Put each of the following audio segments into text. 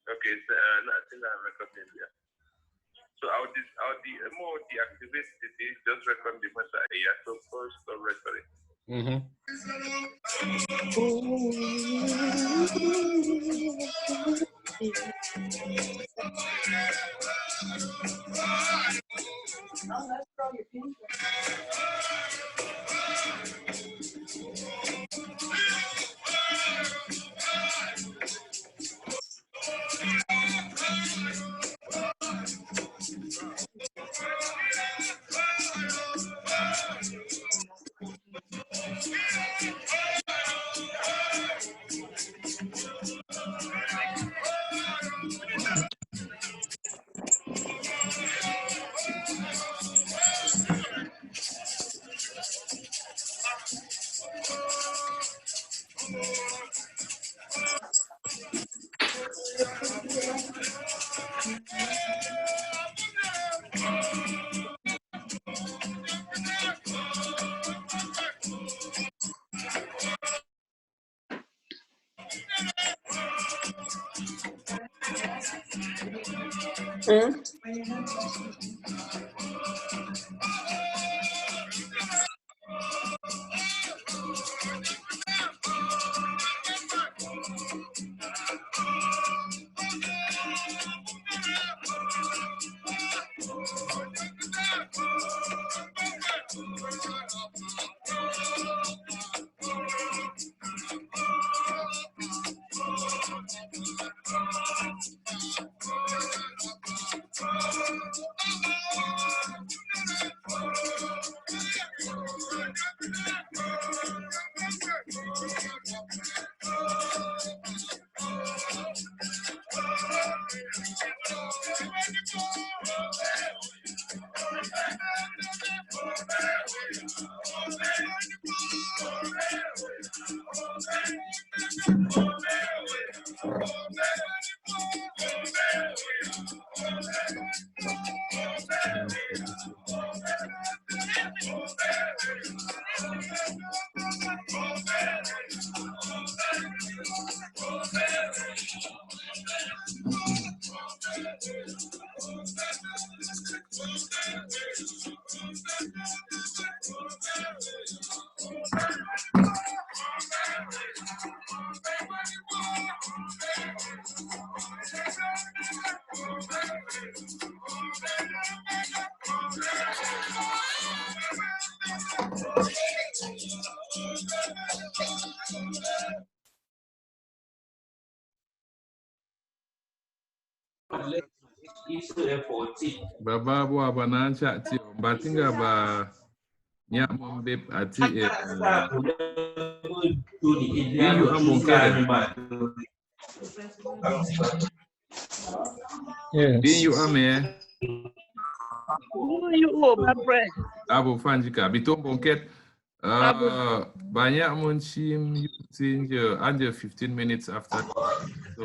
Okay, so I think I'm recording there. So I'll deactivate this, just record the matter here. So first stop recording. Baba bo abanancha ati batinga ba nya mombep ati you amonkere Yes. you ame You my friend. abo fanjika bitombonket banyak monchim using under 15 minutes after. So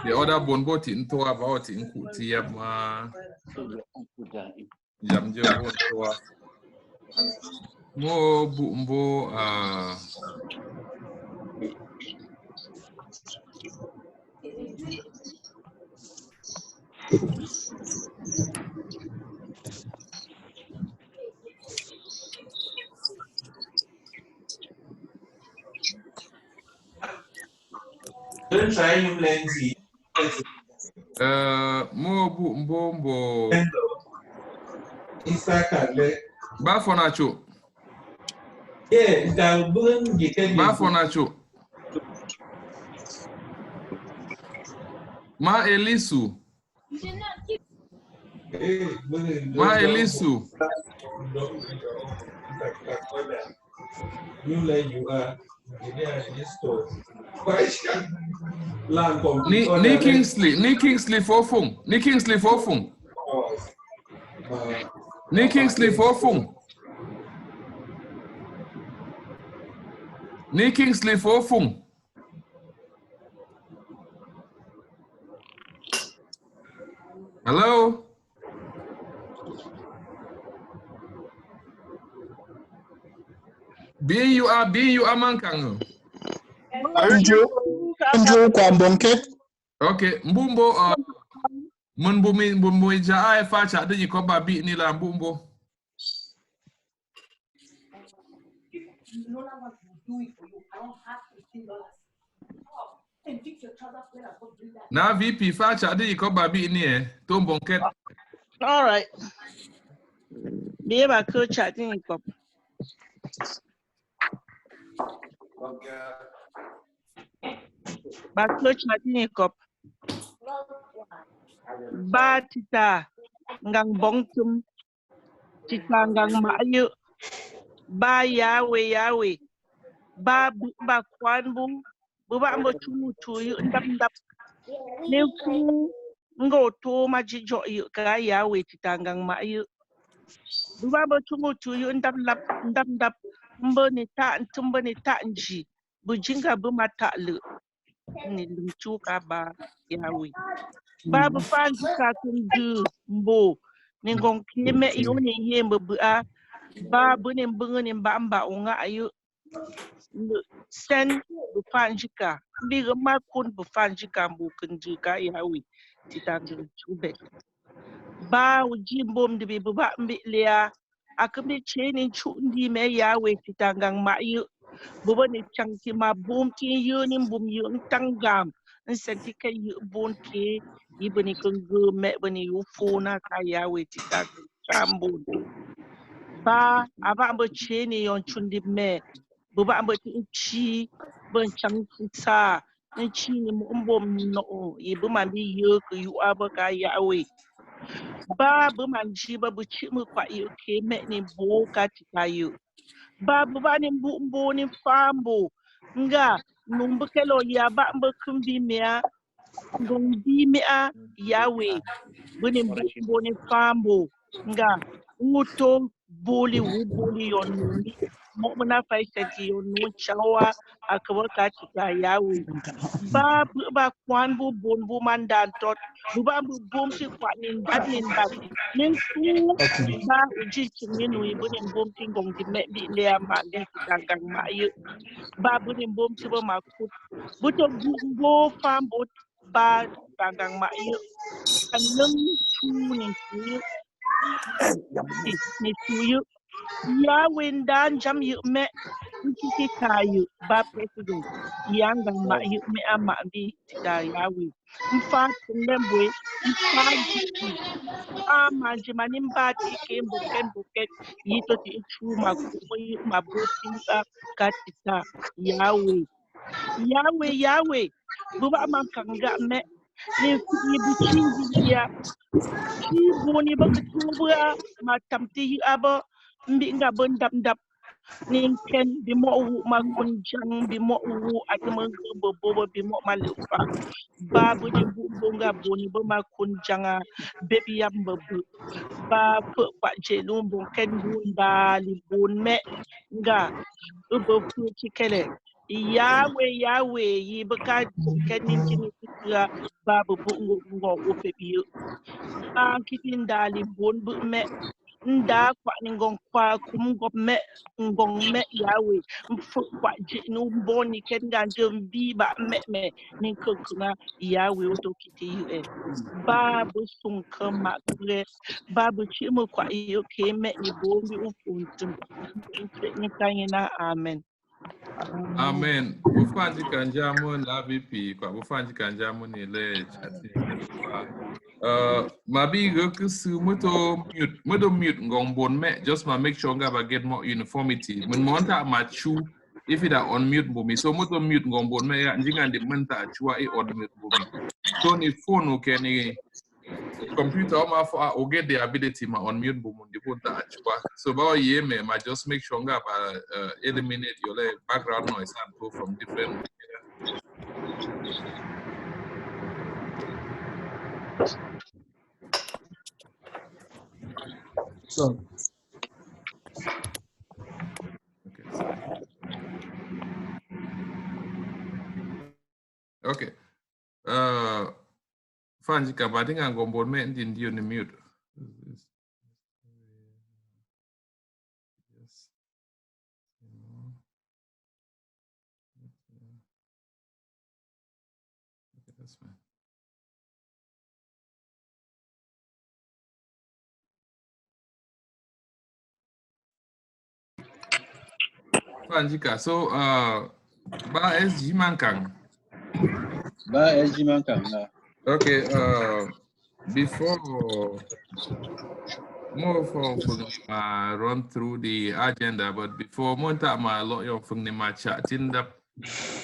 the other bonbot into about in Kutiyama Jamjo Bontoa Mo Bumbo Don't try new lenses. Mo Bumbo Instagram. Bafonacho. Yeah, Bafonacho. Ma Elisu. Ma Elisu. You like you are. Ni Kingsley Fofung. Ni Kingsley Fofung. Ni Kingsley Fofung. Ni Kingsley Fofung. Hello? BU Mankang. Anjo Kwambonket. Okay, Mbumbo, Mbumbo ija ai facha adiji ko babi ni la Mbumbo. Na VP facha adiji ko babi ni to bonket. All right. Be my coach chatting in cup. Ba coach chatting in cup. Ba tita ngang bongtum tita ngang maayu. Ba yawe. Ba kwan bu ba mo tuyu ndap ne ku ngo to ma jijo yu ka yawe tita ngang maayu. Ba mo tuyu ndap mbo ni ta nji bujinga bu mata lu ni lumchu ka ba yawe. Ba bu fanji ka kundu mbo ni ngong kime yu ni yembo bu a ba bu ni mbungu ni mba unga ayu sen bu fanji ka bi ma kun bu fanji ka mbo kundu ka yawe titangu chube ba uji mbom de bu ba mbi lia akambi cheni chu ndi me yawe titangang ma yu buba ni chanki ma boom ki yu ni boom yu tangam senti ka yu bon ki ibani kungu me bani yu fona ka yawe tita chambon ba aba ambo cheni yon chundi me buba ambo chi bon chanki sa chi ni mbom no ibu man bi yu ku yu aba ka yawe ba bu man ji ba bu chi mu kwa yu ke me ni bo ka tita yu babu bani mbu ni fambo nga numbukelo ya ba mbukumbi mea ngombi mea yawe buni mbu ni fambo nga nguto boli yonuni mo muna faisati yonu chawa akwa katika yawe ba kwan bu bonbu mandan tot bu ba bu bom si kwa nin dat nin ku ba uji chinginu ibuni bom si ngong di me bi le ma le tanggang ma yu ba buni bom si ba ma ku buto go fam bot ba tanggang ma yu kanung chu ni chu yu ya windan jam yu me Nkiki kayu ba president yanga ma yu me ama bi tita yawe mfa tembwe mfa jiki ama jimani mbati ke mboket yito ti chu ma ko yu ma botinga katita yawe buba man kanga me ne fi buchi ya chi boni ba kutuba ma tamti aba mbi nga bondam Ninken bimo makunjang bimo atama bobo bimo malufa babu ni bunga boni bo makunjanga bebi yamba ba pu kwa jenu bonken bunda libun me nga ubo fu chikele yawe yibaka kenin kini kira babu bungo ngo bebi kitinda libun bu me nda kwa ngong kwa kumgop me ngong me yawe mfu kwa jinu mboni kenga njombi ba me ni kokuna yawe otokiti ue babu sunka makre babu chimu kwa iyo ke me ni bombi ufuntum ni kanyina amen. Amen. Bufanji kanjamu na VP kwa bufanji kanjamu ni le chati. Maybe gokusu muto mute ngongbon me just ma make sure ngaba get more uniformity. Mun monta machu if it are on mute bumi. So muto mute ngongbon me ya njinga ndi menta achua on mute bumi. So ni phone okay ni computer or get the ability ma on mute bumi ndi punta achua. So bao ye me ma just make sure ngaba eliminate your background noise and go from different. So. Okay. Fanji kabatinga ngombon me ndio ni mute. Yes. Okay, that's fine. Panjika. So ba SG Mankang. Ba SG Mankang. Okay, before more for run through the agenda, but before monta ma lot yung fung ni ma chat tinda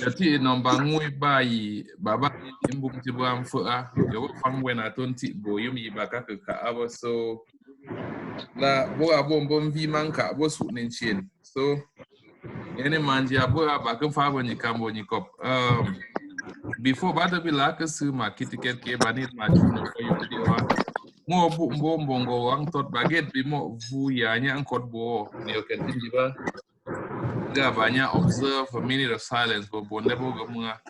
jadi nombang ngui bayi baba imbung tibu am fua yo fang when aton ti bo yum yi baka ka abo so la bo abom bom vi manka bo su nin chin so ene manji abo abaka fa bo ni kambo ni kop before bada bi la ka su ma kitiket ke banit ma chuno ko yo di wa mo bu mbom bongo wang tot baget bi mo vu ya nya ankot bo ne ken tin di ba ga banyak observe a minute of silence bo bonde bo gamunga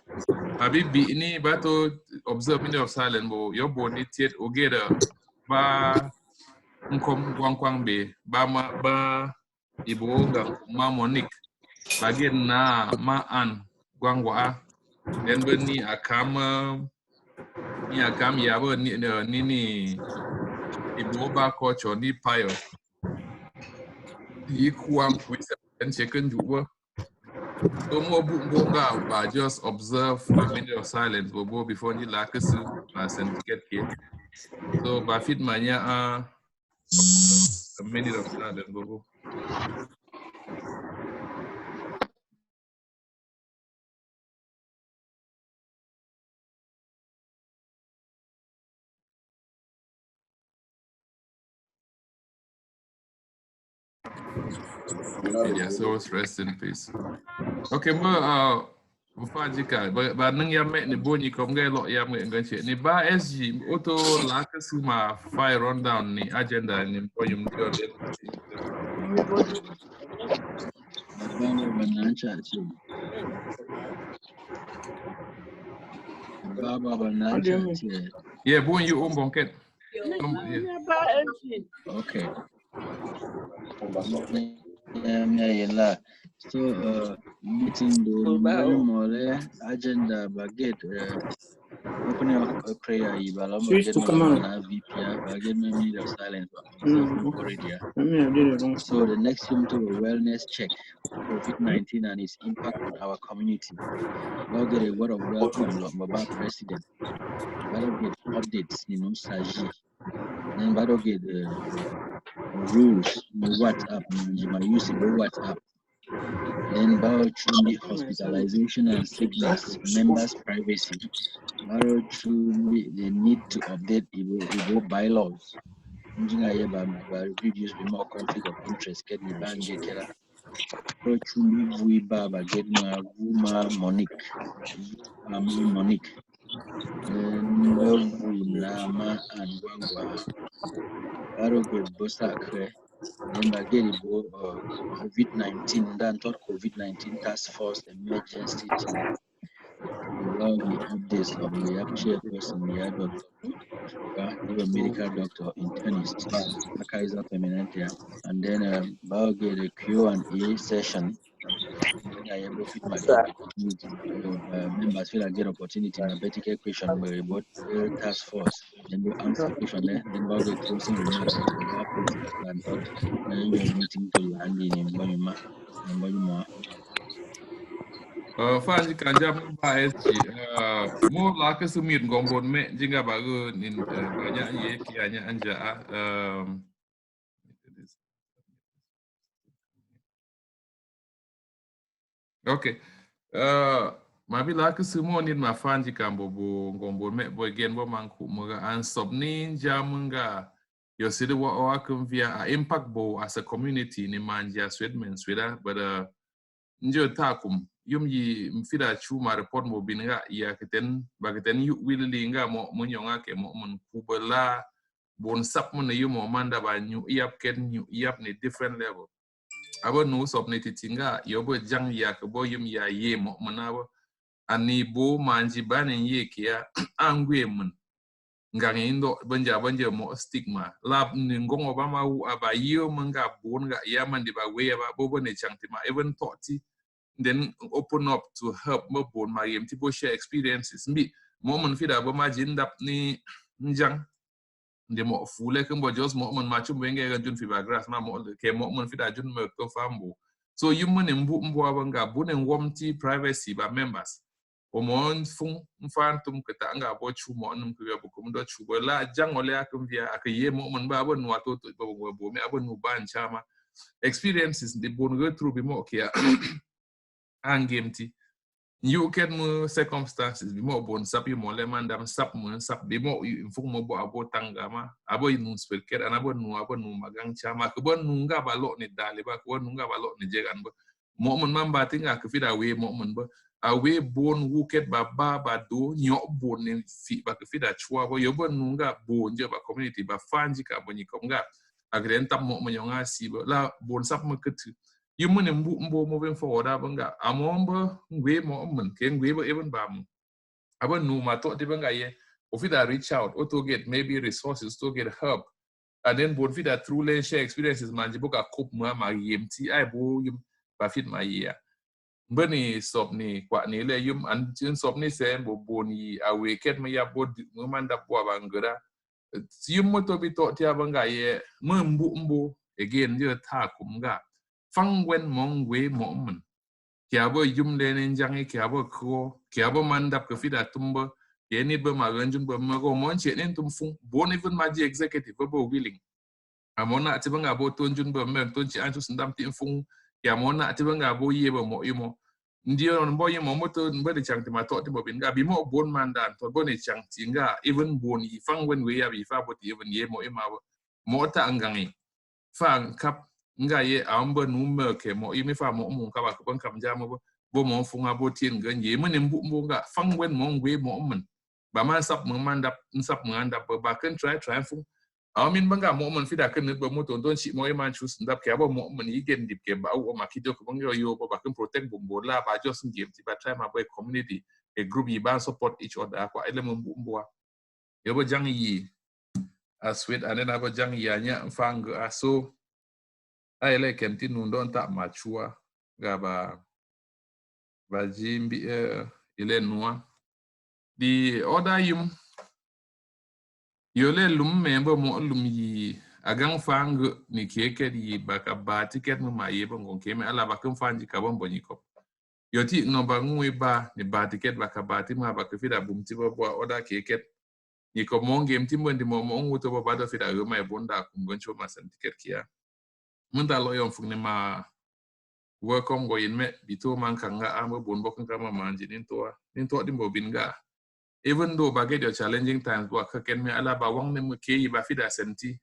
abi bi ini bato observe minute of silence bo yo boni tiet ogeda ba nkom kwang be ba ma ba ibo ga ma Monique baget na ma an gwangwa then ni akam ya bo ni ibo ba coach ni payo ikuam with and second juwa. So more bunga ba just observe a minute of silence bobo before ni lakasu ba certificate ke. So ba fit manya a minute of silence bobo. Yeah, so rest in peace. Okay, Fajika, ba nang ya me ni boni kom ga lo ya me nganche ni ba SG auto la ka suma fire rundown ni agenda ni poyum dio de Baba banancha chi. Baba banancha chi. yeah bon you bonket Okay. Yeah. So meeting the more agenda baget opening of a prayer Switch to command. baget minute of silence already. So the next film to a wellness check COVID-19 and its impact on our community. We'll get a word of welcome Baba President. We'll get updates, Saji. Then we'll get rules, WhatsApp, you use WhatsApp. Then about the hospitalization and sickness, members' privacy. About the need to update Igbo bylaws. Reduce the more conflict of interest. Get the bank get kera. Baba get ma Monique. Monique. Nama and Wangwa. Baro get Bosakre. Then again, COVID-19, then thought COVID-19 task force emergency team. Allow the updates of the chairperson, the Dr. medical doctor, internist, Kaiser Permanente, and then get a Q&A session. Members feel get opportunity in a better question about task force. Then we answer question there. Then we'll get closing remarks about president and thought meeting to land in Mbanyuma. Fanji kanja ba SG mo la ka sumit ngombon me jinga ba go nin banyak ye kianya anja okay mabi la ka sumo nin ma fanji kambo bo ngombon me boy gen bo manku mo ga an sobni jamunga yo sidi wa kan via impact bo as a community ni manja swedmen sweda but njo takum yum yi mfida chuma report mo binga ya keten bageten yu willi nga mo nyonga ke mo mun kubala bon sap mo yu mo manda ba new yap ken new yap ni different level abo no sop ne titinga yobo jang ya ke bo yum ya ye mo manabo ani bo manji banen ye ke ya angwe mun ngang indo banja mo stigma lab ni ngongo ba ma u aba yo manga bon ga ya mandi ba we ba bo ne changtima even thoughty then open up to help mo bon ma yem tipo share experiences mbi moment fida ba ma jindap ni njang de mo fule ko bo just mo man ma chum wenge ga jun fi ba grass ma mo ke mo man fida jun mo ko fambo So you mun mbu abanga bunen womti privacy ba members. Omon fung mfantum kata anga bo chu mo num ku yabu kum do chu la jangole akum via akaye mo mun ba bon wato to bo me abon ban chama experiences the bon go through be mo kia angemti you get more circumstances be more bon sap you mo le mandam sap mo sap be mo fung mo bo abo tangama abo inu speaker anabo nu magang chama ko bon nunga ba lo ni dale ba ko nunga ba lo ni jegan ba mo mun mamba tinga ka fida we mo mun ba awe bon wuket ba do nyo bon ne fi ba ka fida chwa bo yo bon nunga bon je ba community ba fanji ka bo ni komga agrenta mo nyonga si ba la bon sap mo ketu you mun mbo moving forward abanga amomba ngwe mo mun ke ngwe ba even ba mu aba nu ma to de banga ye ofida reach out or to get maybe resources to get help and then bon fida through le share experiences man jiboka kop ma yemti ai bo yum ba fit ma ye bani sop ni kwa ni le yum an chin sop ni se bo boni awe ket ma ya bod mo manda bo bangara yum mo to bi to tia banga ye mbu again je ta kumga fangwen mong we mo mun kia bo yum le nen jangi kia bo ko kia bo mandap ke fida tumba ye ni ba ma ganjun ba ma go mon che nen tum fung bon even ma ji executive bo willing amona atibanga bo tonjun ba me ton chi antu sndam ti fung ya mona atibanga bo ye ba mo yimo ndio no bo ye mo moto mbele changti ma to ti bo bin ga bi mo bon mandan to bo ne changti nga even bon yi fangwen we ya bi fa bo ti even ye mo ima mo ta angangi fang kap nga ye amba nume ke mo imi fa mo mun ka ba ko kam jama bo mo funga bo tin gan ye mun mbu nga fangwen mo ngwe mo mun ba man sap mo mandap nsap mo andap ba kan try fung amin banga mo mun fida kan ba mo ton chi mo man chus ndap ke ba mo mun igen dip ke ba o ma kido ko ngyo yo ba kan protect bo la ba just game ti ba try ma boy community a group yi ba support each other ko ele mo mbu yo bo jang yi aswit anena bo jang yi anya fang aso ai kenti nundon ta machua gaba bajimbi ile nuwa di oda yum yole lum member mo lum yi agang fang ni keke di baka ba ticket mo maye bongo keme ala bakam fanji ka bombo nyiko yoti no bangwe ba ni ba ticket baka ba ti ma baka fida bumti bo oda keke ni ko monge mtimbo ndi mo nguto bo bado fida go mai bonda kungoncho masan ticket kia munda loyon fungne ma welcome go in me bito man kanga amo bon bokon kama manji ninto dimbo binga even though baget your challenging times wa kaken me ala ba wang me ke ba fida senti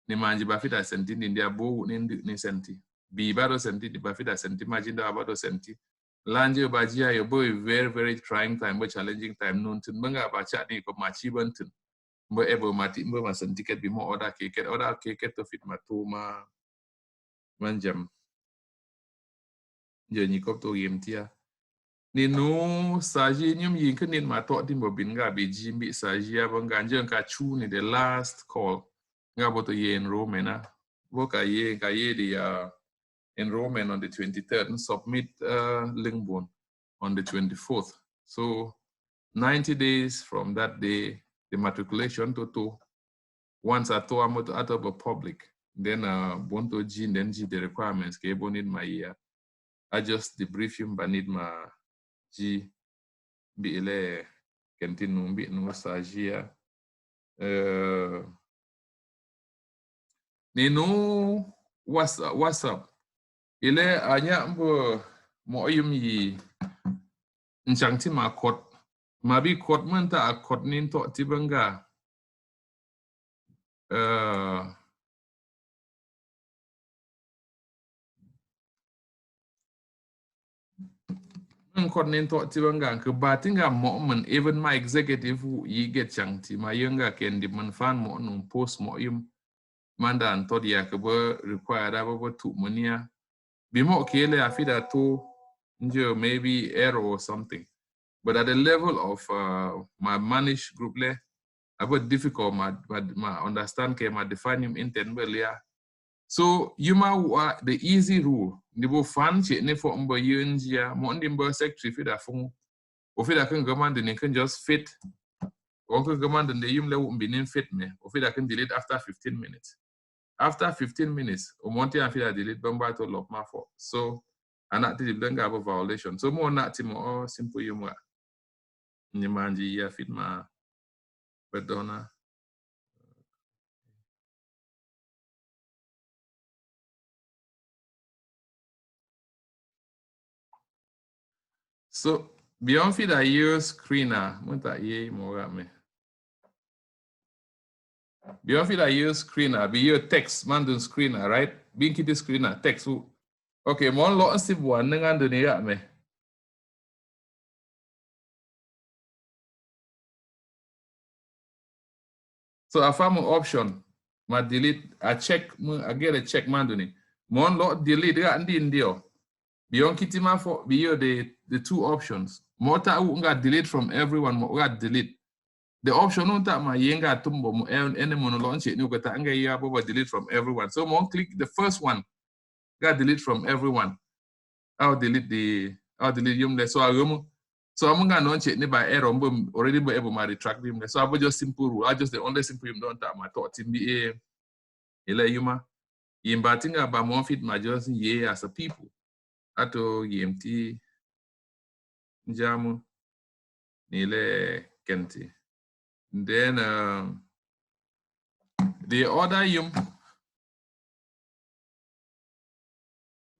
ni manji ba fida senti ni ndia bo ni senti bi ba do senti di ba fida senti majinda ba do senti lanje ba jia yo boy very very trying time but challenging time non tin banga ba cha ni ko machi bantin mbo ebo mati mbo ma senti ket bi mo order keket to fit matuma manjam giờ nhị có tôi game tia nên nó saji nhom yin cái nên mà tọt tim bobin ga bị jim bị saji abang ganjang ka chu ni the last call nga bo to ye enrollment bo ka ye the enrollment on the 23rd and submit link bon on the 24th so 90 days from that day the matriculation to once I to am out of a public then bon to jin then the requirements ke bon in my year I just debrief him banid ma ji bi ele kentinu bi no sajia ni no whatsapp ile anya mbo mo yum yi nchangti ma kot ma bi kot man ta kot nin to tibanga kon nen to tibanga ke batinga mo man even my executive yi get changti ma yanga ken di man fan mo no post mo yum manda an to dia ke bo require da bo tu monia bi mo kele afida to njo maybe error or something but at the level of my managed group le about difficult ma understand ke ma define him intent belia so yuma the easy rule nibo fan che ne fo mbo yunjia mo ndimbo secretary fida fun o fida kan command ne kan just fit o kan command ne yum le mbi nin fit me o fida kan delete after 15 minutes after 15 minutes, umonti and feel delete bomba to lock my fault. So anak ti don't have a violation. So more not mo simple you mo. Nyimanji ya fit ma bedona. So beyond feed I use screener, munta ye more me. Beyond feed I use screener, be your text man do screener, right? Being kitty screener, text who. Okay, more lot of sip one ngan do ni me. So I found an option, ma delete, I check, I get a check man do ni. More lot delete ya ndi ndio. Beyond kitty man for be the two options. More ta unga delete from everyone, more delete. The option on that my yenga tumbo any monologue new but anga ya delete from everyone. So more click the first one. Got delete from everyone. I'll delete yum so I'm gonna launch it by error already be able to retract him. So I will just simple rule. I just the only simple you don't tap my thought in be a yuma. Yimbatinga about more fit my just ye as a people. Ato YMT Jamu Nile Kenti. Then the other yum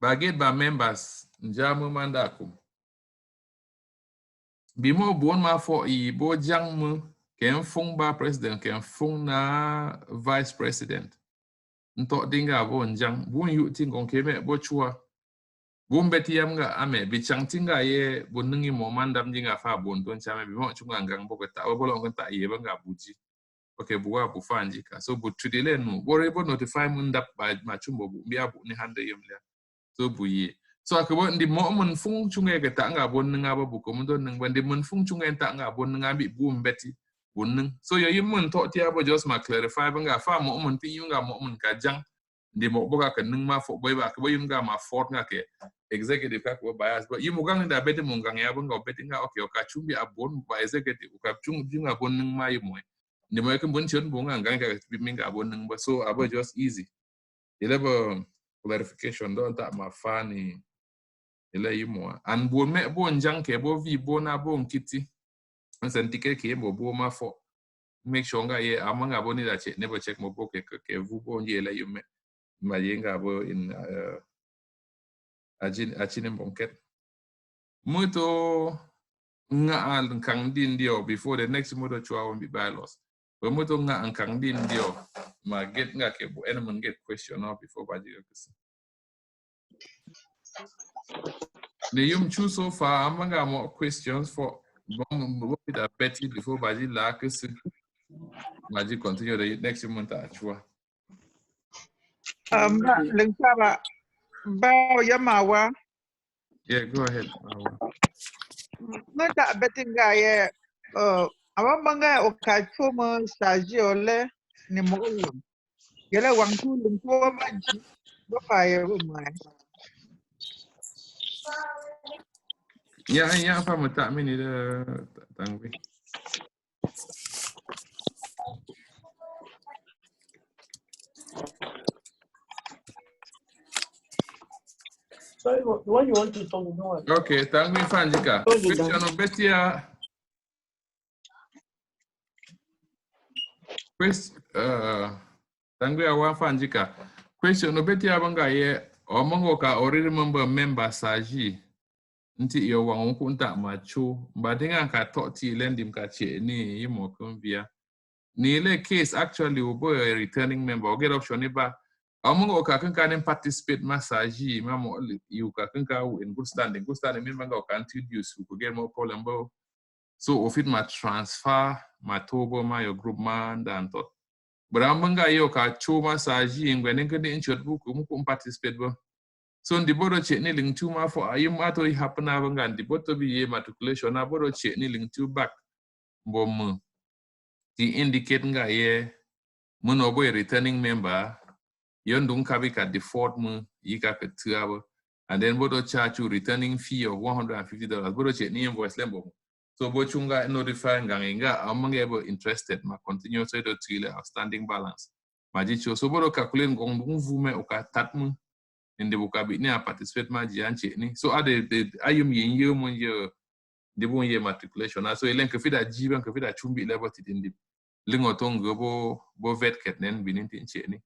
baget by members Jamu Mandakum. Bimo bon ma for I bo jang mu ken fung ba president ken fung na vice president. Nto dinga bo njang bun yu ting on keme bo chua. Bun beti yam ga ame bi chang tinga ye bon ngi mo mandam jinga fa bon ton chame bimo chunga ngang bo ta bo lo ngata ye ba nga buji. Okay, buwa bu fanjika. So bu tudele no bo rebo notify mun dap ba ma chumbo bu bia bu ni hande yem le. So bu ye. So akabo ndi mo mun fung chunga ga ta nga bon nga ba bu ko mun don nang ndi mun fung chunga ta nga bon nga bi bu mbeti bon nang. So yo yim mun to ti abo just ma clarify ba nga fa mo mun ti yim nga mo mun ka jang ndi mo boga ka nang ma fo boy ba ka yim nga ma fort nga ke executive ka ko bias but yim gang nda beti mun gang ya ba nga beti nga okay ka chumbi abon ba executive ka chumbi nga bon nang ma yim mo. The American bunchon bunga gang ka minga abon but so abo just easy. Ilebo clarification don't that my funny ele yimo and bo me bon jang ke bo vi bona bon kiti and sentike ke bo ma for make sure nga ye amanga boni da check never check mo bo ke vu bon ye ele yume ma yenga bo in ajin bonket muto nga al kang din dio before the next moto chua won't be bylaws. But muto nga ang kang din dio ma get nga ke bo anyone get question now before baji yokus. The yum choose so far amanga more questions for the Betty before baji lakus baji continue the next month chua. Lengkaba ba yamawa. Yeah, go ahead. Ngata betting guy awambanga okachuma saji ole ni mo yele wangu lingpo maji ba paye umai. Yeah, apa mata mini the tangwi. Sorry, the one you want to talk about. Okay, tangwi fanjika. Question of Betia. Tangwi awa fanjika. Question of Betia banga ye omongo ka already member saji. Nti yo wangu kunta macho. Mbadinga ka toti lendim ka che ni yimo kumbia. Ni ile case actually ubo a returning member. Get option iba. Amongo ka kanka participate massage mamo you ka kanka in good standing mean manga can introduce you could get more problem bo so of it ma transfer ma tobo ma your group man and thought but amanga yo ka cho massage ngwe ngene inchot book mu participate bo so ndi bodo che ni link to ma for ayum ato happen abanga ndi boto bi ye matriculation na bodo che ni link to back bom the indicate nga ye muno boy returning member Yondung kabika default mu yika ke 2 hours and then bodo charge you returning fee of $150 bodo check ni invoice lembo so bo chunga notify nganginga among able interested ma continue so do tile outstanding balance majicho so bodo calculate ngong vume oka tatmu inde boka bi ni a participate ma ji anche ni so ade ayum yin yum ye de bon ye matriculation so elen ke fida jiben ke fida chumbi level tindi lingo tongo bo vet ket nen binin tinche ni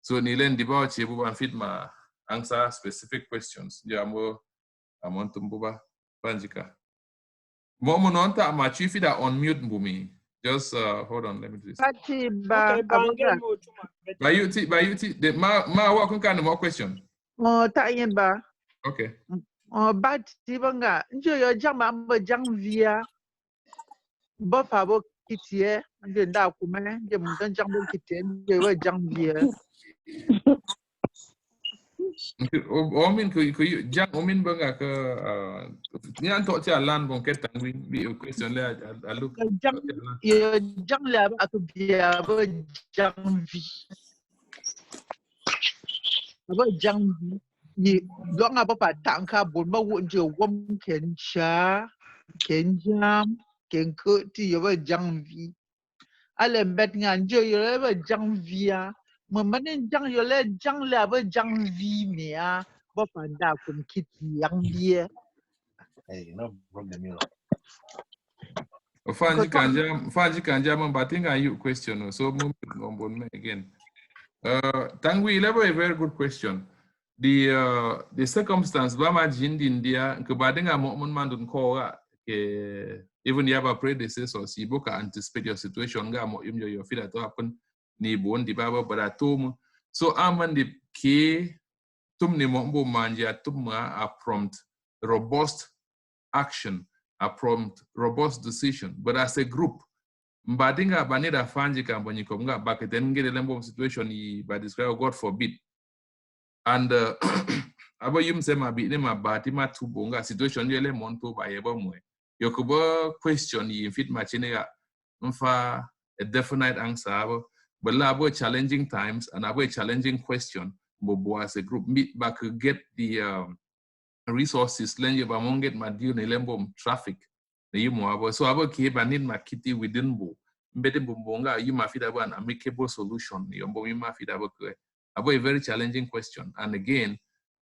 so ni len di ba che bu ban fit ma answer specific questions jamo amontum buba Panjika mo nonta ma chi fida on mute mbumi just hold on let me do this Pati ba Okay, abonga. Bayuti the ma wa kun kan more question Ta yin ba. okay Bati banga. Njo yo jama mba via. Ba fa bo kitie. Nje nda kuma. Nje mdan jang bo kitie. Nje yo via. omin ku jang omin banga ka nyan to cha lan kon ketang bi question le a look Yo jang la ba ku via bo jang vi. Bo jang vi. Ni doang apa pa tangka bon ba wo nje wom ken cha. Ken jam. Ken ko ti yo bo jang vi. Ale mbet ngan jo yo le bo jang via. Mamanin jang yo le jang la bo jang vi mea. Bo pa da kum kit yang bia. Hey, no problem, you know. Fanji kanja man batinga you question so move on me again Tangwi level a very good question the circumstance bama jindi India ke badinga mo man dun ko ke even yaba predecessor si boka anticipate your situation ga mo yum yo feel to happen ni bon di baba bara tum so aman di ke tum ni mo mbo manja tumma a prompt robust action a prompt robust decision but as a group mbadinga banida fanji kambonyi komga baketen ngere lembo situation yi ba describe God forbid and abo yum sema bi ne mabati matubonga situation yele monto ba yebo mwe yokubo question yi fit machine ya mfa a definite answer abo but labo challenging times and abo challenging question bobo as a group meet back get the resources lenje ba monget madio ne lembo traffic ne yumo abo so abo ke banin makiti within bo mbede bombonga yuma fida an amicable solution yombo yuma fida abo a very challenging question and again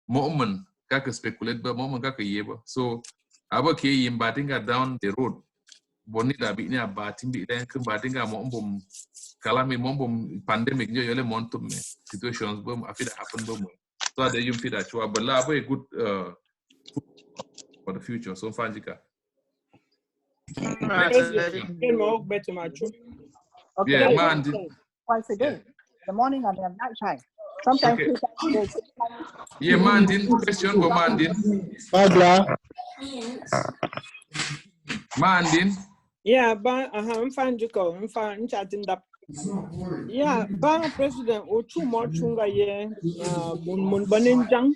moment kaka speculate ba moment kaka yeba so abo ke yimbatinga down the road bonita bi ni abatimbi den kun batinga mo kalami mo pandemic nyo yole montum situations bom afida happen bom so that you fida chwa but la abo a good for the future so fanjika Okay. yeah man Once again, the morning and the night time. Sometimes okay. Yeah, man, question for man, Man, yeah, but I'm fine to go. I'm fine chatting up. Yeah, but President, or too much chunga ye, mun baninjang,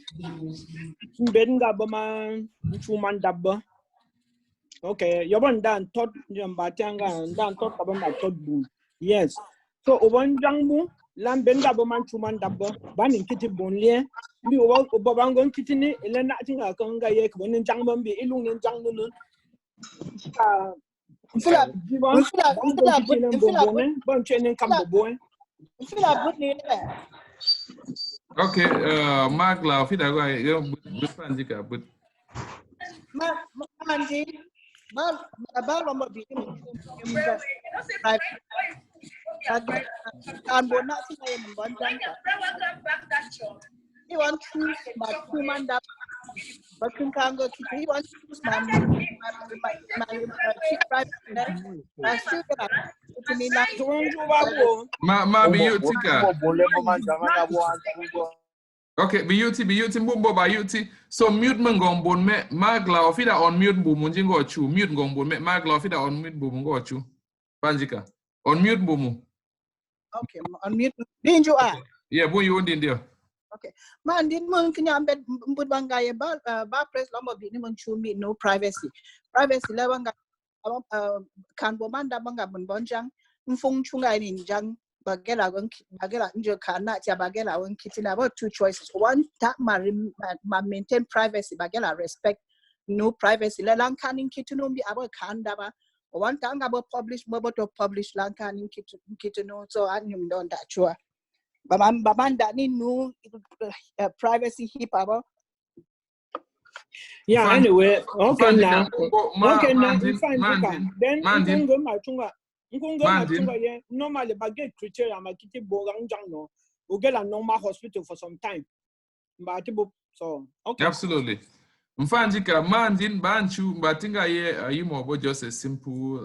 benga baman, chuman dabba. Okay, you're done thought Batanga and done thought about thought boom. Yes. So one jangmu, lam benga baman chuman dabba, banning kitty bonlier, be about Babangon kitty, Elena Tinga Konga yek, when in Jangman be ilung in Jangun. Okay, Mark Lau, fit I go but Mandy, he wants to choose my human that but he wants to choose my chief private I still get to me now. Ma Biyutika. Okay, Biyuti Mumbo Bayuti. So mute Mangom me Magla of it on mute Bumunjingo chu, mute Gombo me Magla of it on mute Bumungo chu. Panjika. On mute Bumu. Okay, on mute. Didn't you are? Yeah, boy, you won't in there. Okay. Man, didn't moon can you bet Budbanga about press lumber be no privacy. Privacy level can bomanda banga bonjang, Mfung chunga in jang, bagela injo kana tia bagela when kitchen about two choices. One that my maintain privacy, bagela respect no privacy. Lelang canning kitchen be about kandaba. One time about publish mobile to publish lankan in kitchen so I don't that sure. Bamanda ni nu privacy hip aba. Yeah, anyway, okay now. Okay now, then nkunga machunga ye normally baget criteria makiti bogang jangno. We get a normal hospital for some time. So okay. Absolutely. Mfanjika mandin banchu batinga ye yumo just a simple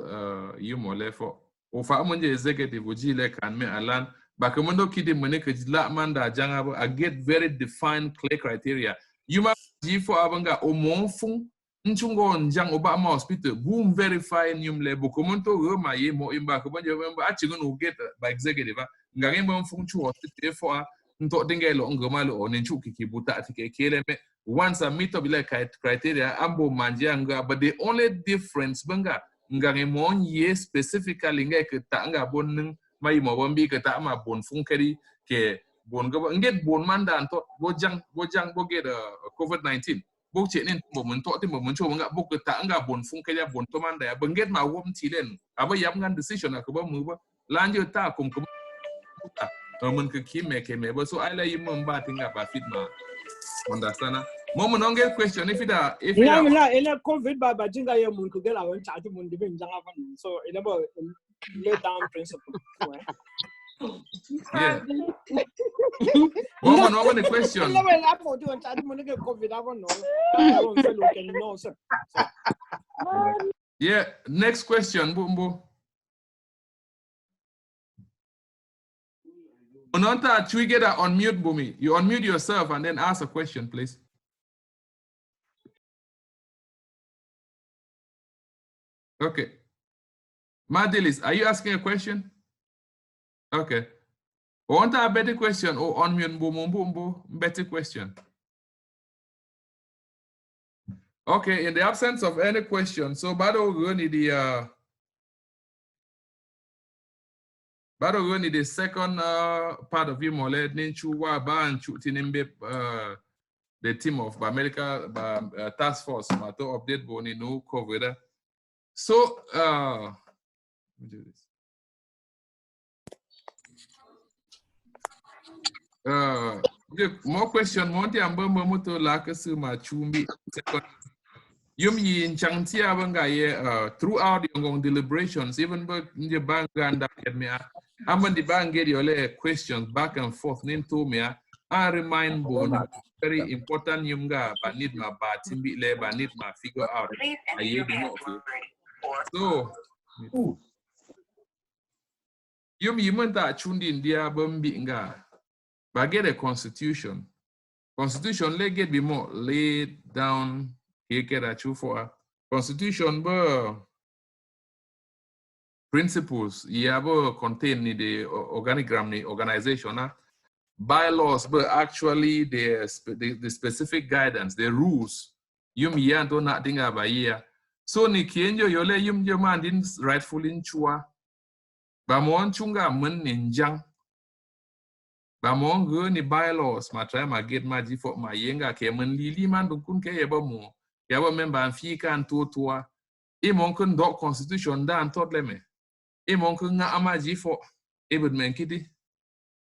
yumo lefo. Ofa amonje executive ujile kan me alan bakamondo kidi moneke la manda jangabo I get very defined clear criteria. Yuma jifo abanga omonfung nchungo njang oba ma hospital boom verify nyumle bokomonto roma ye mo imba kabanje member achingo get by executive ngangemba mfung chu hospital for nto dingelo ngomalo onenchu kikibuta atike keleme once I meet up like criteria ambo manjanga but the only difference banga ngangemon ye specifically ngeke tanga bonning mai mo bombi ke ta ma bon funkeri ke bon go nget bon manda anto bojang bo get COVID-19 bo chenin bo mun to tim mun cho nga bo ke tanga bon funkeri bon to manda ya banget ma wom tilen aba yap ngan decision akaba mu ba lanjo ta kum mun ke kime ke me so I like yim ba tinga ba fit ma understand Mom no get question if ila COVID ba jinga ye mun ko gela won charge mun dibe njanga fan so it about lay down principle. Yeah. Mom no one question. No way for do charge mun get COVID I don't know. I won't say look and no sir. Yeah, next question Bumbo. Ononta Twigeda unmute Bumi. You unmute yourself and then ask a question please. Okay. Madilis, are you asking a question? Okay. Want a better question or unmute Bumbo? Better question. Okay, in the absence of any question, so Bado the second part of you mole ninchuwa ban chutinimbe the team of America task force to update boni no COVID. So let me do this. More question monti ambo moto lakasu machumbi second yum yin changtia banga ye throughout the deliberations even but the bank and me among the bank get your questions back and forth into me I remind bon very important yumga but need my batimbi le but need my figure out so yum yimanta chundi india bombi nga but get a constitution le get be more laid down for constitution principles contain the organigram organization bylaws but actually the specific guidance the rules yum yanto na dinga ba year so ni kienjo yole yum man din rightfully chua ba mon chunga mun ninjang ba mon go ni bylaws ma try ma get ma for ma yenga ke mun lili man kun ke yeba mo yaba member fika ntotoa e mon kun do constitution dan totleme e mon kun nga amaji for ebud menkiti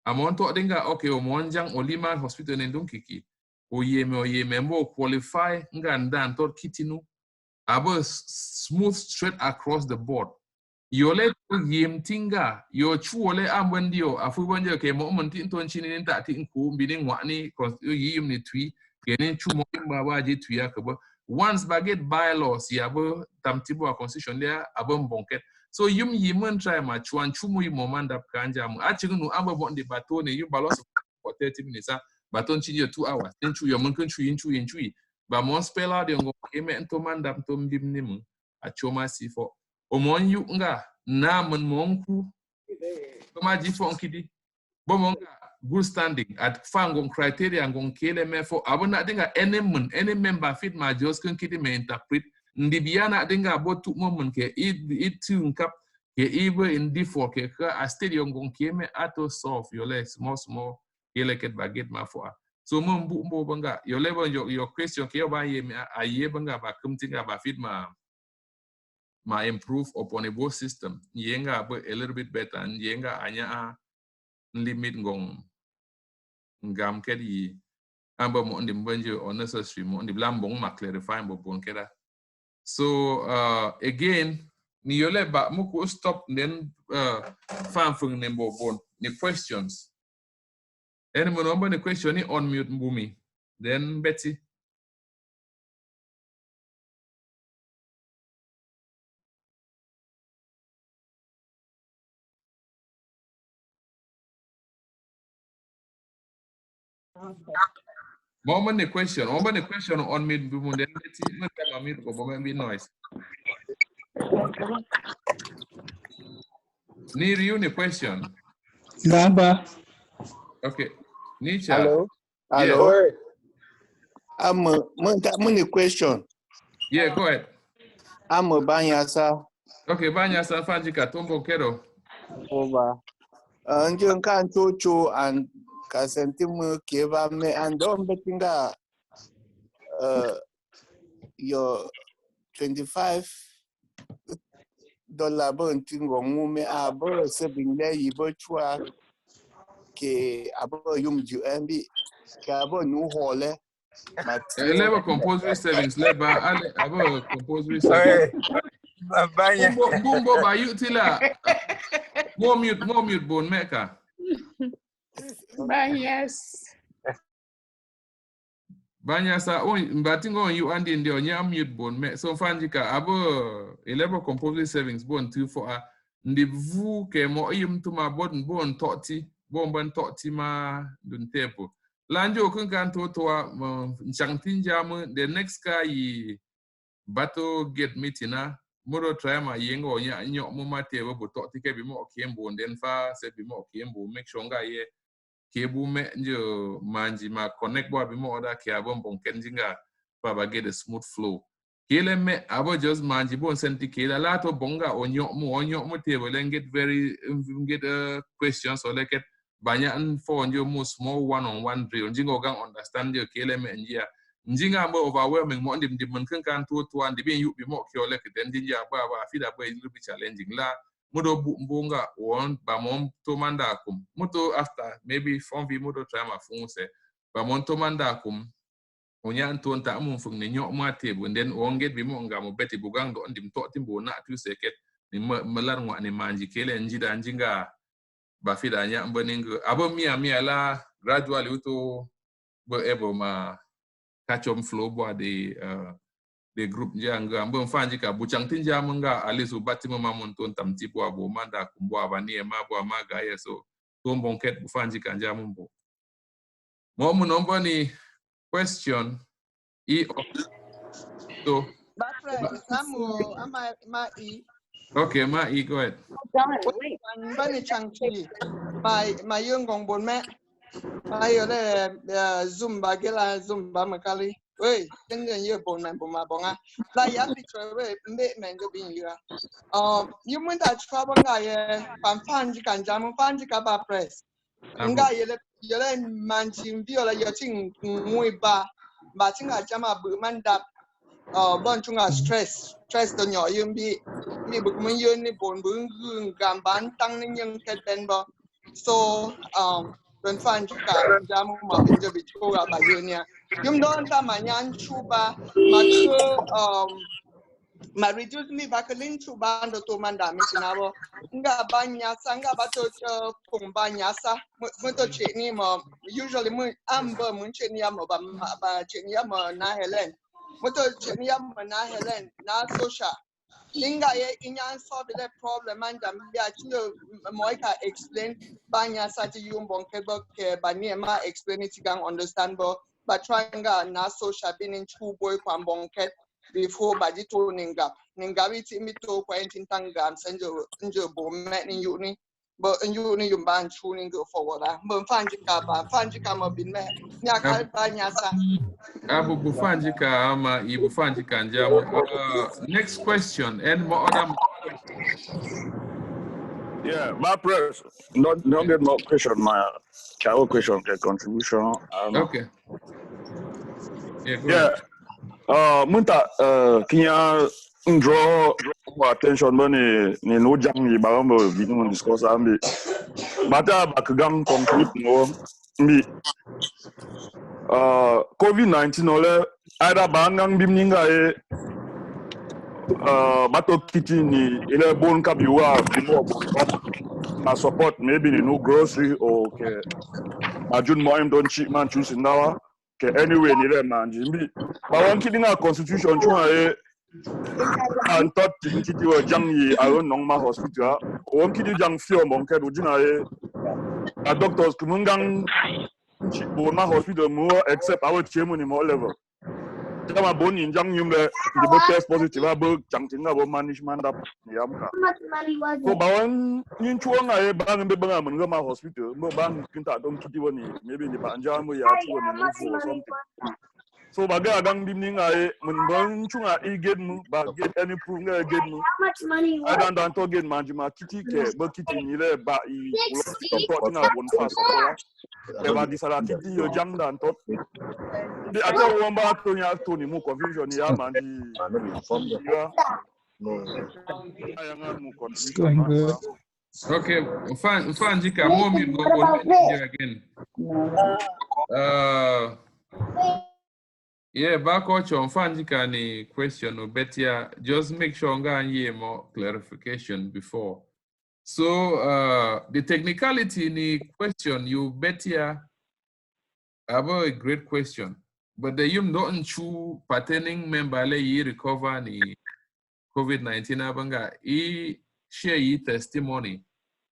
amon to dinga okay o monjang olima hospital en kiki o yeme mo qualify nga dan tot kitinu abo smooth straight across the board yole yem tinga yo chuole ambandio afubanje ke mo monti ton chini nta tin ku mbini ngwani yim ni twi kenen chu mo baba je twi akabo once baget bylaws yabo tamtibo a constitution there abon bonket so yum yimun try ma chuan chumu yimo manda kanja mu achinu abo bonde batone you balos for 30 minutes baton chini 2 hours then chu yo mun kun chu yin ba mon spell out de ngo eme ento manda to mbimni mu achoma sifo omon yu nga na mun monku kama jifo nkidi bomonga good standing at fangon criteria ngon kele me for abona dinga any member fit ma just kan kidi me interpret ndibiana dinga botu momon ke it nkap ke even in default ke a stadium ngon keme ato solve your less small kele ket baget ma for so mbo banga your level your question ke ba ye aye banga ba kumtinga ba fit ma improve upon a both system yenga a little bit better and yenga anya limit ngong ngam kedi amba mo ndi mbanje unnecessary mo ndi blambong ma clarify mo bon keda. So again ni yole ba muku stop then fan fung nembo bon ni questions. Any mo number ni question ni on mute mbumi. Then Betty. Moment the question on mute mbumi then Betty no time mute go moment be noise. Need you the question. Gaba. Okay. Nietzsche. Hello. Hello. Yes. I'm a question. Yeah, go ahead. I'm a Banyasa. Okay, Banyasa Fanjika Tombo Kero. Over. Anjun kan Chocho and Kasentimu Keva me and don't bettinga your $25 bunting on me abo saving there you virtual ke abo yum ju MB ke abo new hole. Level compulsory savings, level abo compulsory savings. Bumbo ba utila. More mute bone maker. Banyasa mbatingo you and in the onya mute bone me so fanjika abo level compulsory savings bone 2 for ndivu ke mo yim to ma bone toti bon toti ma dun tempo. Lanjo kun kan to nchangtin jamu the next guy battle get meeting muro try ma yengo nya nyo mo mate bo to ti ke bi mo kiembo den fa se bi mo kiembo make sure nga ye kebu me njo manji ma connect bo bi mo oda ke abon bon kenjinga baba get a smooth flow kele me abo just manji bon senti kele la to bonga onyo mo table and get very get questions or like it banya for njo mo small one-on-one drill njingo gang understand yo kele me njia njinga mo overwhelming mo ndim mun kan to and bi yu bi mo kyo like den njia ba fi da boy little bit challenging la modo mbonga won ba mom to manda kum moto after maybe from vi modo try ma fun se ba mon to manda kum onya anton ta mun fun ne nyo ma table then on get bi mo nga mo beti bugang do ndim to timbo na tu seket ni malar ngwa ni manji kele njida njinga ba fi da nya mboningo abo mia la gradually uto bo ebo ma catch on flow bo the group njanga mbo mfanji ka buchang tinja munga alisu batimo mamonton tamtipo abo manda kumbo abanie mabo amaga yeso tombon ket bufanji ka njamumbo mo munombo ni question so okay ma go ahead Bani changchi my young gong bon me my zumba gela zumba makali wey tengen ye bon man bon ma bonga la ya picture we me go bin you you mun ta chwa bonga ye fan ji kan jam fan ji ka ba press nga ye le manchi viola ye ting ngui ba tinga jama bu manda bon chunga stress to nyo yum bi bu mun yun ni bon bu ngam ban tang ni yang ket ben bo so don fan ka jamu ma bin jo bi chura ba yunia yum don ta manyan chuba ma ko ma reduce mi bakalin chuba ndo to manda mi tinabo nga banya sanga bato pong banya sa mo to cheni mo usually mo amba mun cheni ya mo ba cheni ya mo na Helen moto cheni ya mo na Helen na social linga ye inyan solve the problem and ya chiyo moika explain banya sati yumbon kebo ke bani ma explain it gang understand but trying na social being two boy kwambon ke before baji to ninga biti mito kwa intintanga njo bo met ni yuni but yuni yumban tuning go forward mo fanji ka mo bin me nya ka banya sa abu bufanjika ama ibufanjika njamu next question and more other yeah my press don't get more question my chawo question ke contribution okay yeah munta kinya draw attention bani ni no jam ni ba mo video discuss ambi bata bakgang concrete no mi COVID-19 ole ada bangang bimninga e bato kiti ni ile bon kabiwa bimo ma support maybe ni no grocery or ke majun moim don cheap man choose ndawa ke anyway ni le manji mbi ba wan kidi nga constitution chuma e an tot kiti wa jang yi aron nongma hospital wan kidi jang fio mon ke do jina e a doctors kumungang bon ma hospital mo except our chemo ni mo level Jama bon in jang yum le the both test positive abo jang tinga bo management da yamka ko bawon nin chuo nga e bang be bang am nga ma hospital mo bang kinta don kiti woni maybe ni banja mo ya chuo ni no or something so baga gang dim ni nga e mun bon chunga e get mu ba get any proof nga get mu I don't to get manjima kiti ke bo kiti ni le ba I to tinga bon fa so e ba disala kiti yo jang dan to the other one back to you to ni mo confusion ya manji It's going good. Okay, fine, Jika, more me go on here again. Yeah, back on fine, Jika, any question or better, just make sure nga anye more clarification before. So, the technicality ni question, you better have a great question. But the yum don't chew pertaining member le yi recover ni COVID-19 abanga I share yi testimony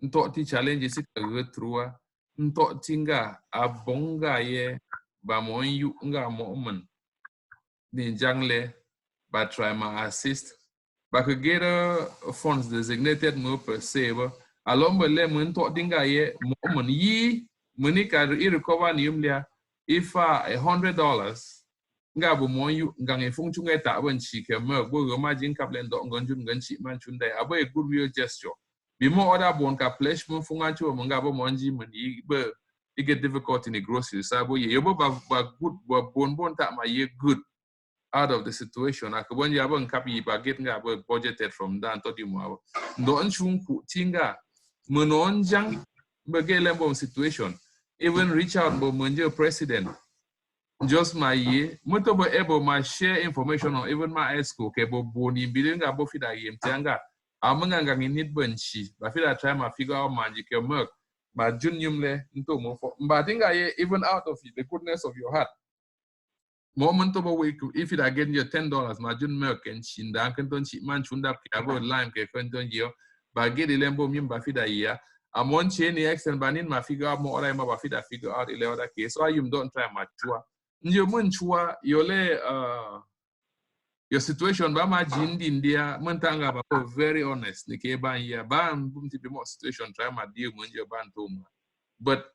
nto ti challenge si ka go through nto tinga abonga ye ba mon yu nga mo man ni jangle ba try ma assist ba ka get funds designated mo per se ba alomba le mo nto dinga ye mo man yi muni ka I recover ni yumlia if $100 nga bo mo yu nga nge fung chunga ta ban chi ke mo bo go ma jin kap len do ngon jun ngan chi man chun dai abo a good real gesture bi mo order bon ka flesh mo funga chu mo nga bo mo nji man yi be it get difficult in the grocery so bo ye bo ba good bon ta ma ye good out of the situation akabon ya bon kap yi ba get nga bo budgeted from dan to di mo ndo an chung ku tinga mo non jang be ge len bon situation even reach out bo monjo president just my year moto bo able my share information on even my esco ke bo boni bilinga bo fida yem tanga amanga ngi need banchi ba fida try ma figure out manji ke merk ba junium le nto mo for ba tinga ye even out of the goodness of your heart moment bo we if it again your $10 ma jun merk and chinda kan ton chi man chunda ke abo lime ke kan ton yo ba get the lembo mim ba fida ya amon chain extend banin ma figure out mo ora ma ba fida figure out ile other case so you don't try ma chua ndio munchua yole your situation ba ma jindi ndia mantanga ba very honest ni ke ban ya ban bumti be more situation try ma deal munjo ban tom but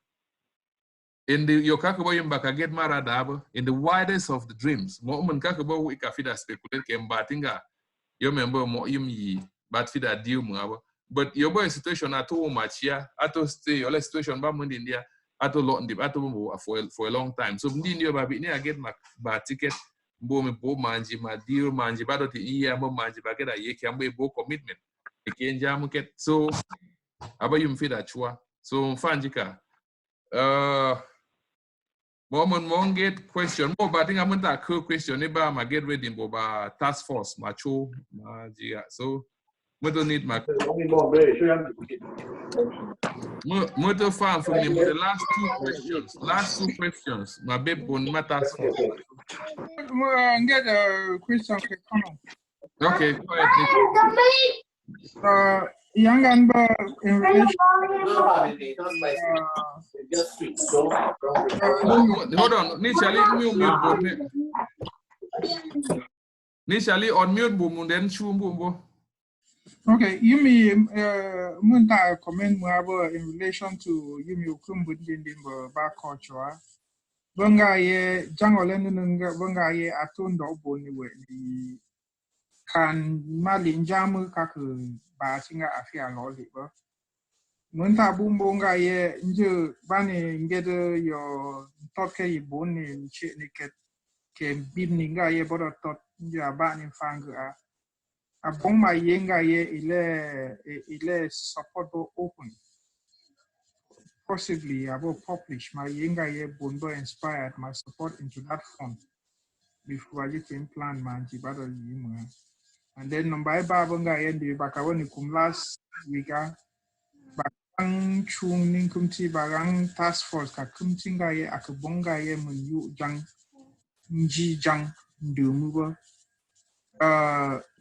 in the your kakabo yimba ka get marada in the widest of the dreams mo mun kakabo we ka fida speculate ke mbatinga yo member mo yimi but fida deal mu abo but your boy situation at home machia ato stay your situation ba mun india ato lot ndip ato mo for a long time so ndi ndio ba bi ni I get my ba ticket bo me bo manji ma deal manji ba do ti iya mo manji ba get a ye kyambo bo commitment e kenja mo ket so aba yum fida chua so fanjika Moment mon get question mo ba tinga mun ta ko question ni ba ma get ready bo ba task force ma cho ma jia so we don't need my Mother fan from the last two questions. My baby bon my task force. Get a question. Okay, go ahead. Young and in relation. Hold on, initially mute board me. Initially unmute boom then show boom. Okay, you mean Munta comment in relation to you mean Kumbundin back culture. Bungaye Jangolen Bungaye Atundo Boni can Malin Jamu Kaku Batinga Afia Loliver. Munta Bumbunga ye Nju Bani get your Toke Boni Chitniket came Bimninga ye Boda Tot Jabani Fanga. A bomba yenga ye ile support open. possibly about publish my yenga ye bonbo inspired my support into that fund before I can plan man jibado yimu. And then number babanga yendi bakawani kum last week bakang chung ning kumti barang task force ka kumtinga ye akabonga ye mun yu jang nji jang ndumuba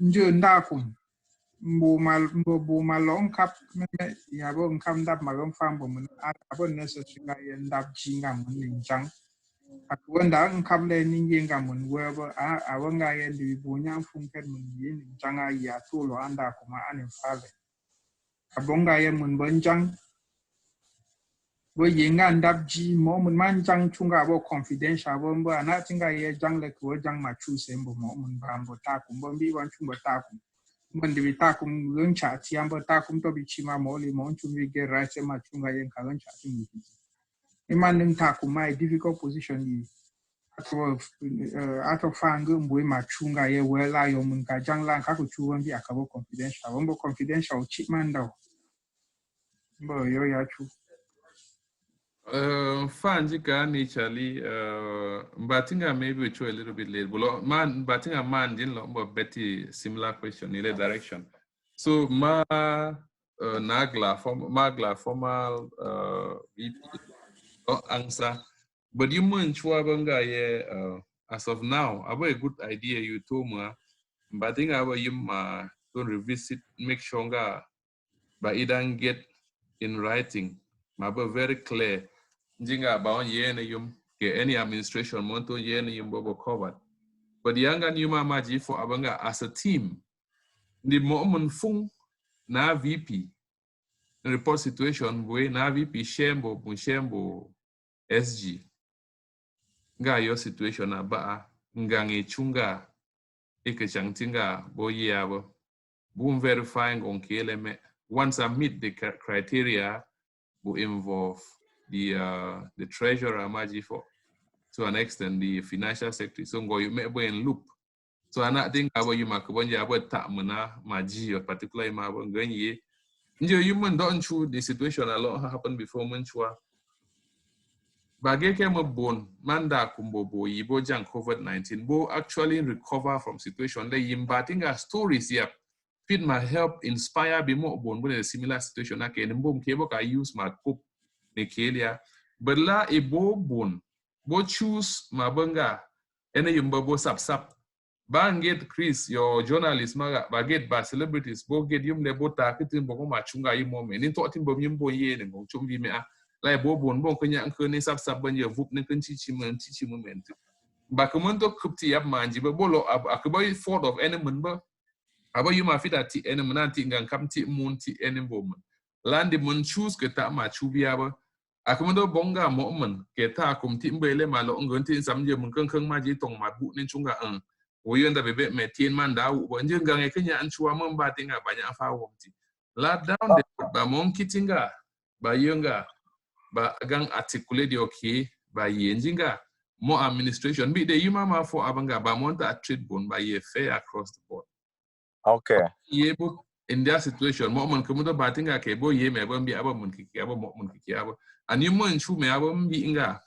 njo ndakum mbo malong kap ya bo nkam dab magam fam bo mun abo necessary ga ye ndab jinga mun jang akwenda nkam le ninga mun weba awanga ye ndi bonya funken mun yin janga ya tulo anda kuma anin fale abonga ye mun bonjang bo yenga ndab ji mo mun man jang chunga bo confidential bo mbo anatinga ye jang le ko jang ma chu sembo mo mun bambo ta kumbo mbi wan chumbo ta kum mandi bitakum luncha tiambo takum to bichima moli monchu mige right machunga yen kaluncha tumi iman takum my difficult position yi ato fangu mbwe machunga ye wela yo munka jangla ka kuchuwa mbi akabo confidential chipmanda mbo yo ya chu Fanji initially Batinga maybe we a little bit late, but man Batinga man didn't know Betty similar question in that direction. So Nagla formal VP answer. But you mean Chwabanga as of now, I have a good idea you told me, but I think I will don't revisit, make sure but it don't get in writing. Maba very clear. Jinga about yum ke any administration monto yum bobo covered. But the younger Numa Maji for Abanga as a team, the moment fung na VP report situation where na VP Shembo SG. Nga your situation aba ngange chunga ike changtinga boye abo. Boom verifying on KLM. Once I meet the criteria, will involve the treasurer Maji for to an extent the financial secretary. So go you may be in loop. So I not think about you makabonja about tapmana Maji or particularly mabonganye. You human don't choose the situation a lot happened before Manchua. Bageke mo bone manda kumbobo yibo jang COVID-19 bo actually recover from situation. They imbating stories here. Fit my help inspire be more born with a similar situation. Okay, and boom cable I use my cook Nikelia. But la a bo bone. Bo choose my bunga. Any yumbo sap. Bang get Chris, your journalist maga, baget ba celebrities, bo get yum le bota kitin bo machunga yi moment. In talking bo yumbo ye and go chumbi me like bo bone bo kanya and sap ban your vup nikan chichi moment. Bakamunto kupti up manji, but bolo akaboy fault of any member. Aba you ma fit at any mananti ngan kam ti munti any woman. Landi mun choose ke ta ma chubi aba. Akamundo bonga moment ke ta kum timbele malo ngonti samje mun kang ma ji tong ma bu nin chunga an. Oyo nda bebe me tien man da u bo nje ngan e kenya an chuwa mun ba tinga banya fa womti. La down the ba mon kitinga ba yonga ba gang articulate okay ba yenjinga more administration be the yuma for abanga ba monta trade bone ba ye fair across the board. Okay. Yebo in that situation, mo man kumudo batinga ke bo ye me bo mbi abo mun kiki abo mo mun kiki abo. And you man chu me abo mbi inga.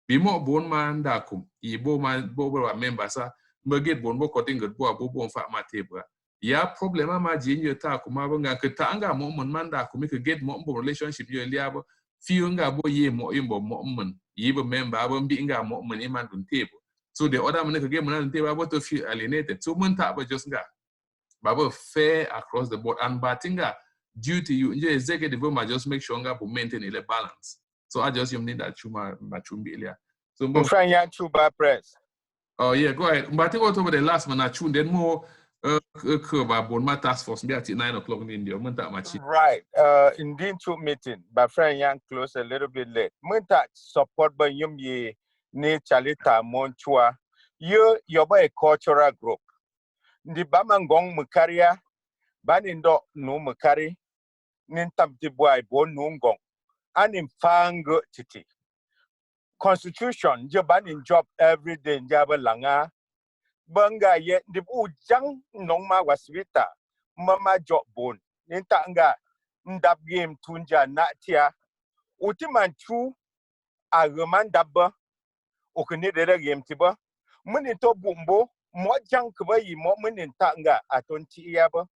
Bi mo bon man da kum. Yebo man bo member sa mbe get bon bo cutting good bo abo bon fa ma table. Ya problema ma jinyo ta kuma abo nga ke ta anga mo man da kum ke get mo relationship yo li abo. Fi nga bo ye mo yimbo mo man. Yebo member abo mbi inga mo man iman dun table. So the other man ke get man table abo to feel alienated. So man ta abo just nga Baba fair across the board and Batinga due to you executive just make sure to maintain a balance. So I just need that chuma machumbi. So chuba press. Oh yeah, go ahead. But I think over the last man chun then more my task force be at 9 o'clock in India. Right. Indeed to meeting. But friend young close a little bit late. Munta support by yum ye ne chalita monchua. You're by a cultural group. Ndi bamangong mukaria banindo no mukari nintamti boy bon nungong anim fango titi constitution je banin job every day njaba langa banga ye ndi ujang nongma waswita mama job bon nintanga ndab game tunja natia Ultiman chu a remandaba okene de game tiba. Muni to bumbo mo jang kba yi mo muni tanga atonti yaba.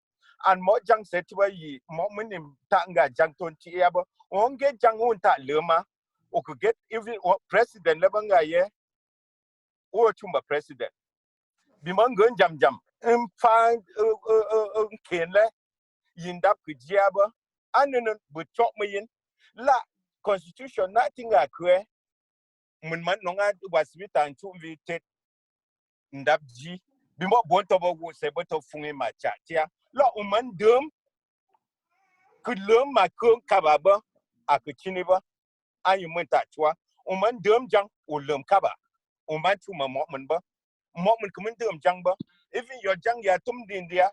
And mo jang setiba yi mo muni tanga jang tonti yaba. Onge jang unta lema o could get even president lebanga ye o chumba president. Bimangun jam find kenle yindap kujaba anun but chop me in la constitution nothing a kwe mun man nonga was with and to visit ndap ji bimo bonto bo se boto fungi ma chatia la uman dum could learn my kun kababa akutiniba ayu menta chwa uman dum jang ulum kaba uman chuma mo mun kumun dum jang ba even your jang ya tum din dia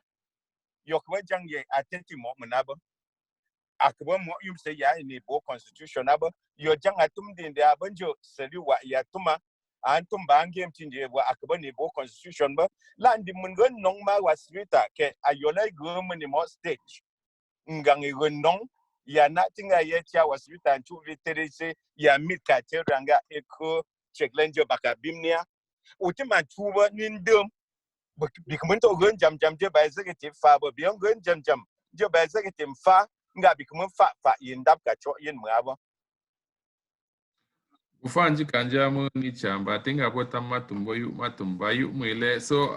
your kwa jang ye atenti mo munaba akwa mo yum say ya ni bo constitution aba your jang atum din dia banjo seli wa ya tuma antum bangem tinje wa akwa ni bo constitution ba landi mun gon nong ma waswita ke ayola go mun mo stage ngangi gonong ya natinga yetia waswita nchu viterese ya mika teranga eko cheklenjo bakabimnia utima chuba nindum bikmunto gon jam je ba executive fa ba bion gon jam je ba executive fa nga bikmun fa yindap ka cho yin mwaba Ufanji kanja mo ni chamba tinga bota matumba yu mwile so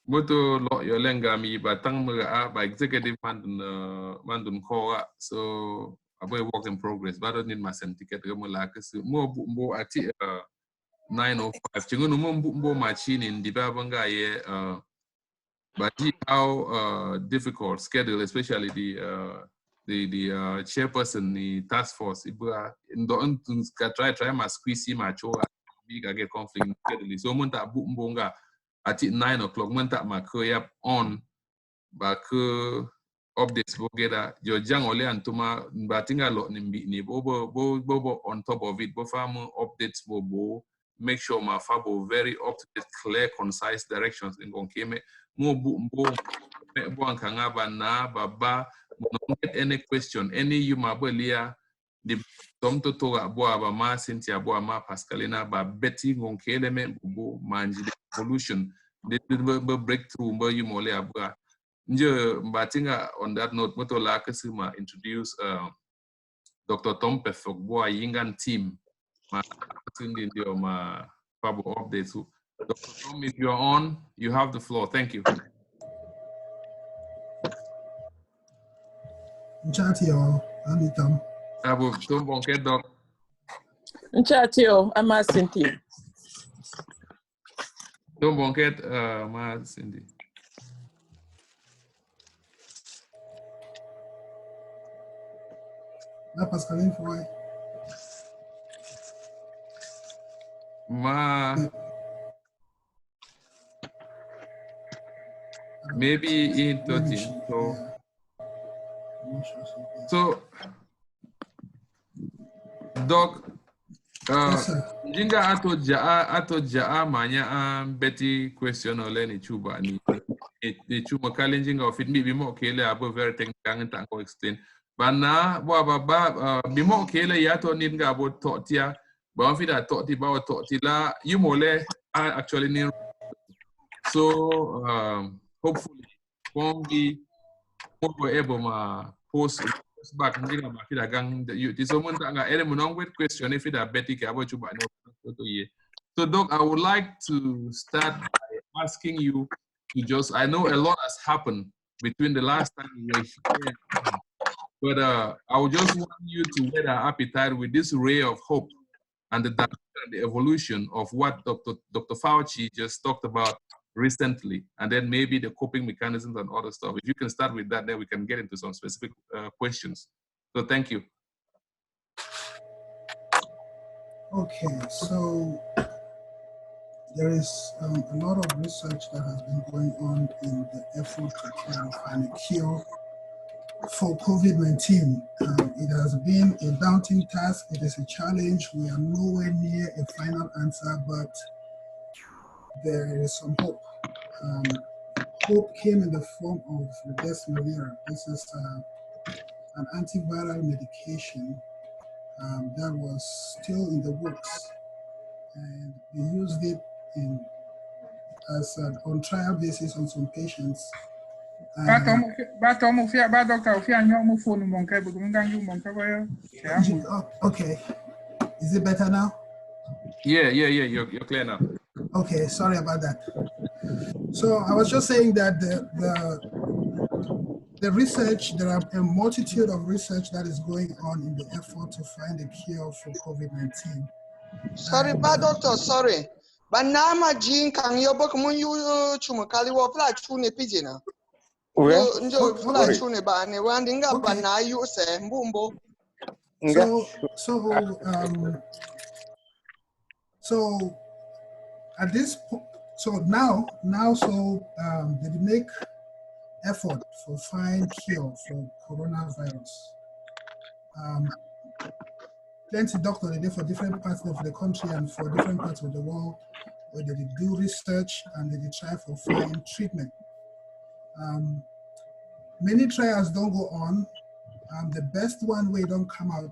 moto lo yolenga mi batang mga ba executive mandun koa so aboy work in progress but don't need my ticket mo la kasi mo ati 905 chingono mo machine in dibabanga ye but how difficult schedule especially the chairperson the task force ibua ndo try ma squeeze ma choa big get conflict schedule so monta mbonga at 9 o'clock monta ma koya on ba ko updates bogeda jo jang ole antuma batinga lo ni bobo on top of it bo farm updates bobo make sure my fabo very up to date clear concise directions in gonkeme mo bo ankanga ba na baba don't get any question any you mabolia the tom to boa ba ma Cynthia boa ma Pascalina ba Betty gonkele me bo manji the evolution the breakthrough mbo you mole abua nje mbatinga on that note moto la kasima introduce Dr. Tom Pefok boa yingan team ma ndio ma fabo updates. Dr. Tom, if you're on, you have the floor. Thank you. Nchatio, Anitam. Abu Tom Bonket Doc. Nchatio, I'm Cynthia. Tom Bonket, ma Cindy. Na Pascaline foi. Ma. Maybe in 13. So, Doc, jinga ato jaa manya Betty question ole ni chuba ni chuba kale jinga ofit mi bimo kele abo very technical ntango explain bana ba bimo kele yato ninga abo totia ba ofida toti ba toti la yumole actually ni so hopefully won't be able to post back njinga mafida gang you someone nga ele munong with question if it Betty ke abo chuba no to ye. So Doc, I would like to start by asking you to just, I know a lot has happened between the last time you were here, but I would just want you to get our appetite with this ray of hope and the evolution of what Dr. Fauci just talked about recently, and then maybe the coping mechanisms and other stuff. If you can start with that, then we can get into some specific questions. So thank you. Okay, so there is a lot of research that has been going on in the effort to try to find a cure for COVID-19. It has been a daunting task. It is a challenge. We are nowhere near a final answer, but there is some hope. Hope came in the form of remdesivir. This is an antiviral medication that was still in the works, and they used it as on trial basis on some patients. Okay, is it better now? Yeah, you're clear now. Okay, sorry about that. So I was just saying that the research, there are a multitude of research that is going on in the effort to find a cure for COVID-19. Sorry, doctor, sorry. But now my gene can you book when you chumakali wa fly chune pijina. Njo fly chune ba ne wandinga ba na you say mbumbo. So at this point, they make effort for find cure for coronavirus. Plenty doctors they did for different parts of the country and for different parts of the world, where they do research and they try for find treatment. Many trials don't go on. The best one way don't come out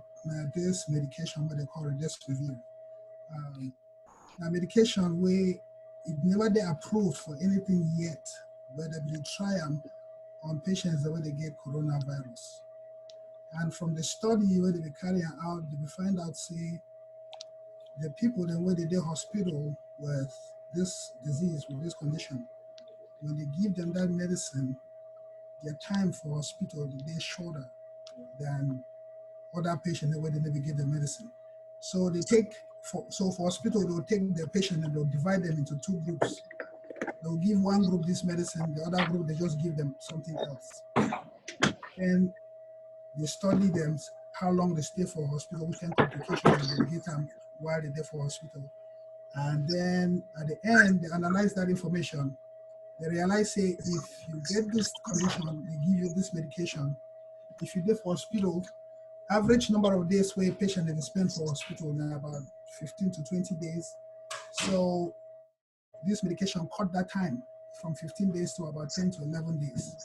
this medication, what they call remdesivir. Now medication where it never they approved for anything yet, whether they try them on patients that they get coronavirus. And from the study where they carry out, they find out say the people that where they do hospital with this disease, with this condition, when they give them that medicine, their time for hospital is shorter than other patients where they never get the medicine. So they take for hospital, they'll take the patient and they'll divide them into two groups. They'll give one group this medicine, the other group they just give them something else. And they study them how long they stay for hospital, which kind of complications they get them while they're there for hospital. And then at the end, they analyze that information. They realize, say, if you get this condition, they give you this medication. If you're there for hospital, average number of days where a patient they spend for hospital now about 15 to 20 days. So this medication cut that time from 15 days to about 10 to 11 days.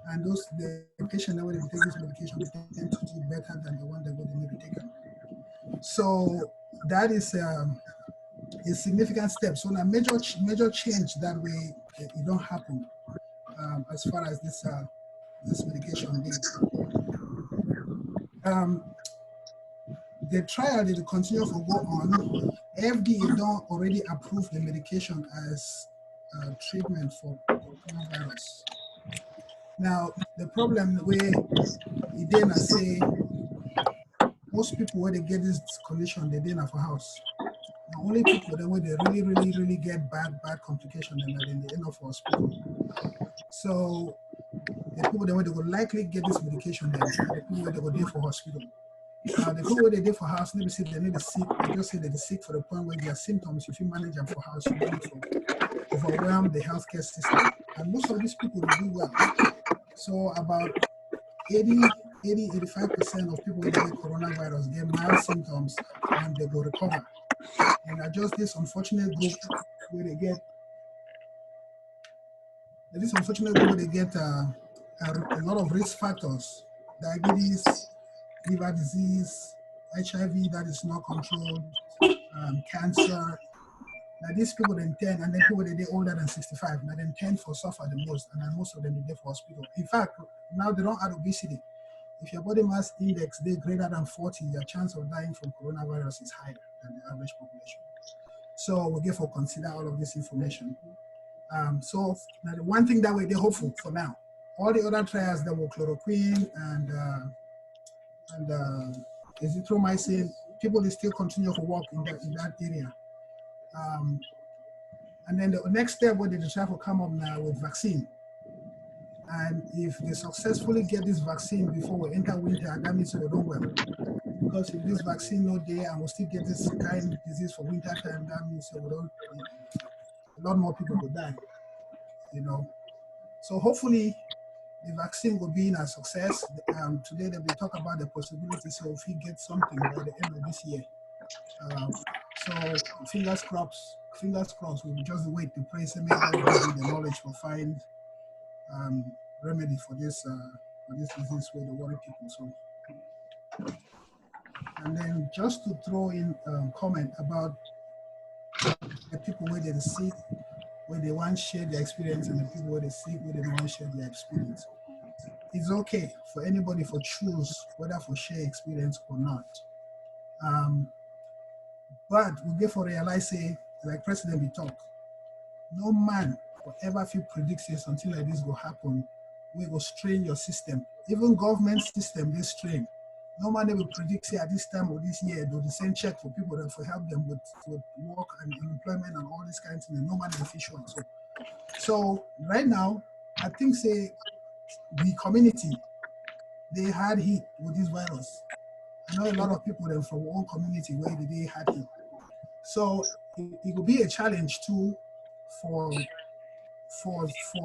And the patient that will take this medication, they tend to do better than the one that would need to take them. So that is a significant step. So a major change that way it don't happen as far as this medication did. The trial did continue to go on. FDA don't already approve the medication as treatment for coronavirus. Now, the problem where it didn't say most people where they get this condition, they didn't have a house. The only people that where they really get bad complications and then they end up for hospital. So the people that where they will likely get this medication, then the people where they go there for hospital. The people where they there for house, never say they need to sick. They just say they're sick for the point where their symptoms, if you manage them for house, you need to overwhelm the healthcare system. And most of these people will do well. So about 85% of people with coronavirus get mild symptoms and they will recover. And are just this unfortunate group where they get a lot of risk factors: diabetes, liver disease, HIV that is not controlled, cancer. Now these people then 10, and then people they older than 65. Now then 10 for suffer the most, and then most of them they for hospital. In fact, now they don't add obesity. If your body mass index they greater than 40, your chance of dying from coronavirus is higher than the average population. So we therefore consider all of this information. So now the one thing that way they're hopeful for now. All the other trials that were chloroquine and azithromycin, people they still continue to work in that area. And then the next step where they try to come up now with vaccine. And if they successfully get this vaccine before we enter winter, that means we don't well. Because if this vaccine not there and we still get this kind of disease for winter time, that means we don't. A lot more people will die. So hopefully the vaccine will be a success. Today they talk about the possibility. So if we get something by the end of this year. So fingers crossed, we'll just wait to pray. May God give you the knowledge to find remedy for this disease where the worry people. So And then just to throw in comment about the people where they're sick, where they want to share their experience, and the people where they're sick, where they don't want to share their experience. It's okay for anybody to choose whether for share experience or not. But we get for realize, say, like President we talk, no man will ever feel predict say something like this will happen. We will strain your system. Even government system, they strain. No man will predict say at this time or this year, they'll send check for people that for help them with work and employment and all these kinds of things. No man is official. So right now, I think say the community, they had hit with this virus. I know a lot of people then from one community where they had hit. So it will be a challenge too for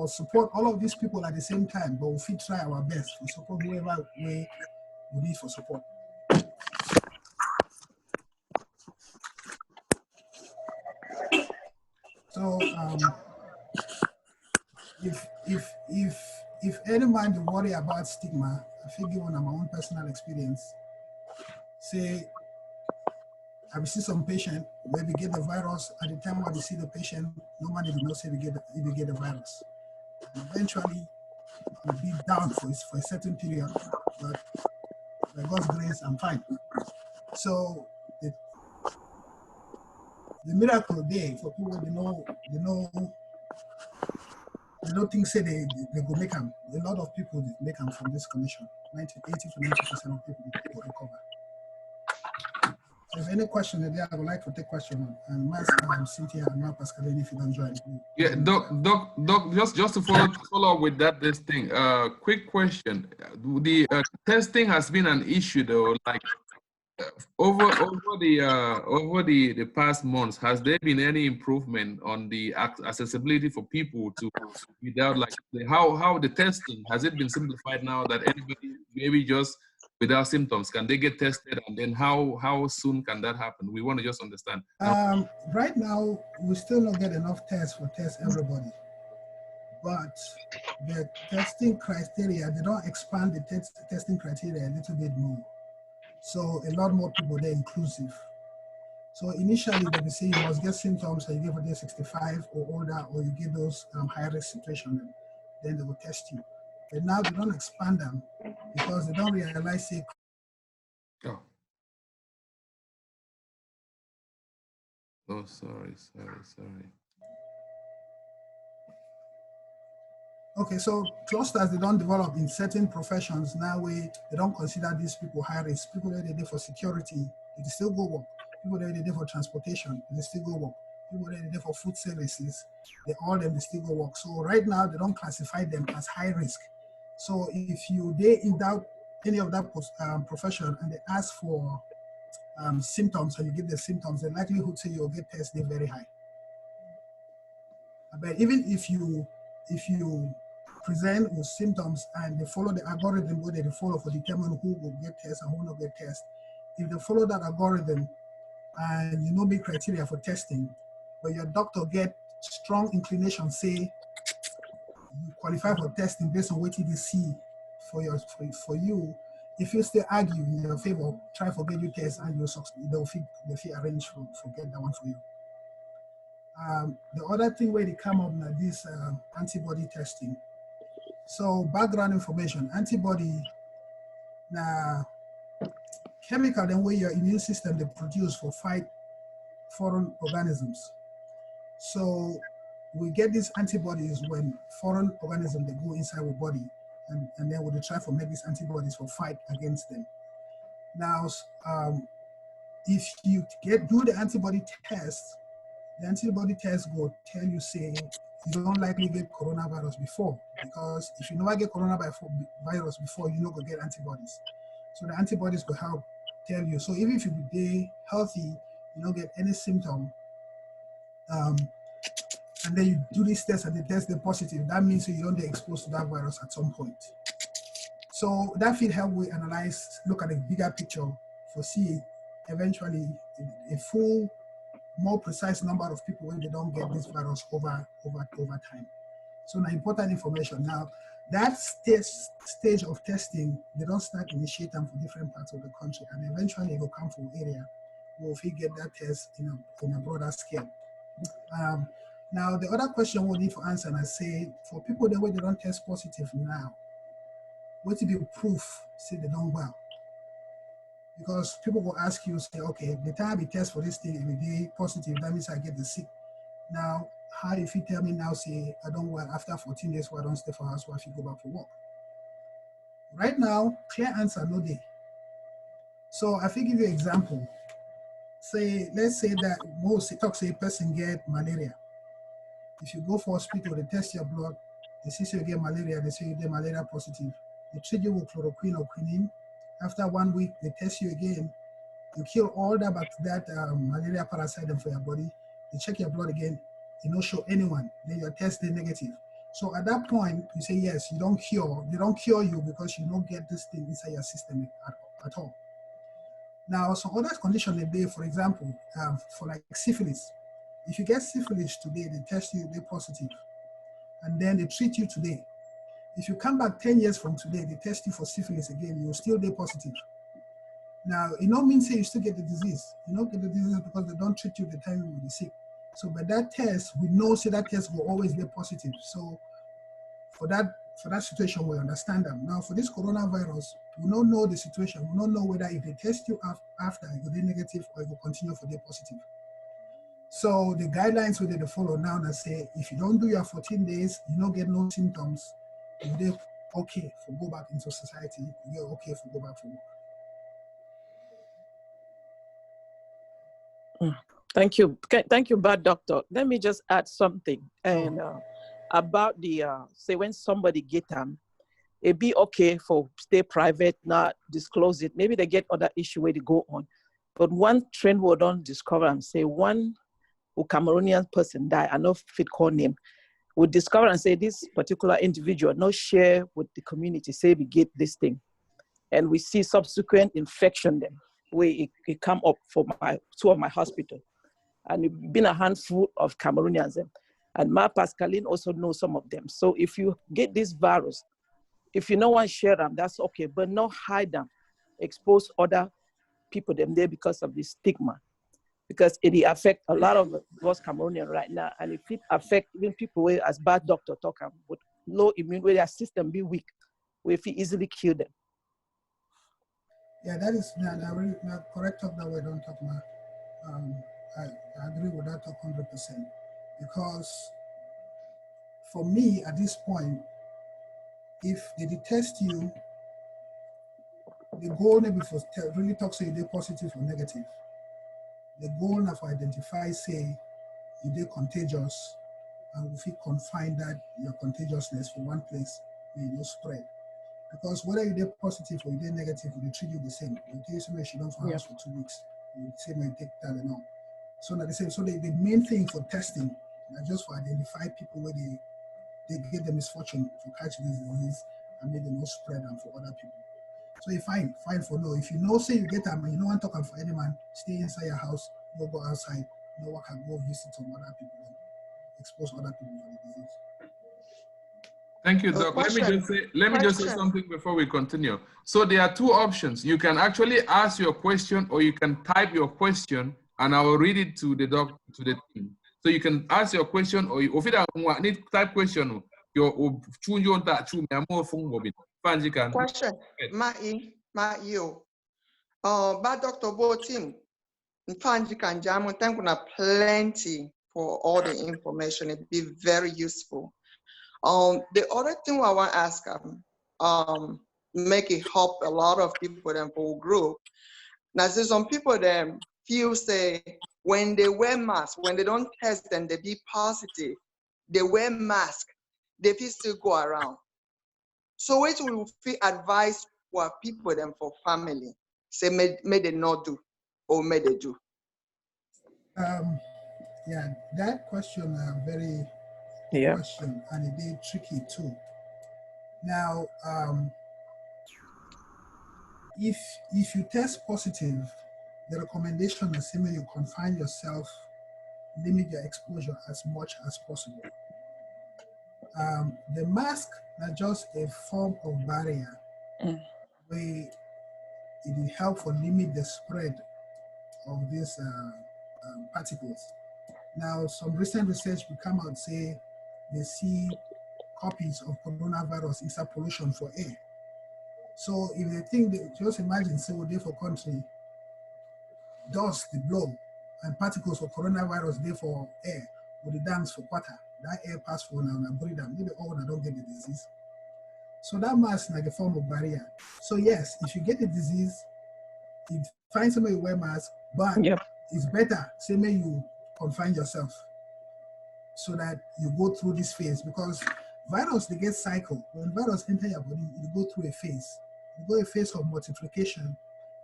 support all of these people at the same time, but we'll try our best to support whoever way we need for support. So if any man to worry about stigma, I feel given my own personal experience, say I will see some patient where we get the virus at the time when we see the patient, nobody will not say we get the virus. And eventually we'll be down for a certain period, but by God's grace, I'm fine. So the miracle day for people they don't think say they go make them. A lot of people make them from this condition. 80 to 90% of people will recover. So if any question there, I would like to take question and Cynthia and Mark Pascaline if you don't join. Yeah, Doc, just to follow up with that this thing. Quick question: the testing has been an issue though, like over the past months. Has there been any improvement on the accessibility for people to without like how the testing has it been simplified now that anybody maybe just without symptoms can they get tested, and then how soon can that happen? We want to just understand. Right now we still don't get enough tests for test everybody, but the testing criteria, they don't expand the testing criteria a little bit more. So a lot more people, they're inclusive. So initially they will say you must get symptoms and you give a day 65 or older, or you get those high risk situations, then they will test you. But now they don't expand them because they don't realize it. Oh, sorry. Okay, so clusters, they don't develop in certain professions now where they don't consider these people high risk. People that they do for security, they still go work. People that they do for transportation, they still go work. People that they do for food services, they still go work. So right now, they don't classify them as high risk. So if they in doubt any of that profession and they ask for symptoms and you give the symptoms, the likelihood say you'll get tested very high. But even if you present with symptoms and they follow the algorithm where they follow for determine who will get tested and who will not get tested, if they follow that algorithm and you know the criteria for testing, but your doctor get strong inclination say you qualify for testing based on what you see for you, if you still argue in your favor, try to get you test and they'll arrange for get that one for you. The other thing where they come up now this antibody testing. So background information, antibody now chemical then where your immune system they produce for fight foreign organisms. So we get these antibodies when foreign organisms they go inside our body, and then we try to make these antibodies for fight against them. Now, if you do the antibody test will tell you say you don't likely get coronavirus before, because if you never get coronavirus before, you not gonna get antibodies. So the antibodies will help tell you. So even if you be healthy, you don't get any symptom, and then you do this test and the test is positive, that means you don't get exposed to that virus at some point. So that will help we analyze, look at the bigger picture for see eventually a full, more precise number of people when they don't get this virus over time. So now important information. Now, That stage of testing, they don't start initiate them for different parts of the country, and eventually it will come from area where if we get that test in a broader scale. Now, the other question we need to answer, and I say, for people that way they don't test positive now, what to be proof say they don't well? Because people will ask you, say, okay, the time I test for this thing every day positive, that means I get the sick. Now, how if you tell me now, say, I don't well after 14 days, why I don't stay for house, why if you go back for work? Right now, clear answer, no day. So I think give you an example. Say, let's say that most talk say person get malaria. If you go for hospital, they test your blood, they see you get malaria, they say you get malaria positive. They treat you with chloroquine or quinine. After 1 week, they test you again. You kill all that malaria parasite for your body. They check your blood again. You don't show anyone. Then your test is negative. So at that point, you say yes. You don't cure. They don't cure you because you don't get this thing inside your system at all. Now, some other condition they do, for example, for like syphilis. If you get syphilis today, they test you, they're positive, and then they treat you today. If you come back 10 years from today, they test you for syphilis again, you're still day positive. Now, it don't mean say you still get the disease. You don't get the disease because they don't treat you the time you will be sick. So by that test, we know say that test will always be positive. So for that situation, we understand them. Now for this coronavirus, we don't know the situation. We don't know whether if they test you after it will be negative or it will continue for the positive. So the guidelines we need to follow now that say if you don't do your 14 days, you don't get no symptoms, you're okay for go back into society, you're okay for go back for work. Thank you. Thank you, bad doctor. Let me just add something. And about the, say when somebody get them, it be okay for stay private, not disclose it. Maybe they get other issue where they go on. But one trend we don't discover and say one Cameroonian person die, I know fit call name, would discover and say this particular individual not share with the community, say we get this thing. And we see subsequent infection them, where it come up for two of my hospital. And it's been a handful of Cameroonians. And Ma Pascaline also knows some of them. So if you get this virus, if you no one share them, that's okay, but not hide them, expose other people them there because of the stigma. Because it affect a lot of us Cameroonians right now, and if it affect even people where, as bad doctor talk with low immune, where their system be weak, where if it easily kill them. Yeah, that is not correct talk that we don't talk about. I agree with that talk 100%. Because for me at this point, if they test you, the goal maybe for really talk say they're positive or negative. The goal of identify, say, if they're contagious, and if you confine that your contagiousness from one place, may not spread. Because whether you're positive or you're negative, they treat you the same. They tell you somebody should not for house for 2 weeks. You say may take Tylenol. So that the same. So the main thing for testing, not just for identify people where they get the misfortune for catching this disease and make them not spread them for other people. So you fine for no. If you know say you get them and you don't want to talk for any man, stay inside your house, no go outside, no work and go visit some other people and expose other people for the disease. Thank you, Doc. Let me just say something before we continue. So there are two options. You can actually ask your question or you can type your question and I will read it to the doc, to the team. So you can ask your question or if you need type question, your question. Ma-you. But Dr. Botin, Fanjikan Jamu, thank you plenty for all the information. It'd be very useful. The other thing I want to ask, make it help a lot of people them for group. Now, so some people them feel say when they wear masks, when they don't test and they be positive, they wear mask, they feel still go around. So what we feel advice for people them for family, say may they not do or may they do. Yeah, that question very question and it is tricky too. Now, if you test positive, the recommendation is simply you confine yourself, limit your exposure as much as possible. The mask is just a form of barrier where it will help for limit the spread of these particles. Now, some recent research will come out say they see copies of coronavirus inside pollution for air. So if they think, just imagine, say, we're there for country, dust, the blow, and particles for coronavirus there for air, with the dance for quarter, that air pass for now and breathe them, maybe all that don't get the disease. So that mask is like a form of barrier. So yes, if you get the disease, you find somebody who wear mask, but it's better, say, may you confine yourself so that you go through this phase, because virus, they get cycle. When virus enter your body, you go through a phase. You go a phase of multiplication,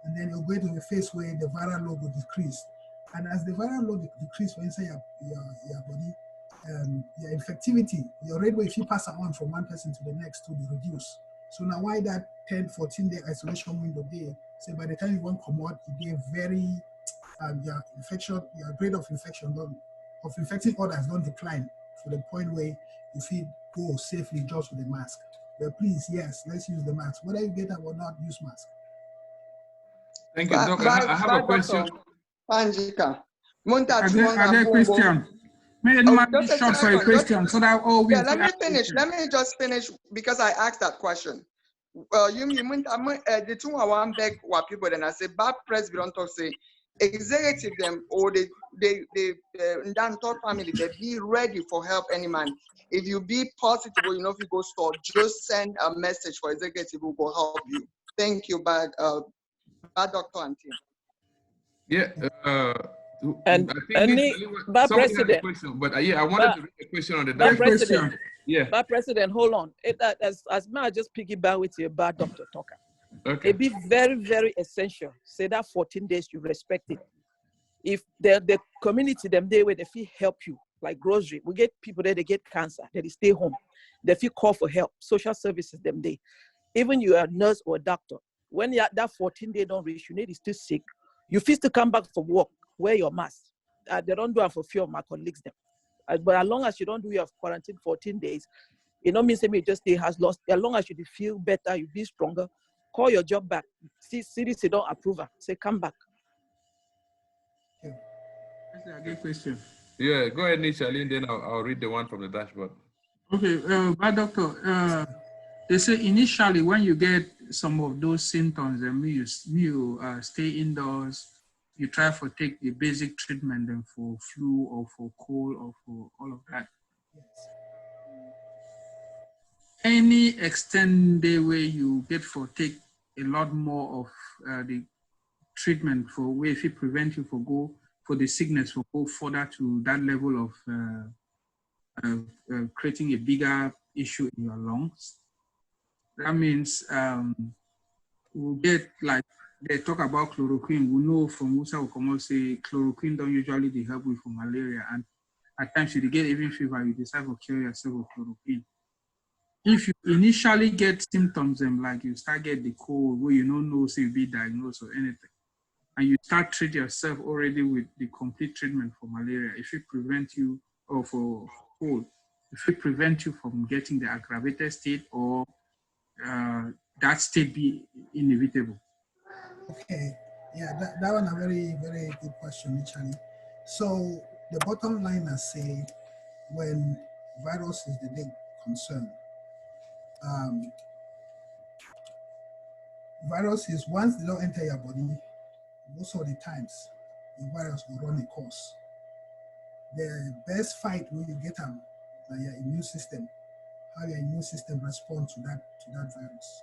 and then you go to a phase where the viral load will decrease. And as the viral load decrease inside your body, your infectivity, your rate where if you pass it on from one person to the next will be reduced. So now why that 10, 14-day isolation window there, say by the time you want to come out, you get very, your rate of infection, of infecting others don't decline to the point where you feel go safely just with the mask. But please, yes, let's use the mask. Whether you get it or not, use mask. Thank you, Doc. I have a question. Panjika. Other question. May it be short for a question so that all we. Let me finish. Let me just finish because I asked that question. The two I want beg what people then I say bad press we don't talk say executive them or they Dan third family they be ready for help any man. If you be positive or you know if you go store, just send a message for executive who will help you. Thank you, bad Dr. and team. Yeah. And bad president. Question, but I wanted to read a question on the Dutch president. Yeah. Bad president, hold on. As may I just piggyback with you about Dr. Tucker. Okay. It be very, very essential. Say that 14 days you respect it. If the community them there where they feel help you, like grocery, we get people there, they get cancer, they stay home. They feel call for help, social services them there. Even you are a nurse or a doctor, when you that 14 day don't reach, you need is still sick, you feel to come back from work, wear your mask. They don't do it for fear of my colleagues them. But as long as you don't do your quarantine 14 days, it don't mean say just stay has lost. As long as you feel better, you be stronger, call your job back. See, CDC don't approve her. Say come back. That's a good question. Yeah, go ahead, Nishaline, then I'll read the one from the dashboard. Okay, but doctor, they say initially when you get some of those symptoms, you stay indoors, you try to take the basic treatment then for flu or for cold or for all of that. Any extended way you get for take a lot more of the treatment for where if it prevent you from go for the sickness for go further to that level of creating a bigger issue in your lungs. That means we'll get like they talk about chloroquine. We know from Musa Okomo say chloroquine don't usually help with for malaria, and at times you get even fever, you decide to cure yourself with chloroquine. If you initially get symptoms like you start get the cold where you don't know, say you be diagnosed or anything, and you start treat yourself already with the complete treatment for malaria, if it prevent you or for cold, if it prevent you from getting the aggravated state or that state be inevitable. Okay, yeah, that one a very, very good question, actually. So the bottom line is say when virus is the big concern, viruses, once they don't enter your body, most of the times the virus will run a course. The best fight when you get them, like your immune system, how your immune system responds to that virus.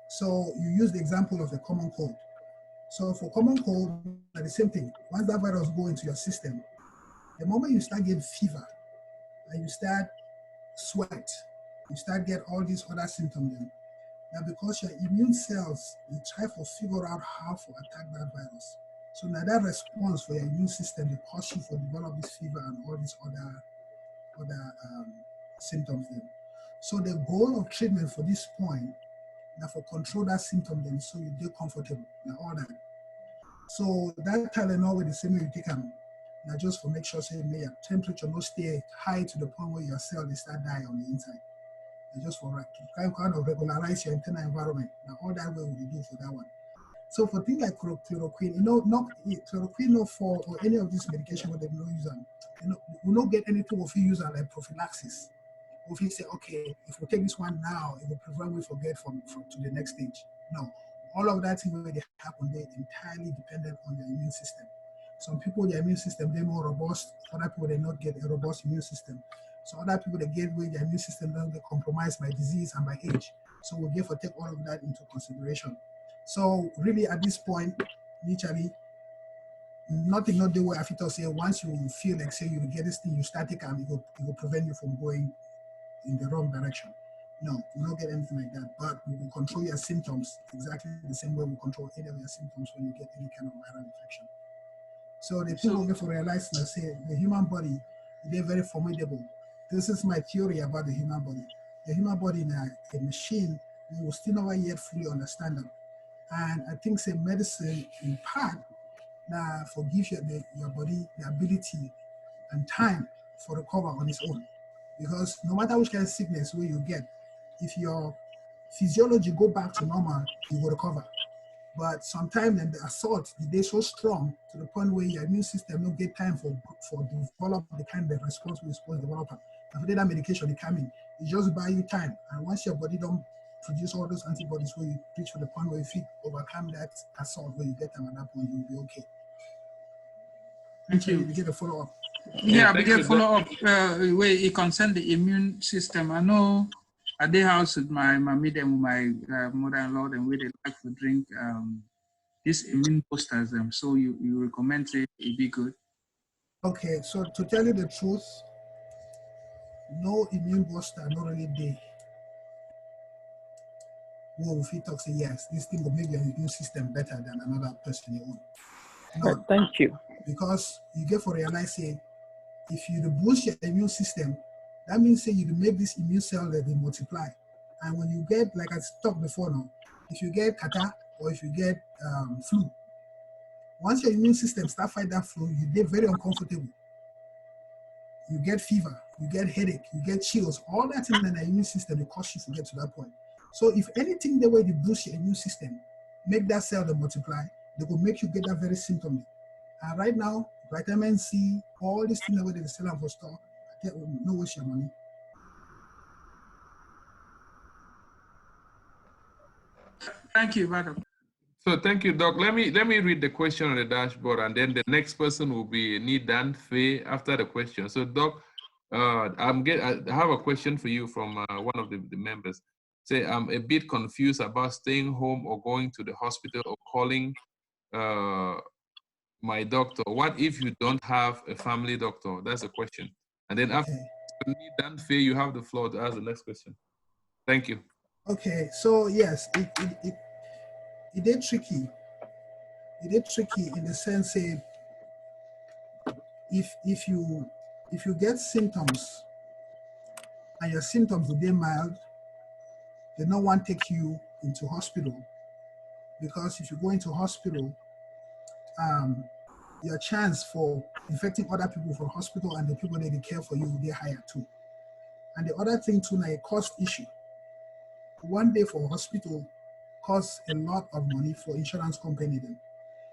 So you use the example of the common cold. So for common cold, the same thing. Once that virus goes into your system, the moment you start getting fever and you start sweat, you start get all these other symptoms. Now because your immune cells, they try to figure out how to attack that virus. So now that response for your immune system, they cause you to develop this fever and all these other symptoms then. So the goal of treatment for this point, now for control that symptom then so you get comfortable, now all that. So that Tylenol with the same way you take them, Now just for make sure say your temperature no stay high to the point where your cell they start dying on the inside. And just for kind of regularize your internal environment. Now all that way we do for that one. So for things like chloroquine, not chloroquine no for or any of these medication where they no use them, we don't get anything if you use them like prophylaxis. If you say, okay, if we take this one now, it will prevent we forget from to the next stage. No, all of that thing where they happen, they're entirely dependent on their immune system. Some people, their immune system, they're more robust. Other people, they not get a robust immune system. So other people, they get where their immune system don't get compromised by disease and by age. So we have to take all of that into consideration. So really at this point, literally, nothing not the way I feel say once you feel like say you get this thing, you start taking it will prevent you from going in the wrong direction. No, we don't get anything like that. But we will control your symptoms exactly the same way we control any of your symptoms when you get any kind of viral infection. So the people have to realize that say the human body, they're very formidable. This is my theory about the human body. The human body is a machine we will still never yet fully understand them. And I think say medicine in part that forgives your body the ability and time for recover on its own. Because no matter which kind of sickness where you get, if your physiology go back to normal, you will recover. But sometimes the assault, they're so strong to the point where your immune system don't get time for develop the kind of response we're supposed to develop. After that medication they come in, it just buy you time. And once your body don't produce all those antibodies where you reach for the point where you overcome that assault, where you get them at that point, you'll be okay. Thank you. You get a follow-up. Yeah, we get follow-up where it concerns the immune system. I know at the house with my medium, my mother-in-law, and where they like to drink these immune boosters. So you recommend it be good? Okay, so to tell you the truth, no immune booster, not really day. Well, if he talks, say yes, this thing will make your immune system better than another person you own. No, thank you. Because you get for realize, say, if you boost your immune system, that means say you make this immune cell that they multiply. And when you get, like I talked before now, if you get catarrh or if you get flu, once your immune system start fight that flu, you get very uncomfortable. You get fever, you get headache, you get chills, all that in the immune system will cause you to get to that point. So if anything the way they boost your immune system, make that cell that multiply, they will make you get that very symptom. And right now, vitamin C, all these things that they sell them for store, no waste your money. Thank you, madam. So thank you, Doc. Let me read the question on the dashboard, and then the next person will be Nidan Faye after the question. So Doc, I have a question for you from one of the members. Say I'm a bit confused about staying home or going to the hospital or calling my doctor. What if you don't have a family doctor? That's a question. And then after Nidan Faye, you have the floor to ask the next question. Thank you. Okay, so yes, it is tricky. It is tricky in the sense that if you get symptoms and your symptoms will be mild, they don't want to take you into hospital, because if you go into hospital, your chance for infecting other people from hospital and the people that they care for you will be higher too. And the other thing too, now a cost issue. One day for hospital costs a lot of money for insurance company then.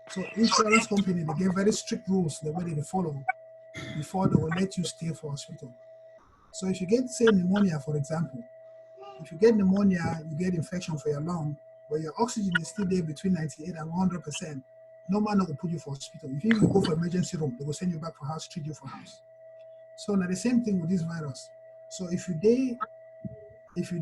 So insurance company, they get very strict rules the way they follow before they will let you stay for hospital. So if you get, say, pneumonia, for example, if you get pneumonia, you get infection for your lung, but your oxygen is still there between 98 and 100%, no man will put you for hospital. If you go for emergency room, they will send you back for house, treat you for house. So now the same thing with this virus. So if you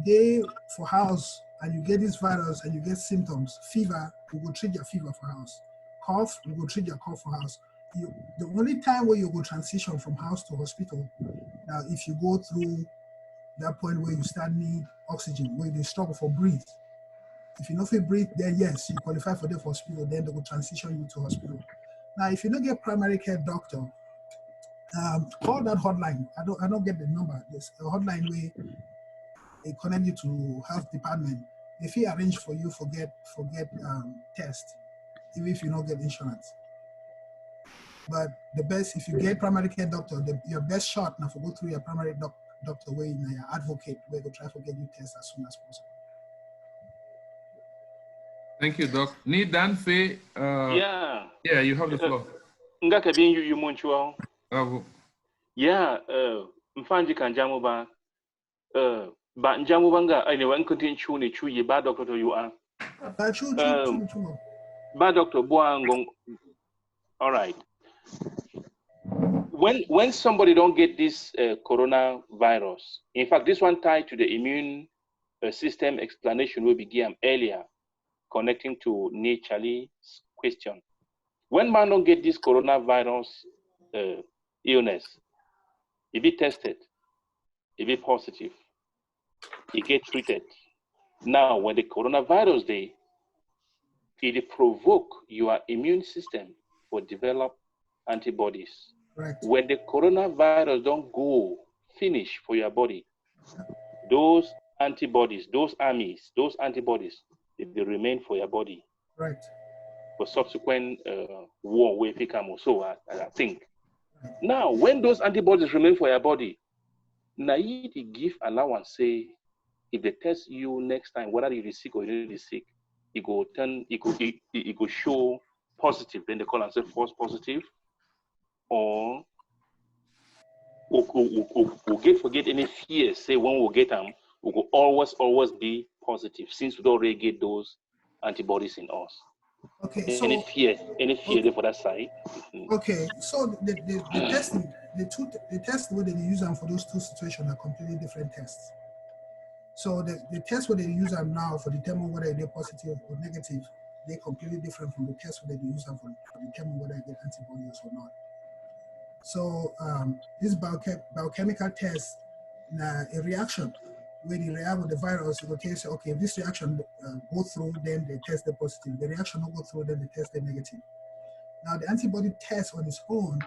day for house and you get this virus and you get symptoms, fever, we will treat your fever for house. Cough, we will treat your cough for house. The only time where you will transition from house to hospital, now if you go through that point where you start need oxygen, where they struggle for breathe. If you don't feel breathe, then yes, you qualify for the hospital, then they will transition you to hospital. Now, if you don't get primary care doctor, call that hotline. I don't get the number. There's a hotline where they connect you to health department. If he arrange for you, forget test, even if you don't get insurance. But the best, if you get primary care doctor, your best shot now for go through your primary doctor way in your advocate, where go try to get you test as soon as possible. Thank you, Doc. Need Dan Fay. Yeah, you have the floor. Ngaka bin you monchua. Yeah, mfanji kanjamu ba. Ba njamu banga anyway nkuntin chu ni chu ye ba doctor you are. Ba doctor boangong. All right. When somebody don't get this coronavirus, in fact, this one tied to the immune system explanation we began earlier, connecting to Nate Charlie's question. When man don't get this coronavirus illness, if he tested, if he positive, he get treated. Now, when the coronavirus day, it provoke your immune system for develop antibodies. Right. When the coronavirus don't go finish for your body, those antibodies, those armies, those antibodies, they remain for your body. Right. For subsequent war where they come also, I think. Right. Now, when those antibodies remain for your body, now you give allowance, say, if they test you next time, whether you're sick or you're not sick, it go show positive, then they call and say false positive, or we'll forget any fears, say when we'll get them, we will always be positive since we already get those antibodies in us. Okay, so any fear there for that side? Okay, so the testing, the test where they use them for those two situations are completely different tests. So the test where they use them now for determine whether they're positive or negative, they're completely different from the test where they use them for determine whether they get antibodies or not. So this biochemical test, a reaction where they react with the virus, it will tell you, okay, if this reaction go through, then they test the positive. The reaction will go through, then they test the negative. Now the antibody test on its own,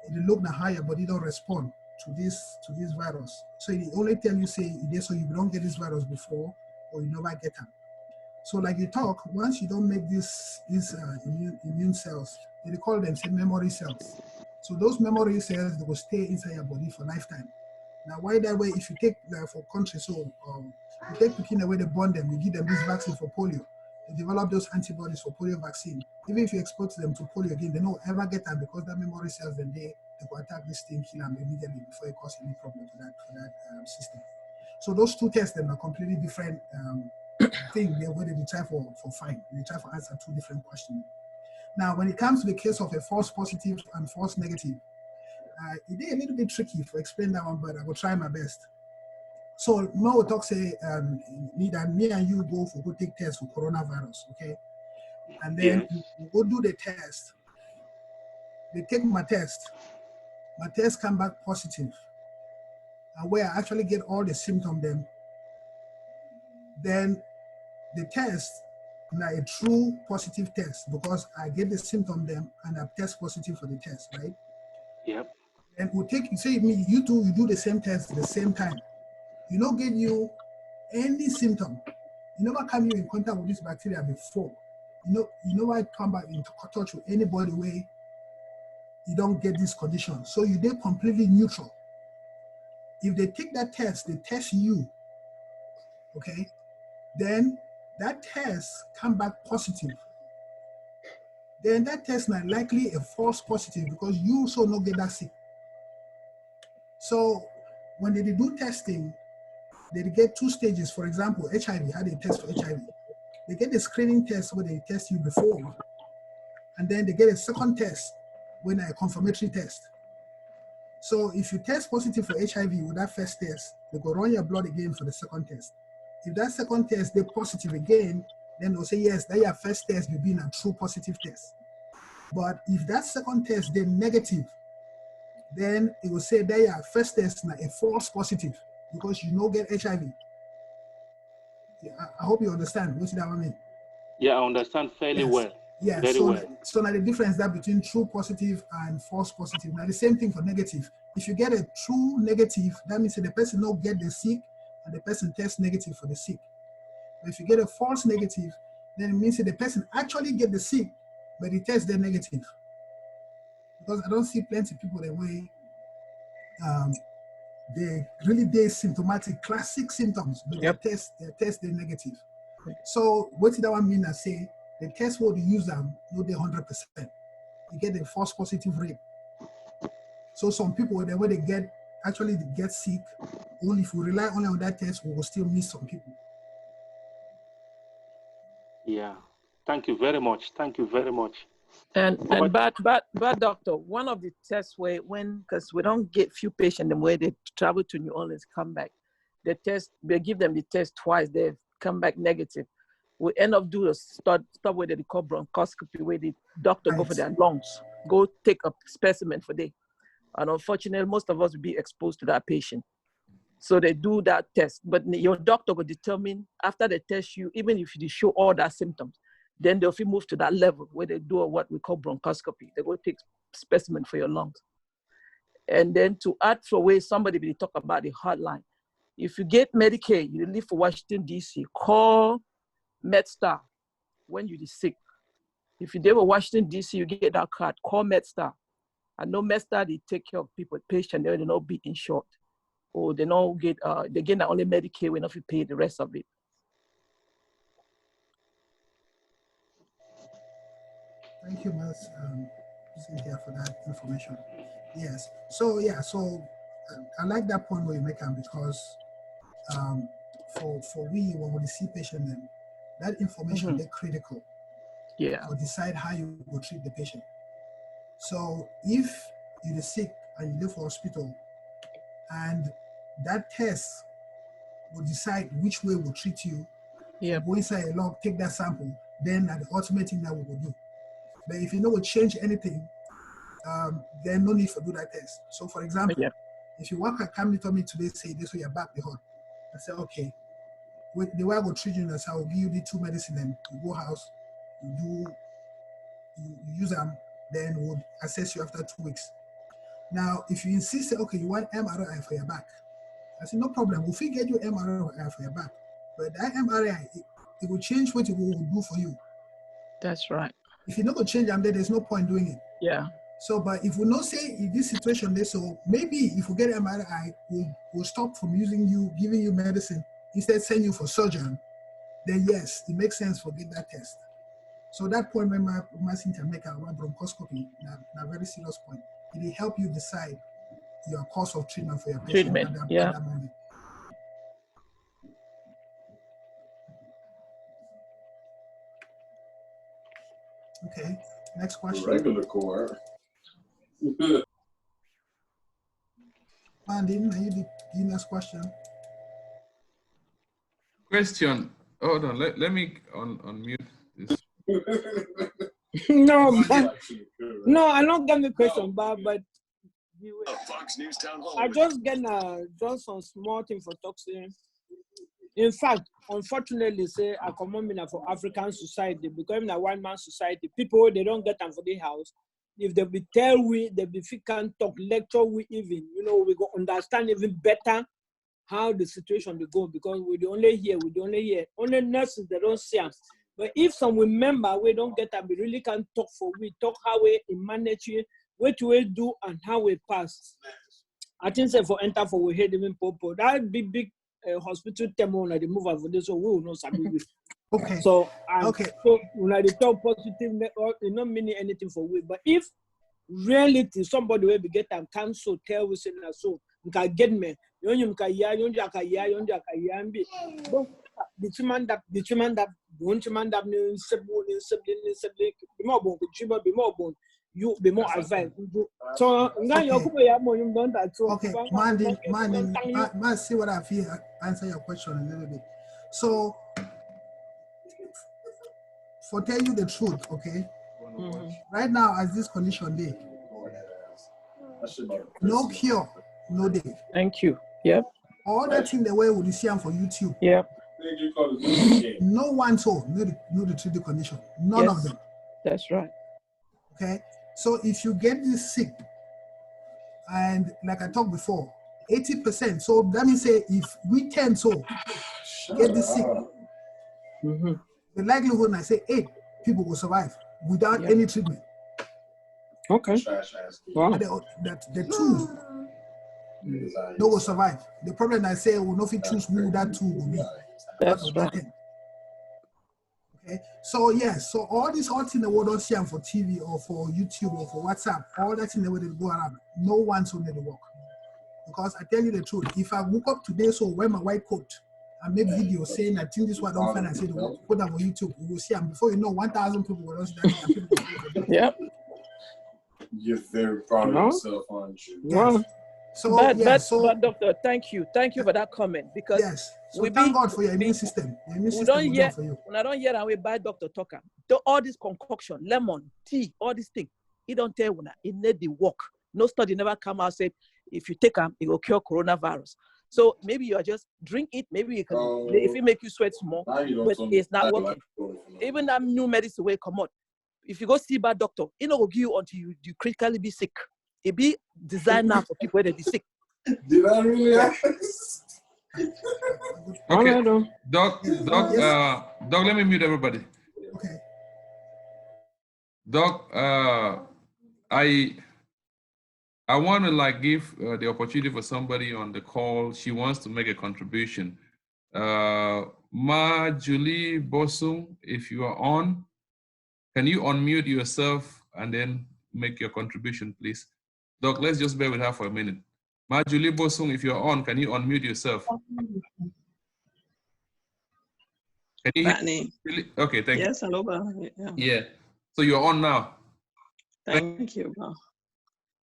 it look higher, but it don't respond to this virus. So it only tell you, say, so you don't get this virus before, or you never get them. So like you talk, once you don't make these immune cells, they call them, say, memory cells. So those memory cells, they will stay inside your body for lifetime. Now, why that way? If you take, for country, so you take Pekin away, they born them, you give them this vaccine for polio. They develop those antibodies for polio vaccine. Even if you expose them to polio again, they don't ever get them because that memory cells, then they will attack this thing, kill them immediately before it causes any problem for that system. So those two tests, then are completely different things. They're where they try for find. They try for answer two different questions. Now, when it comes to the case of a false positive and false negative, it is a little bit tricky to explain that one, but I will try my best. So Mo talk say me and you go take tests for coronavirus, okay? And then we go do the test. They take my test come back positive, and where I actually get all the symptoms then the test now a true positive test because I get the symptom them and I test positive for the test, right? Yep. And we'll take, say me, you do the same test at the same time. You don't get you any symptom. You never come in contact with this bacteria before. You never come back into touch with anybody where you don't get this condition. So they're completely neutral. If they take that test, they test you, okay? Then that test come back positive. Then that test might likely a false positive because you also not get that sick. So when they do testing, they get two stages. For example, HIV, how they test for HIV. They get a screening test where they test you before, and then they get a second test when a confirmatory test. So if you test positive for HIV with that first test, they go run your blood again for the second test. If that second test they're positive again, then they'll say, yes, that your first test will be a true positive test. But if that second test they're negative, then it will say that your first test is a false positive because you don't get HIV. Yeah, I hope you understand what that mean. Yeah, I understand fairly well. Yeah, very well. So now the difference that between true positive and false positive. Now the same thing for negative. If you get a true negative, that means that the person don't get the sick and the person tests negative for the sick. But if you get a false negative, then it means that the person actually get the sick, but he tests the negative. because I don't see plenty of people the way they're symptomatic, classic symptoms, but their test they're negative. So what did that one mean? I say the test what you use them, no, they're 100%. You get a false positive rate. So some people, the way they get sick, only if we rely only on that test, we will still miss some people. Yeah. Thank you very much. Thank you very much. But doctor, one of the tests because we don't get few patients the way they travel to New Orleans, come back. They give them the test twice, they come back negative. We end up doing a stop where they call bronchoscopy, where the doctor go for their lungs, go take a specimen for them. And unfortunately, most of us will be exposed to that patient. So they do that test, but your doctor will determine after they test you, even if you show all that symptoms, then they'll move to that level where they do what we call bronchoscopy. They go take specimen for your lungs. And then to add for where somebody will talk about the hotline. If you get Medicaid, you live for Washington, D.C., call MedStar when you're sick. If you live in Washington, D.C., you get that card, call MedStar. I know MedStar, they take care of people, patients, they don't be insured. Or they don't get, they get not only Medicaid, we not pay the rest of it. Thank you, Ms. Cynthia, for that information. Yes. So I like that point where you make because for we when we see patient, then that information is critical. Yeah. To decide how you will treat the patient. So if you're sick and you live for hospital, and that test will decide which way we'll treat you. Yeah. Go inside a log, take that sample, then at the ultimate thing that we will do. But if you know we change anything, then no need for do that test. So for example, if you work at come to me today, say this way your back the hot. I say, okay, the way I will treat you is I will give you the 2 medicine and you go house, you use them, then we'll assess you after 2 weeks. Now, if you insist, okay, you want MRI for your back, I said, no problem, we'll get you MRI for your back. But that MRI, it will change what it will do for you. That's right. If you're not going to change them, then there's no point doing it. Yeah. So, but if we not say in this situation, so maybe if we get MRI, we'll stop from giving you medicine, instead send you for surgeon, then yes, it makes sense for get that test. So that point when my Cynthia make a bronchoscopy, a very serious point. It will help you decide your course of treatment for your patient at that moment. Okay, next question. Regular core. Mandin, are you the next question? Question. Hold on, let me unmute this. No, I don't get the question, but Fox News Town Hall. I just get just some small thing for toxin. In fact, unfortunately, say I come on for African society, becoming a one-man society. People they don't get them for the house. If they be tell we, they be can talk lecture we even, we go understand even better how the situation will go because we only hear. Only nurses they don't see us. But if some remember we don't get them, we really can talk for we talk how we manage it, what we do and how we pass. I think say for enter for we head even popo. That big hospital demo like the move for this so we will not sabi with. Okay. So when I talk positive, it not meaning anything for we. But if reality somebody will be get them cancel tell we say so you can get me. You can the chairman that don't chairman that be more bone. You be more advanced. So now you don't that. So okay, man, see what I feel. Answer your question a little bit. So, for tell you the truth, okay. Right now, as this condition day, no cure, no day. Thank you. Yep. All that thing the way we see them for YouTube. Yep. No one so know the treat the condition. None of them. That's right. Okay. So if you get this sick, and like I talked before, 80%. So that means say if we 10 so get this sick, the likelihood I say 8 people will survive without any treatment. Okay. Wow. That the two no will survive. The problem I say will not choose who that two will be. That's right. Okay. So yes, so all these things in the world don't see them for TV or for YouTube or for WhatsApp, all that in the world go around. No one's on the work. Because I tell you the truth, if I woke up today, so wear my white coat and make video saying I think this one don't find, I say the work, put them on YouTube, you will see them. Before you know, 1,000 people will see that. Yep. You're very proud of yourself, aren't you? Yes. So, but doctor, thank you for that comment, because so thank God for your immune system. Your immune system will do for you. When I don't hear that we buy Dr. Tucker, all this concoction, lemon, tea, all these things, he don't tell when it need the work. No study never come out said if you take them, it will cure coronavirus. So maybe you are just drink it. Maybe you can if it make you sweat more, but it's not working. Even that new medicine will come out. If you go see bad doctor, it will give you until you critically be sick. It be designed now for people that be sick. Did I really? Okay, Doc, let me mute everybody. Okay. Doc, I want to give the opportunity for somebody on the call. She wants to make a contribution. Ma Julie Bosung, if you are on, can you unmute yourself and then make your contribution, please? Doc, let's just bear with her for a minute. Ma Julie Bosung, if you're on, can you unmute yourself? Can you hear? Okay, thank you. Yes, hello. Yeah. So you're on now. Thank you.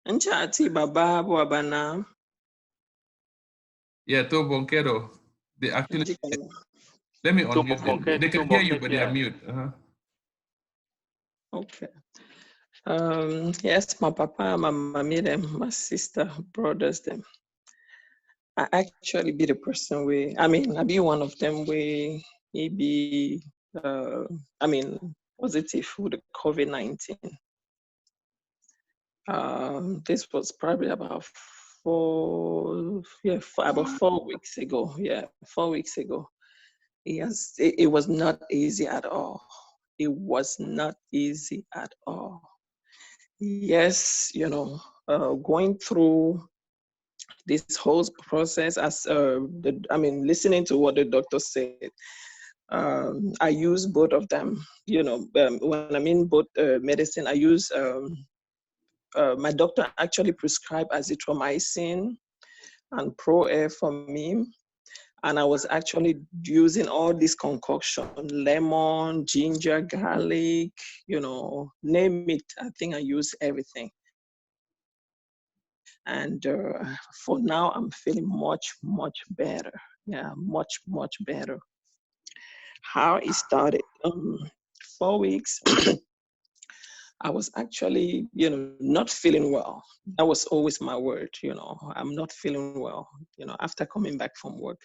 Nchati baba bwana. Yeah, to Bonquero. They actually let me unmute them. They can hear you, but they are mute. Okay. Yes, my papa, my mommy, them, my sister, brothers, them. I actually be the person where, I be one of them where he be, positive for the COVID-19. This was probably about 4 weeks ago. Yeah, 4 weeks ago. Yes, it was not easy at all. It was not easy at all. Yes, going through this whole process as listening to what the doctor said. I use both of them. When I mean both medicine, I use my doctor actually prescribed azithromycin and Pro-Air for me. And I was actually using all this concoction, lemon, ginger, garlic, name it. I think I use everything. And for now, I'm feeling much, much better. Yeah, much, much better. How it started, 4 weeks, I was actually, not feeling well. That was always my word, I'm not feeling well. After coming back from work,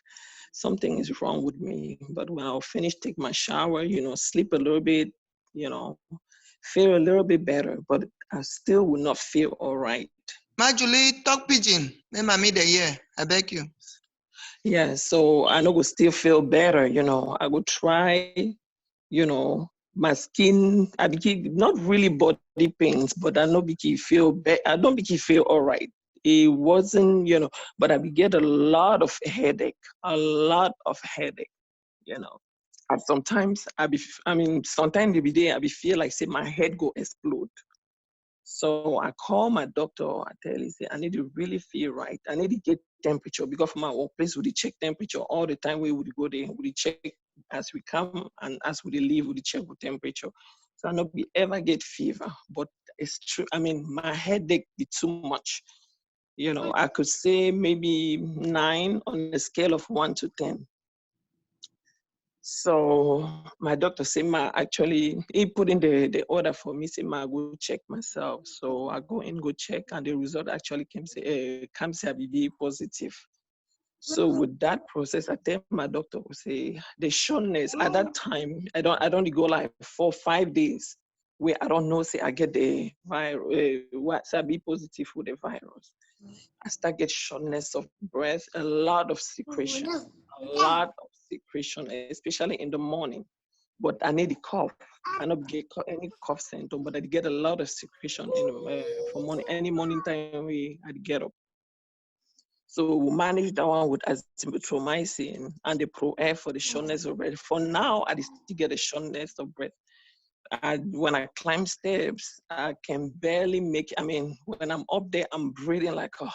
something is wrong with me. But when I'll finish, take my shower, sleep a little bit, feel a little bit better, but I still will not feel all right. Marjorie, talk pidgin. Let me the year. I beg you. Yeah, so I know will still feel better, I would try, my skin, I became not really body pains, but I know became feel better. I don't became feel all right. It wasn't, but I get a lot of headache, And sometimes sometimes every day I be feel like say my head go explode. So I call my doctor, I tell him, say, I need to really feel right. I need to get temperature because from my workplace, we check temperature all the time. We would go there, we check as we come and as we leave, we check the temperature. So I not be ever get fever, but it's true. My headache be too much. I could say maybe 9 on a scale of 1 to 10. So my doctor said, he put in the order for me, say, I go check myself. So I go in, go check, and the result actually came say be positive. So with that process, I tell my doctor, say, the shortness at that time, I don't go like 4 or 5 days where I don't know, say I get the virus, I be positive for the virus. I start get shortness of breath, a lot of secretion, especially in the morning. but I need the cough. I not get any cough symptom, but I get a lot of secretion for morning. Any morning time I get up. So we manage that one with azithromycin and the Pro-Air for the shortness of breath. For now, I still get a shortness of breath. When I climb steps, I can barely make. I mean, when I'm up there, I'm breathing like a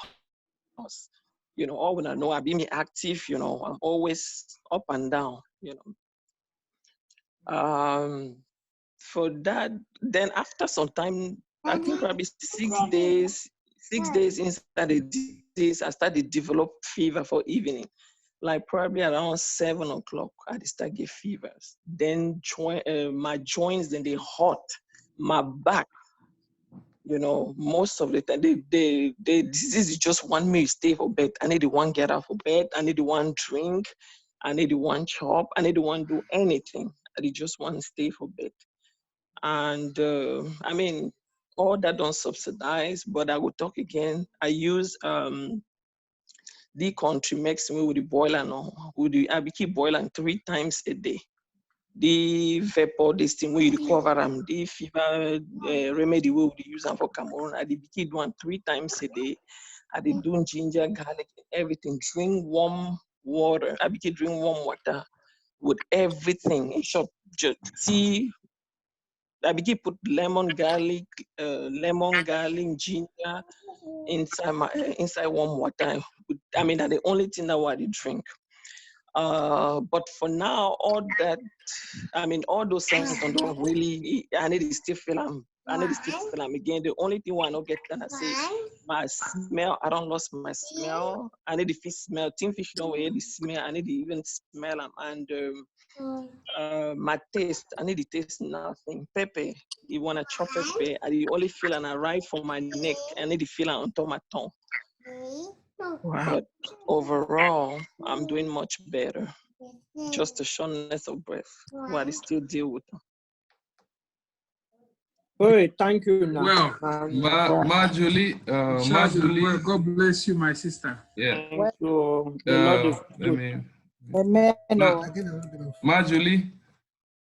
horse. You know, or when I know I'm being active, you know, I'm always up and down. You know. For that, then after some time, I think probably 6 days inside the disease, I started to develop fever for evening. Like probably around 7 o'clock, I start get fevers. Then my joints, then they hot, my back. You know, most of the time, the disease is just want me to stay for bed. I need the one get out for bed. I need the one drink. I need the one chop. I need the one do anything. I just want to stay for bed. And I mean, all that don't subsidize, but I will talk again. I use the Contrimex with the boiler now. I keep boiling 3 times a day. The vapor, the steam we recover them, the fever remedy we would use them for Cameroon. I keep one 3 times a day. I did do ginger, garlic, everything. Drink warm water. I keep drink warm water with everything. In short, just tea. I begin put lemon, garlic, ginger inside warm water. I mean, that's the only thing that I drink. But for now, all that, I mean, all those things don't really. I need to still feel them. Again. The only thing I don't get that I say my smell. I don't lose my smell. I need to feel smell. Tin fish don't really smell. I need to even smell them and. My taste, I need to taste nothing. Pepper, you want to chop pepper, I only feel and I right from my neck. I need to feel it on top of my tongue. Wow. But overall, I'm doing much better. Just a shortness of breath. What I still deal with. Hey, thank you. Well, Marjorie, God bless you, my sister. Yeah. Thank you. The Lord is good.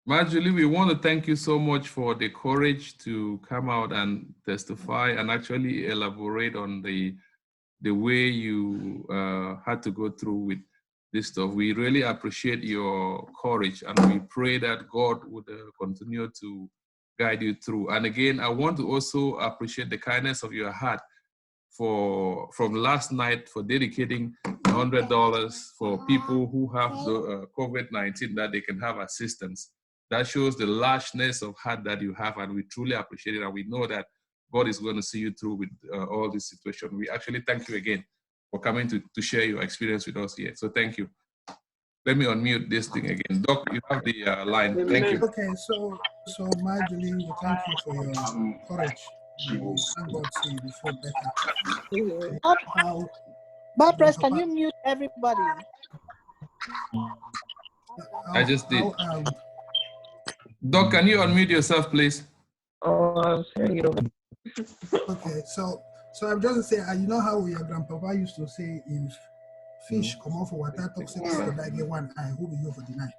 Marjorie, we want to thank you so much for the courage to come out and testify and actually elaborate on the way you had to go through with this stuff. We really appreciate your courage, and we pray that God would continue to guide you through. And again, I want to also appreciate the kindness of your heart from last night for dedicating $100 for people who have the COVID-19, that they can have assistance. That shows the largeness of heart that you have, and we truly appreciate it. And we know that God is going to see you through with all this situation. We actually thank you again for coming to share your experience with us here. So thank you. Let me unmute this thing again. Doc, you have the line. Thank you. Okay, so Marjorie, we thank you for your courage. Thank God to you before better. Barbara, can you mute everybody? I just did. Doc, can you unmute yourself, please? Okay, so I'm just saying, you know how your grandpapa used to say, if fish come off of water toxic, so that get one eye, who will you for the night?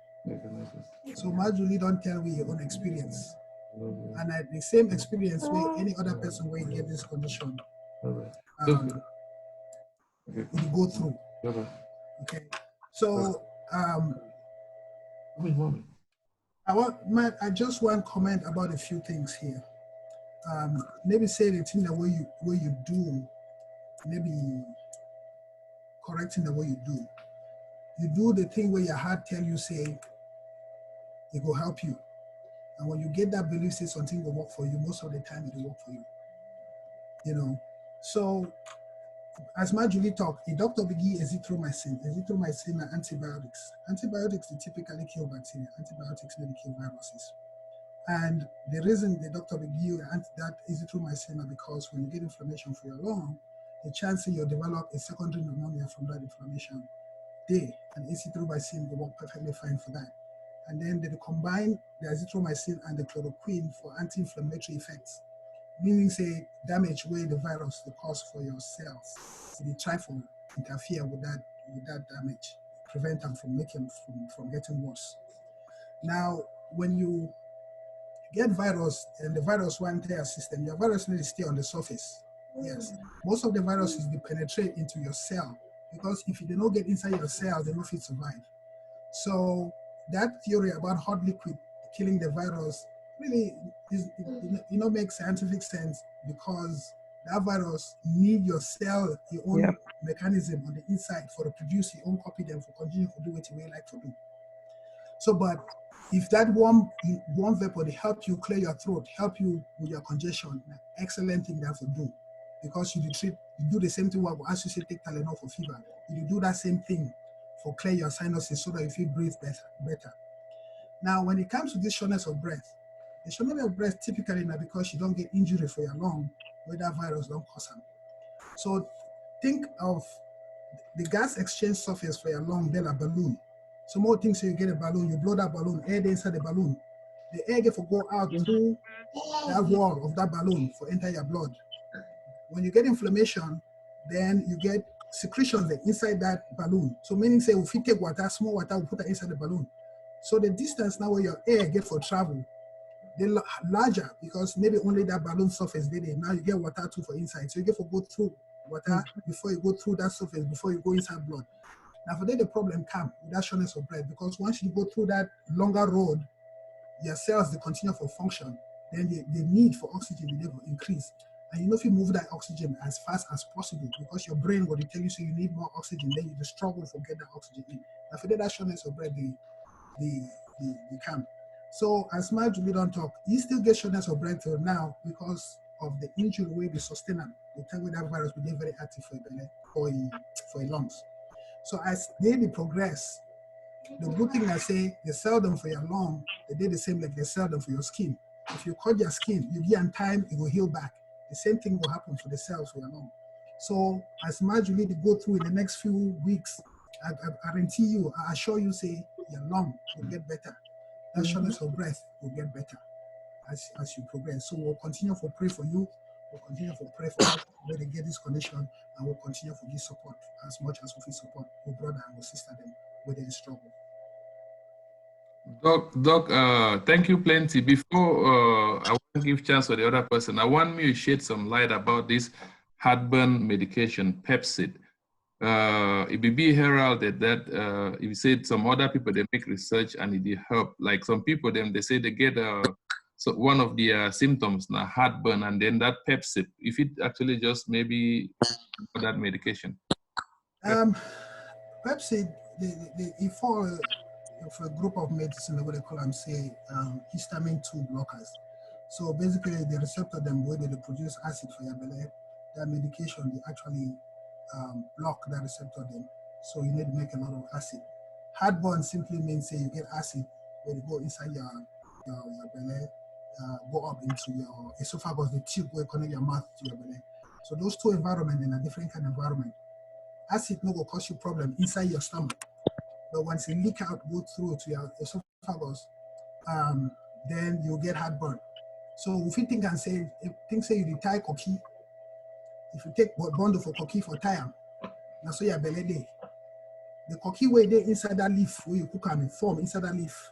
So Marjorie don't tell me your own experience. And the same experience where any other person will get this condition, will go through. Okay, so I just want to comment about a few things here. Maybe say the thing the way you do, maybe correcting the way you do. You do the thing where your heart tell you say it will help you. And when you get that belief, say something will work for you, most of the time it will work for you. You know, so as Marjorie talked, the doctor began azithromycin. Azithromycin are antibiotics. Antibiotics they typically kill bacteria. Antibiotics may kill viruses. And the reason the doctor will give you that azithromycin is because when you get inflammation for your lung, the chance you'll develop a secondary pneumonia from that inflammation there, and azithromycin will work perfectly fine for that. And then they combine the azithromycin and the chloroquine for anti-inflammatory effects, meaning say damage where the virus the cause for your cells. So they try to interfere with that damage, prevent them from getting worse. Now, when you get virus and the virus went into your system, your virus needs to stay on the surface. Yes. Most of the viruses, they penetrate into your cell, because if you do not get inside your cell, they don't fit survive. So that theory about hot liquid killing the virus really makes scientific sense, because that virus need your cell, your own mechanism on the inside for to produce your own copy, then for continue to do what you may like to do. So, but if that warm vapor, they help you clear your throat, help you with your congestion, excellent thing that to do, because you do the same thing as you say take Tylenol for fever. You do that same thing for clear your sinuses so that you feel breathe better. Now, when it comes to this shortness of breath, the shortness of breath typically now because you don't get injury for your lung, where that virus don't cause them. So think of the gas exchange surface for your lung, then a balloon. So more things, so you get a balloon, you blow that balloon, air inside the balloon. The air get to go out through that wall of that balloon for enter your blood. When you get inflammation, then you get secretions inside that balloon. So meaning say if you take water, small water, we put that inside the balloon. So the distance now where your air get for travel, they're larger because maybe only that balloon surface did it. Now you get water too for inside. So you get to go through water before you go through that surface, before you go inside blood. Now for that the problem comes with that shortness of breath, because once you go through that longer road, your cells, they continue for function, then the need for oxygen will increase. And you know if you move that oxygen as fast as possible, because your brain will tell you so you need more oxygen, then you just struggle to get that oxygen in. Now for that shortness of breath, they come. So as much as we don't talk, you still get shortness of breath till now because of the injury way they sustain them. The time with that virus will be very active for your lungs. So as they progress, the good thing I say, they sell them for your lung, they did the same like they sell them for your skin. If you cut your skin, you give them time, it will heal back. The same thing will happen for the cells for your lung. So as much you need to go through in the next few weeks, I guarantee you, I assure you, say your lung will get better. That shortness of breath will get better as you progress. So we'll continue to pray for you. We'll continue to pray for us where they get this condition, and we'll continue to give support as much as we support our brother and our sister them where they struggle. Doc, thank you plenty. Before I want to give chance for the other person, I want me to shed some light about this heartburn medication, Pepcid. It will be heralded that if you said some other people, they make research and it help. Like some people, they say they get so one of the symptoms now heartburn, and then that Pepcid, if it actually just maybe that medication. Pepcid, it fall for a group of medicine, what they call them, say histamine 2 blockers. So basically, the receptor them where they produce acid for your belly, that medication they actually block that receptor then. So you need to make a lot of acid. Heartburn simply means say you get acid where you go inside your belly, go up into your esophagus, the tube where you connect your mouth to your belly. So those two environments in a different kind of environment. Acid no go cause you problem inside your stomach. But once it leak out, go through to your esophagus, then you get heartburn. So if you think and say you retire cocky, if you take bundle for cocky for time, now so your belly day. The cocky way they inside that leaf where you cook and form inside that leaf.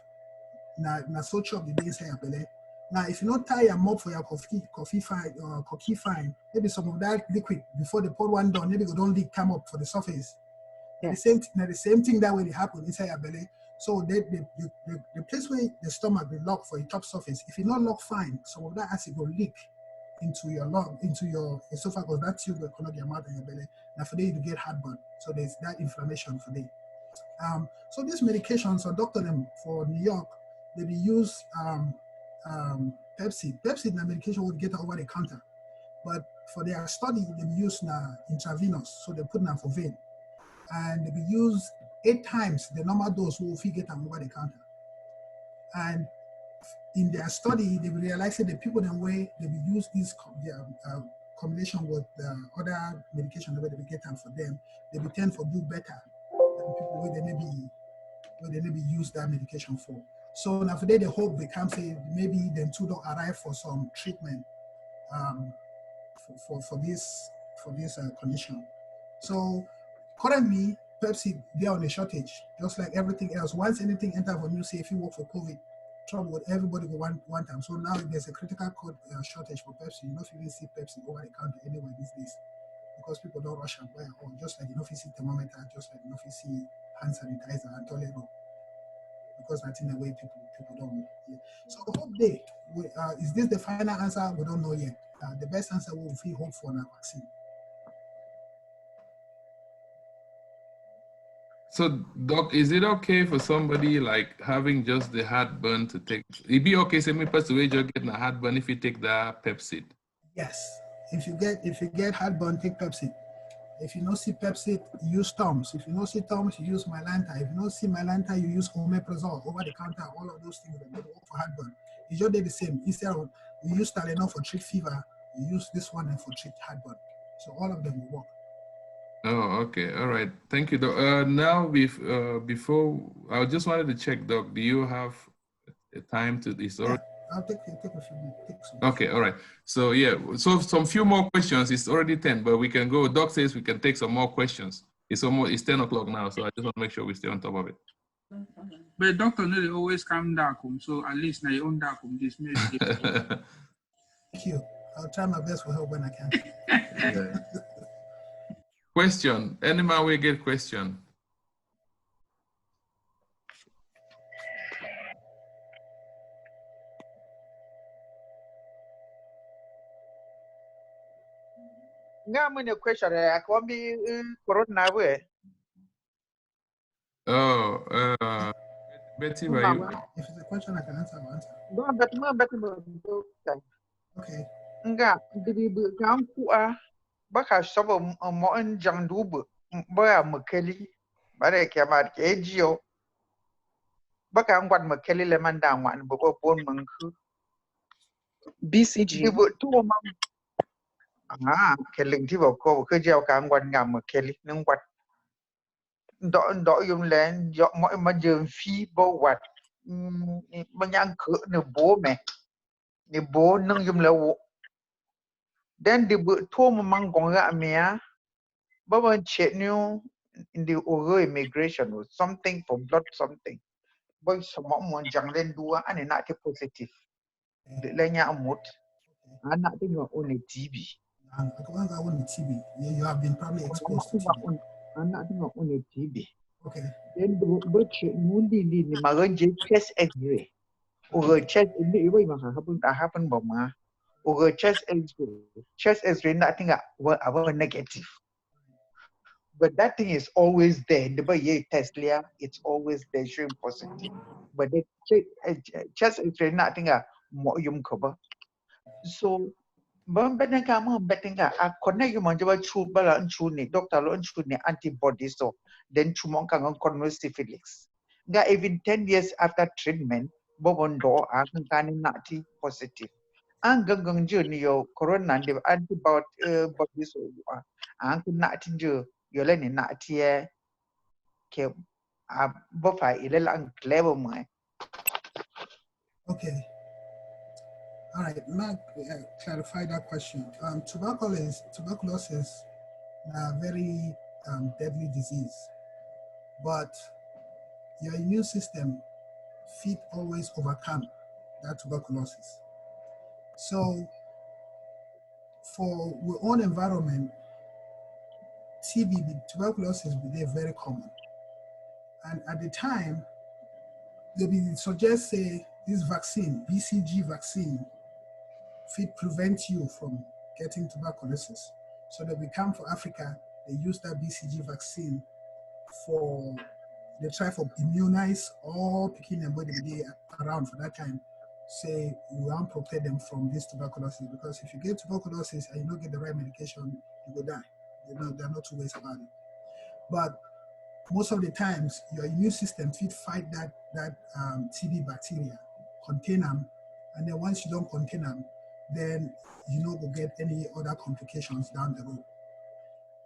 Now so chop the day inside your belly. Now if you not tie your mop for your cocky fine, maybe some of that liquid before they pour one down, maybe they don't leak come up for the surface. Yes. The same thing that way it happen inside your belly. So the place where the stomach will lock for your top surface, if you not lock fine, some of that acid will leak into your lung, into your esophagus, that tube will connect your mouth and your belly. Now for you to get heartburn. So there's that inflammation for them. So these medications, so doctor them for New York, they be use Pepcid. Pepcid na medication would get over the counter. But for their study, they be use intravenous, so they put them for vein. And they be used 8 times the normal dose will get them over the counter. And in their study, they realized that the people that way they be use this combination with the other medication that they get them for them, they be tend to do better than people where they maybe use that medication for. So now today the hope becomes maybe them two don't arrive for some treatment for this condition. So currently, Pepcid, they're on a shortage, just like everything else. Once anything enters for you, say if you work for COVID, trouble with everybody go one time. So now there's a critical code shortage for Pepsi. You know, if you even see Pepsi over the counter anywhere these days, because people don't rush and buy at all. Just like you know, if you see thermometer, just like you know, if you see hand sanitizer and toilet roll, because that's in the way people don't. Yeah. So hope day, is this the final answer? We don't know yet. The best answer we will hope for now vaccine. So, Doc, is it okay for somebody like having just the heartburn to take? It be okay, say me pass away, just getting a heartburn if you take the Pepsi. Yes. If you get heartburn, take Pepsi. If you don't see Pepsi, use Tums. If you don't see Tums, you use Mylanta. If you don't see Mylanta, you use omeprazole over the counter. All of those things that go for heartburn. It's just the same. Instead of you use Tylenol for treat fever, you use this one for treat heartburn. So all of them will work. Oh, okay. All right. Thank you, Doc. Now, before, I just wanted to check, Doc, do you have a time to this? Yeah, I'll take a few minutes. Okay, all right. So, yeah, so some few more questions. It's already 10, but we can go. Doc says we can take some more questions. It's 10 o'clock now, so I just want to make sure we stay on top of it. But doctor, no, they always come dark, so at least now your own dark this may. Thank you. I'll try my best for help when I can. Question. Any man will get question. Nga mo question ako bi corona we. Oh, Betty, by you. If it's a question I can answer, I'll answer. Don't bet mo. Okay. Nga di kan ku a baka sobo mo njang dubu ba makeli bare ke ma ke jio baka ngwat makeli le manda ngwan bo bon manku BCG. di bo tu ma keling ti bo ko ke jio ka ngwan ngam makeli ngwat ndo yum len yo mo ma jëm fi bo wat ma nyang ko ne bo me ne bo nang yum la wo then di bo tu ma mangong ga mea Baba Chetnu in the Oro immigration or something for blood something. Boy, someone janglen dua and not positive. The lenya amut and not think on a TB. You have been probably exposed to TB. I'm not on a TB. Okay. Then the butcher mundi the Maranje chest x-ray. Or chest in the way happen bomber. Or chest x-ray, nothing our negative. But that thing is always there. The way test clear, it's always there showing positive. But the chest x-ray nothing more yum cover. So betting I connect you manjaba chu bala unchu ni doctor lo unchu ni antibodies so then chumonka on syphilis. Even 10 years after treatment, bobondo akan nati positive. Ang gangang journey yo corona and antibodies ang nati jo yole ni nati ke bofa ilela ang clever mai. Okay. All right, now clarify that question. Tuberculosis is a very deadly disease, but your immune system fit always overcome that tuberculosis. So for our own environment, tuberculosis be very common. And at the time, they suggest say this vaccine, BCG vaccine, fit prevent you from getting tuberculosis. So that we come for Africa, they use that BCG vaccine they try to immunize all Peking and body around for that time. Say we want to protect them from this tuberculosis, because if you get tuberculosis and you don't get the right medication, you will die. There are no two ways about it. But most of the times, your immune system fit fight that TB bacteria, contain them, and then once you don't contain them, then you know will get any other complications down the road.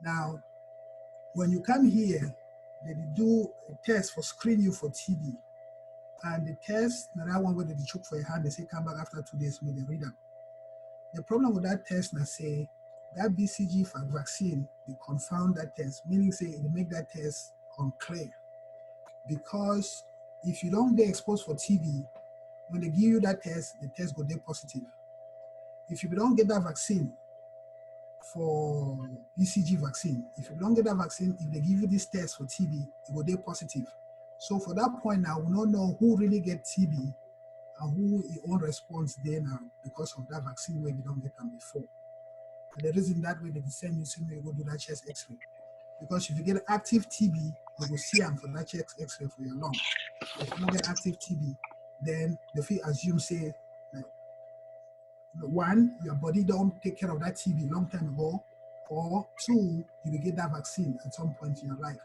Now, when you come here, they do a test for screen you for TB, and the test, that one where they choke for your hand, they say come back after 2 days when they read them. The problem with that test, now say that BCG vaccine, they confound that test, meaning say they make that test unclear, because if you don't get exposed for TB, When they give you that test, the test go there positive. If you don't get that vaccine for BCG vaccine, if you don't get that vaccine, if they give you this test for TB, it go there positive. So for that point now, we don't know who really get TB and who his own response there now because of that vaccine where we don't get them before. And the reason that way they send you, you go do that chest X-ray. Because if you get active TB, you will see them for that chest X-ray for your lung. If you don't get active TB, then the field assume say, like, one, your body don't take care of that TB long time ago, or two, you will get that vaccine at some point in your life.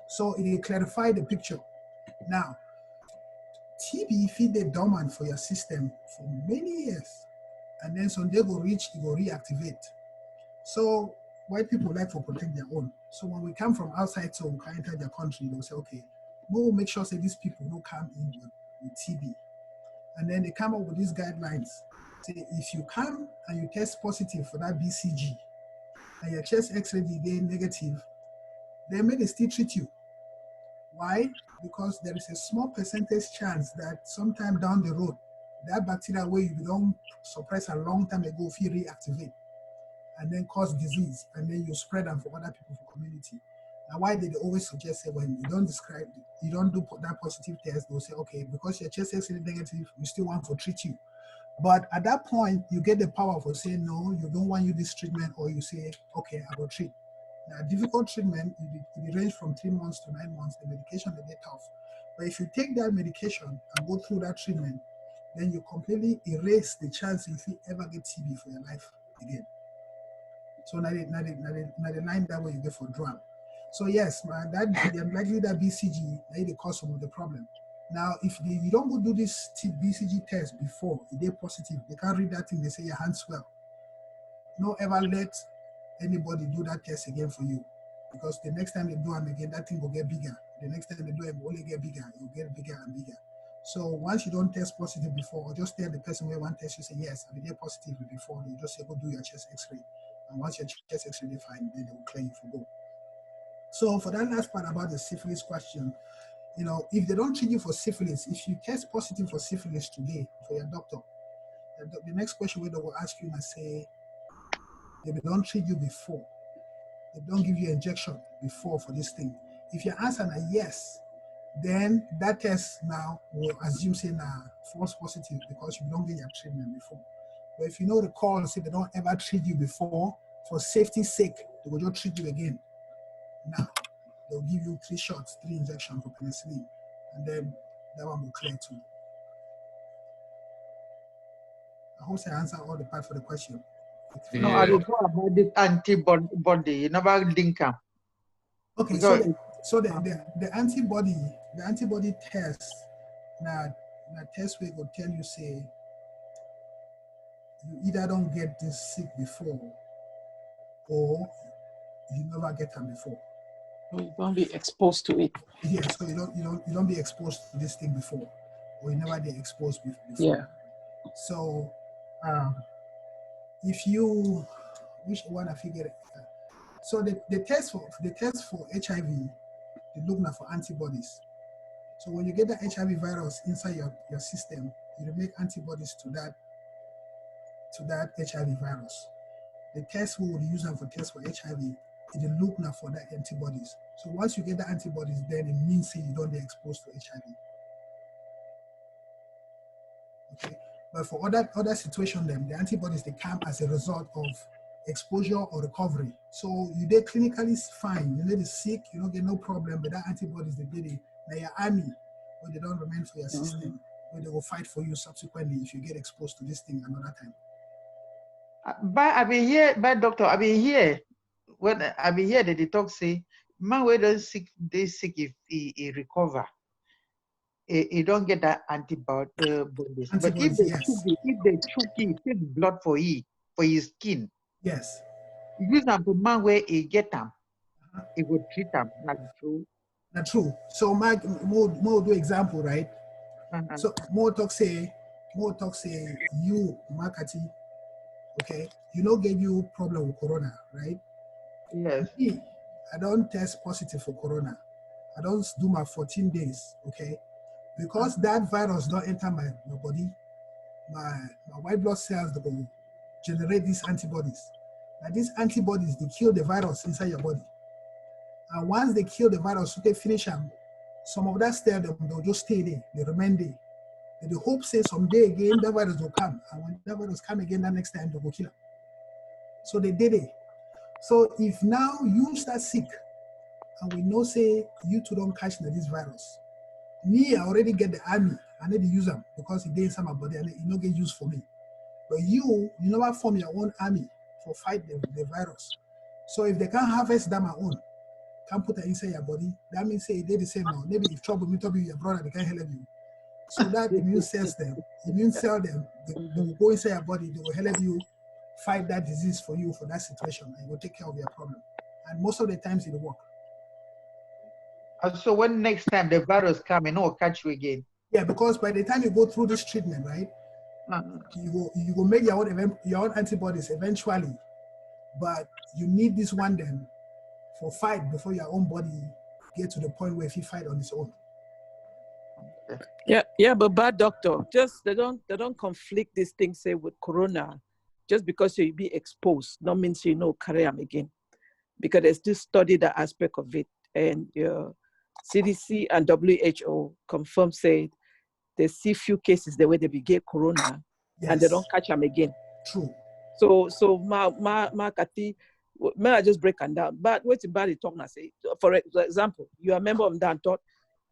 So it will clarify the picture. Now, TB feed the dormant for your system for many years, and then someday go reach, it will reactivate. So white people like to protect their own. So when we come from outside to enter their country, they'll say, okay, we'll make sure say these people don't come in with TB. And then they come up with these guidelines. Say if you come and you test positive for that BCG and your chest X-ray is negative, then may they still treat you. Why? Because there is a small percentage chance that sometime down the road, that bacteria where you don't suppress a long time ago, if you reactivate and then cause disease, and then you spread them for other people for community. Now, why did they always suggest that when you don't describe, you don't do that positive test, they'll say, okay, because your chest X-ray is negative, we still want to treat you. But at that point, you get the power for saying, no, you don't want you this treatment, or you say, okay, I will treat. Now, difficult treatment, it range from 3 months to 9 months. The medication is tough. But if you take that medication and go through that treatment, then you completely erase the chance if you ever get TB for your life again. So now the 9 that way you get for drug. So yes, man, that likely that BCG may the cause some of the problem. Now, if you don't go do this BCG test before, if they're positive, they can't read that thing, they say your hands swell. No ever let anybody do that test again for you. Because the next time they do them again, that thing will get bigger. The next time they do it, it will only get bigger. It will get bigger and bigger. So once you don't test positive before, or just tell the person where one test, you say, yes, I mean, they're positive before, you just say, go do your chest X-ray. And once your chest X-ray is fine, then they will clear you for go. So for that last part about the syphilis question, you know, if they don't treat you for syphilis, if you test positive for syphilis today for your doctor, the next question where they will ask you and say, they don't treat you before, they don't give you injection before for this thing. If your answer is yes, then that test now will assume say false positive because you don't get your treatment before. But if you know the call and say they don't ever treat you before, for safety's sake, they will just treat you again. Now, they'll give you 3 shots, 3 injections for penicillin, and then that one will clear too. I hope I answer all the part for the question. Yeah. No, I don't know about the antibody. You never link them. Okay, because so the antibody test, now test we will tell you say you either don't get this sick before or you never get them before. You don't be exposed to it. Yeah, so you don't be exposed to this thing before, or you never get exposed before. Yeah. So if you which one I figure so the test for HIV, they look now for antibodies. So when you get the HIV virus inside your system, you make antibodies to that HIV virus. The test we would use them for test for HIV, it look now for the antibodies. So once you get the antibodies, then it means say you don't get exposed to HIV. Okay, but for other situations, then the antibodies they come as a result of exposure or recovery. So you get clinically fine, you get sick, you don't get no problem, but that antibodies they get now your army, where they don't remain for your system, where they will fight for you subsequently if you get exposed to this thing another time. But I be here, but doctor, I be here. When I be here, the talk say, man, we don't sick, they sick if he recover. He don't get that antibodies. But if they take blood for his skin, yes, use them for man where he get them, he would treat them. Not true. Not true. So Mike, more do example, right? So more talk say you, Makati, okay, you know gave you problem with corona, right? Yes. Me, I don't test positive for corona. I don't do my 14 days, okay? Because that virus don't enter my body, my white blood cells, they will generate these antibodies. And these antibodies, they kill the virus inside your body. And once they kill the virus, they finish them. Some of that stay, they'll just stay there, they remain there. And the hope says someday again, that virus will come. And when that virus come again, that next time they will kill them. So they did it. So if now you start sick, and we know say you two don't catch this virus, me, I already get the army. I need to use them because it didn't inside my body and it don't get used for me. But you never form your own army for fight the virus. So if they can't harvest them on own, can't put it inside your body, that means say they the same now. Maybe if trouble meet up with your brother, they can't help you. So that immune cells them, they will go inside your body, they will help you fight that disease for you for that situation and will take care of your problem. And most of the times it will work. So when next time the virus come, it will catch you again. Yeah, because by the time you go through this treatment, right, you will make your own antibodies eventually, but you need this one then for fight before your own body get to the point where if you fight on its own. Yeah, but bad doctor, just they don't conflict these things say with corona. Just because you be exposed, don't mean you know carry them again, because they still study the aspect of it, and CDC and WHO confirm say they see few cases the way they get corona, and they don't catch them again. True. So Kati, may I just break them down? But what's about it talking? I say, for example, you are a member of Dantot.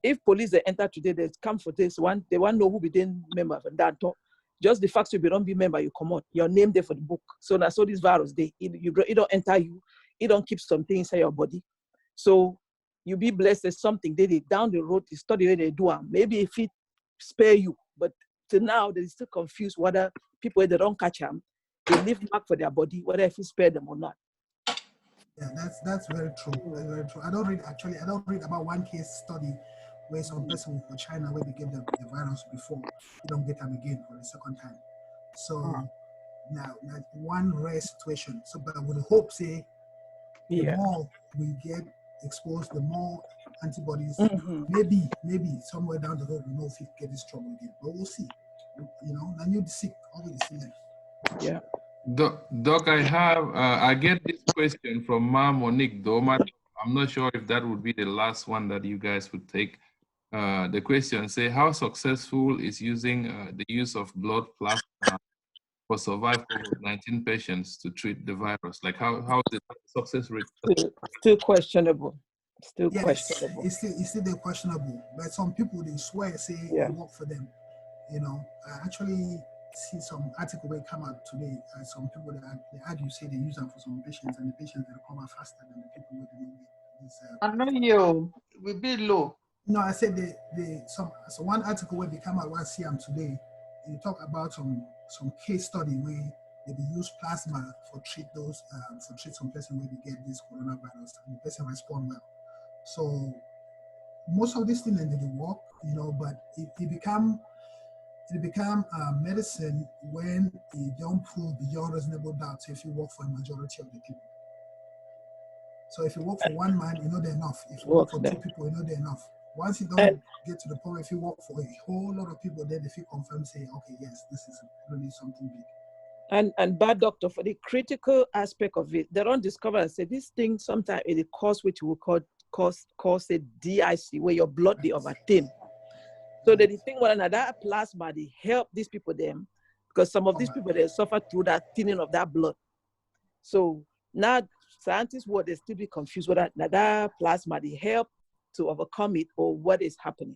If police they enter today, they come for this one. They want to know who be then member of Dantot. Just the fact you don't be member, you come out. Your name there for the book. So that's all this virus. It don't enter you. It don't keep something inside your body. So you be blessed as something. They down the road, the study where they do. Maybe if it spare you, but till now they still confused whether people they don't catch them, they leave mark for their body, whether if it spare them or not. Yeah, that's very true. That's very true. I don't read about one case study where some person from China where they gave them the virus before, they don't get them again for the second time. So now that's one rare situation. So but I would hope say the more we get exposed, the more antibodies, maybe somewhere down the road we know if we get this trouble again. But we'll see. You know, now you're sick, always sick. Yeah. Doc, I get this question from Ma Monique Doma. I'm not sure if that would be the last one that you guys would take. The question say, how successful is using the use of blood plasma for survived COVID-19 patients to treat the virus? Like how is the success rate? Still questionable. Questionable. It's still questionable. But some people they swear say it work for them. You know, I actually see some article where come out today. Some people they argue say they use them for some patients and the patients they recover faster than the people who didn't get this. I know you will be low. No, I said so one article where they come out one CM today. They talk about some case study where they use plasma for treat some person where they get this coronavirus and the person respond well. So most of these things they work, you know, but it become medicine when it don't prove beyond reasonable doubt. So if you work for a majority of the people. So if you work for one man, you know they're enough. If you work for two people, you know they're enough. Once you don't get to the point, if you work for a whole lot of people, then if you confirm, say, okay, yes, this is really something big. And bad doctor, for the critical aspect of it, they don't discover and say this thing sometimes it cause which we cause a DIC, where your blood they overthin. So the thing with another plasma, they help these people them, because some of these people they suffer through that thinning of that blood. So now scientists would they still be confused whether that plasma they help to overcome it or what is happening.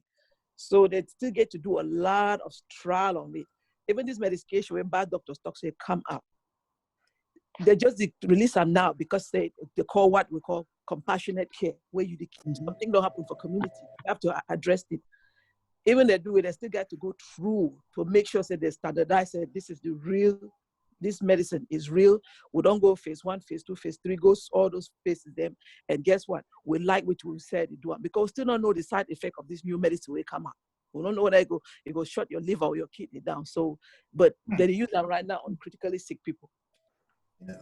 So they still get to do a lot of trial on it. Even this medication when bad doctors talk say come out. They just release them now because they call what we call compassionate care, where you something don't happen for community. You have to address it. Even they do it, they still got to go through to make sure that they standardize that this is the real, this medicine is real. We don't go phase 1, phase 2, phase 3, goes all those phases them. And guess what? We like what we said they do it because we still don't know the side effect of this new medicine will come out. We don't know whether it go shut your liver or your kidney down. So, but they use them right now on critically sick people.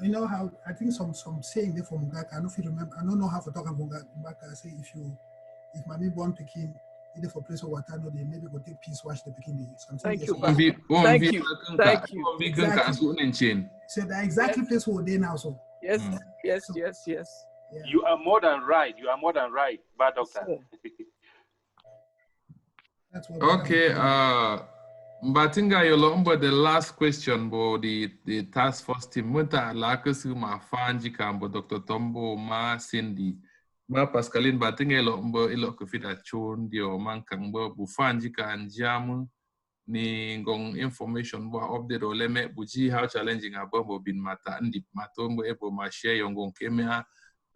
You know how I think some saying there from Gaka, I don't know if you remember, I don't know how to talk about Gaka. I say if my newborn picking, either for place of water, no, they maybe go take peace wash the picking. Thank you, Exactly. thank you. So that exactly place where they now. So yes. You are more than right. You are more than right, bad doctor. That's what Okay. Mbatinga yolombo the last question bo the task force team muta lakesu ma fanji kambo Dr. Tombo ma Cindy ma Pascaline Batinga yolombo ilo kufita chon dio mankangbo bu fanji kan jamu ni ngong information bo update oleme buji how challenging abombo bin mata ndi matombo ebo ma share yongong kemea.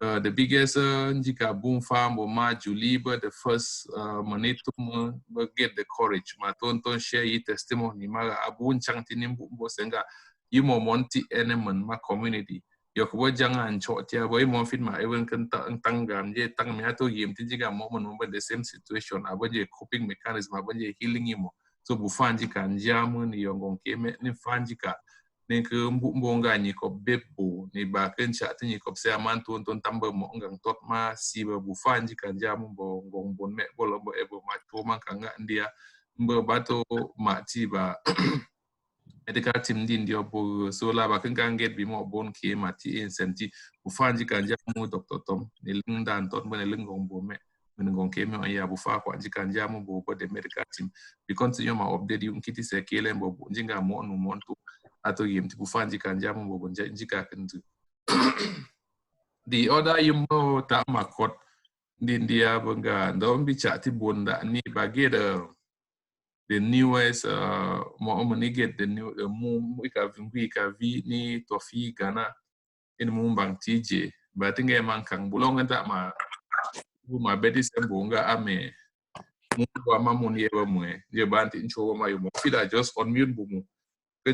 The biggest njika boom farm ma Juliba the first manitum get the courage ma tonton share yi testimony ma abun changtini mbo senga yimo monti enemen ma community yokubo jangan chotia boy mo fit ma even kan tangam je tang me ato yim tijiga mo the same situation abanje coping mechanism abanje healing imo so bu fanjika njamu ni yongong keme ni fanjika ni ke mbonga ni ko bebbo ni ba ken chat ni ko se amantu ton tamba mo ngang tot ma si ba bu fanji kan jamu bo ngong bon me bolo bo ebo ma to man kanga ndia mbo bato ma ti ba medical team din dio bo so la ba ken kan get bi mo bon ki ma ti incenti bu fanji kan jamu Dr. Tom ni lindan tot mo ne ngong bo me ngong ke me ya bu fa ko anji kan jamu bo the medical team we continue ma update you kiti se kele mbo njinga mo no montu ato yim tipu fanji kan jamu bobo njika kentu. The other yimo ta makot dindia bunga ndom bicha ti bunda ni bage the newest mo mani get the new mu ika vi ni tofi Ghana in mumbang TJ but nge mankang bulong nta ma bedi sembunga ame mu wa mamuni eba mwe je banti ncho ma yumo fida just on mute bumu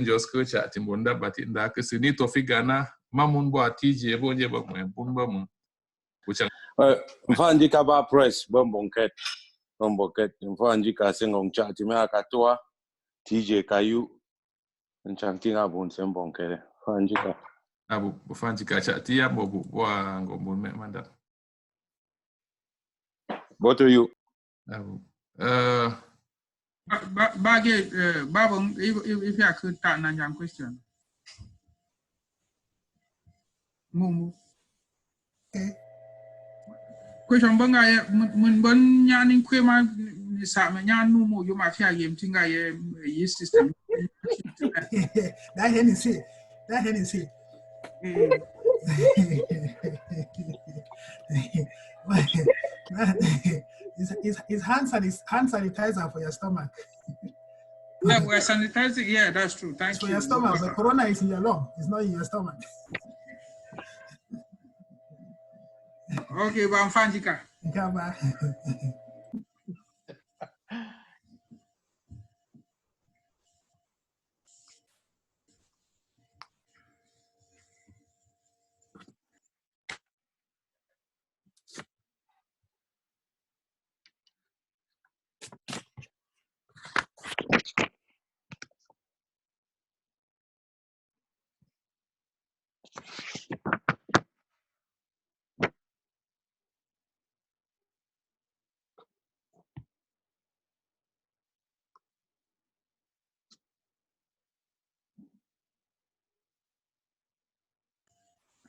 just go chat in Bunda, but in that case, you need to figure na mamun bo TJ bonje ba mo bumba mo. Mfanji ka ba press bombonket mfanji ka singong chat me akatoa TJ kayu nchantinga bon sembonket mfanji ka abu mfanji ka chat ya bo wa ngombo me manda. What are you? Babong, if I could start a question. Mumu. Question banga mun ban nyanin kwema sa me nyan mumu yo mafia yem tinga ye system. That Hennessy. It's hand sanitizer for your stomach. Yeah, we're sanitizing. Yeah, that's true. Thanks for your stomach. But corona is in your lung. It's not in your stomach. Okay, but I'm fine, Jika.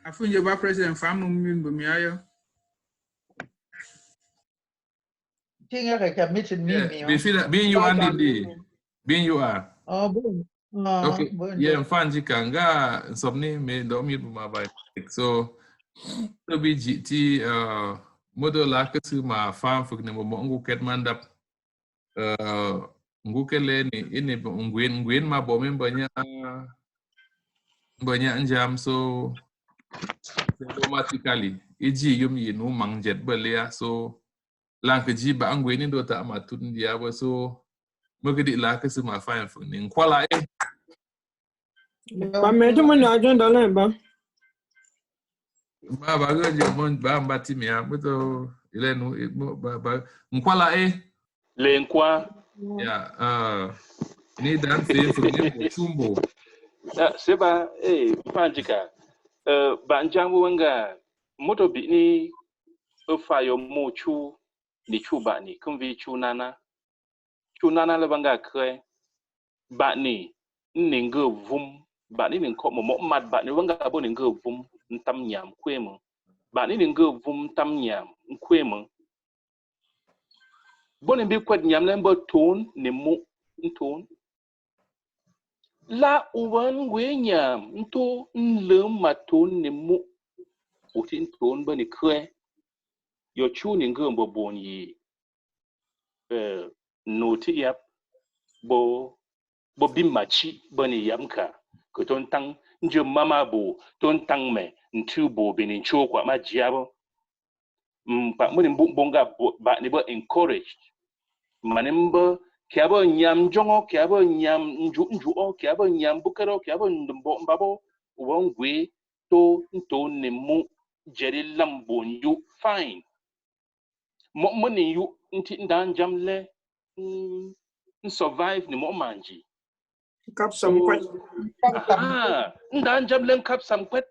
I think you're president family member. Being you are being you are. Oh, boom. Okay. Yeah, fanji kanga somni me do mi ma ba. So to be GT model la ke su ma farm fuk ne mo ngu ket mandap ngu kele ni ini nguen ma bo men banyak jam so automatically iji yum yinu mangjet belia so lang keji ba angwe ni do ta matun dia ba so magedi la ke suma fa fun ni kwala ba me to mo na jon do len ba ba go je mon ba mbati mi a buto ile nu ba nkwala le nkwa ya ni dan fe fun ni chumbo seba panjika ba njangu wanga moto bi ni fa yo mochu ni chu ba ni kum vi chu nana le banga kre ba ni ningo vum ba ni ning ko mo mat ba ni banga bo ningo vum tam nyam kwe mo ba ni ningo vum tam nyam kwe mo bo ni bi kwat nyam le bo ton ni mu ton la uwan we nyam nto nlum ma ton ni mu utin ton ba ni kre yo chu ningo bo bon yi no ti yap bo bimachi bani yamka ko ton tang nje mama bo ton tang me ntu bo binin cho kwa ma jiabo pa mo ni bonga ba ni bo encouraged manimba kyabo nyam jongo kyabo nyam nju o kyabo nyam bukaro kyabo ndumbo mbabo wongwe to ni mu jeri lambo nyu fine mo ni yu nti ndan jamle survive ni mo manji Kap sam kwet. Ndan jamlen kap sam kwet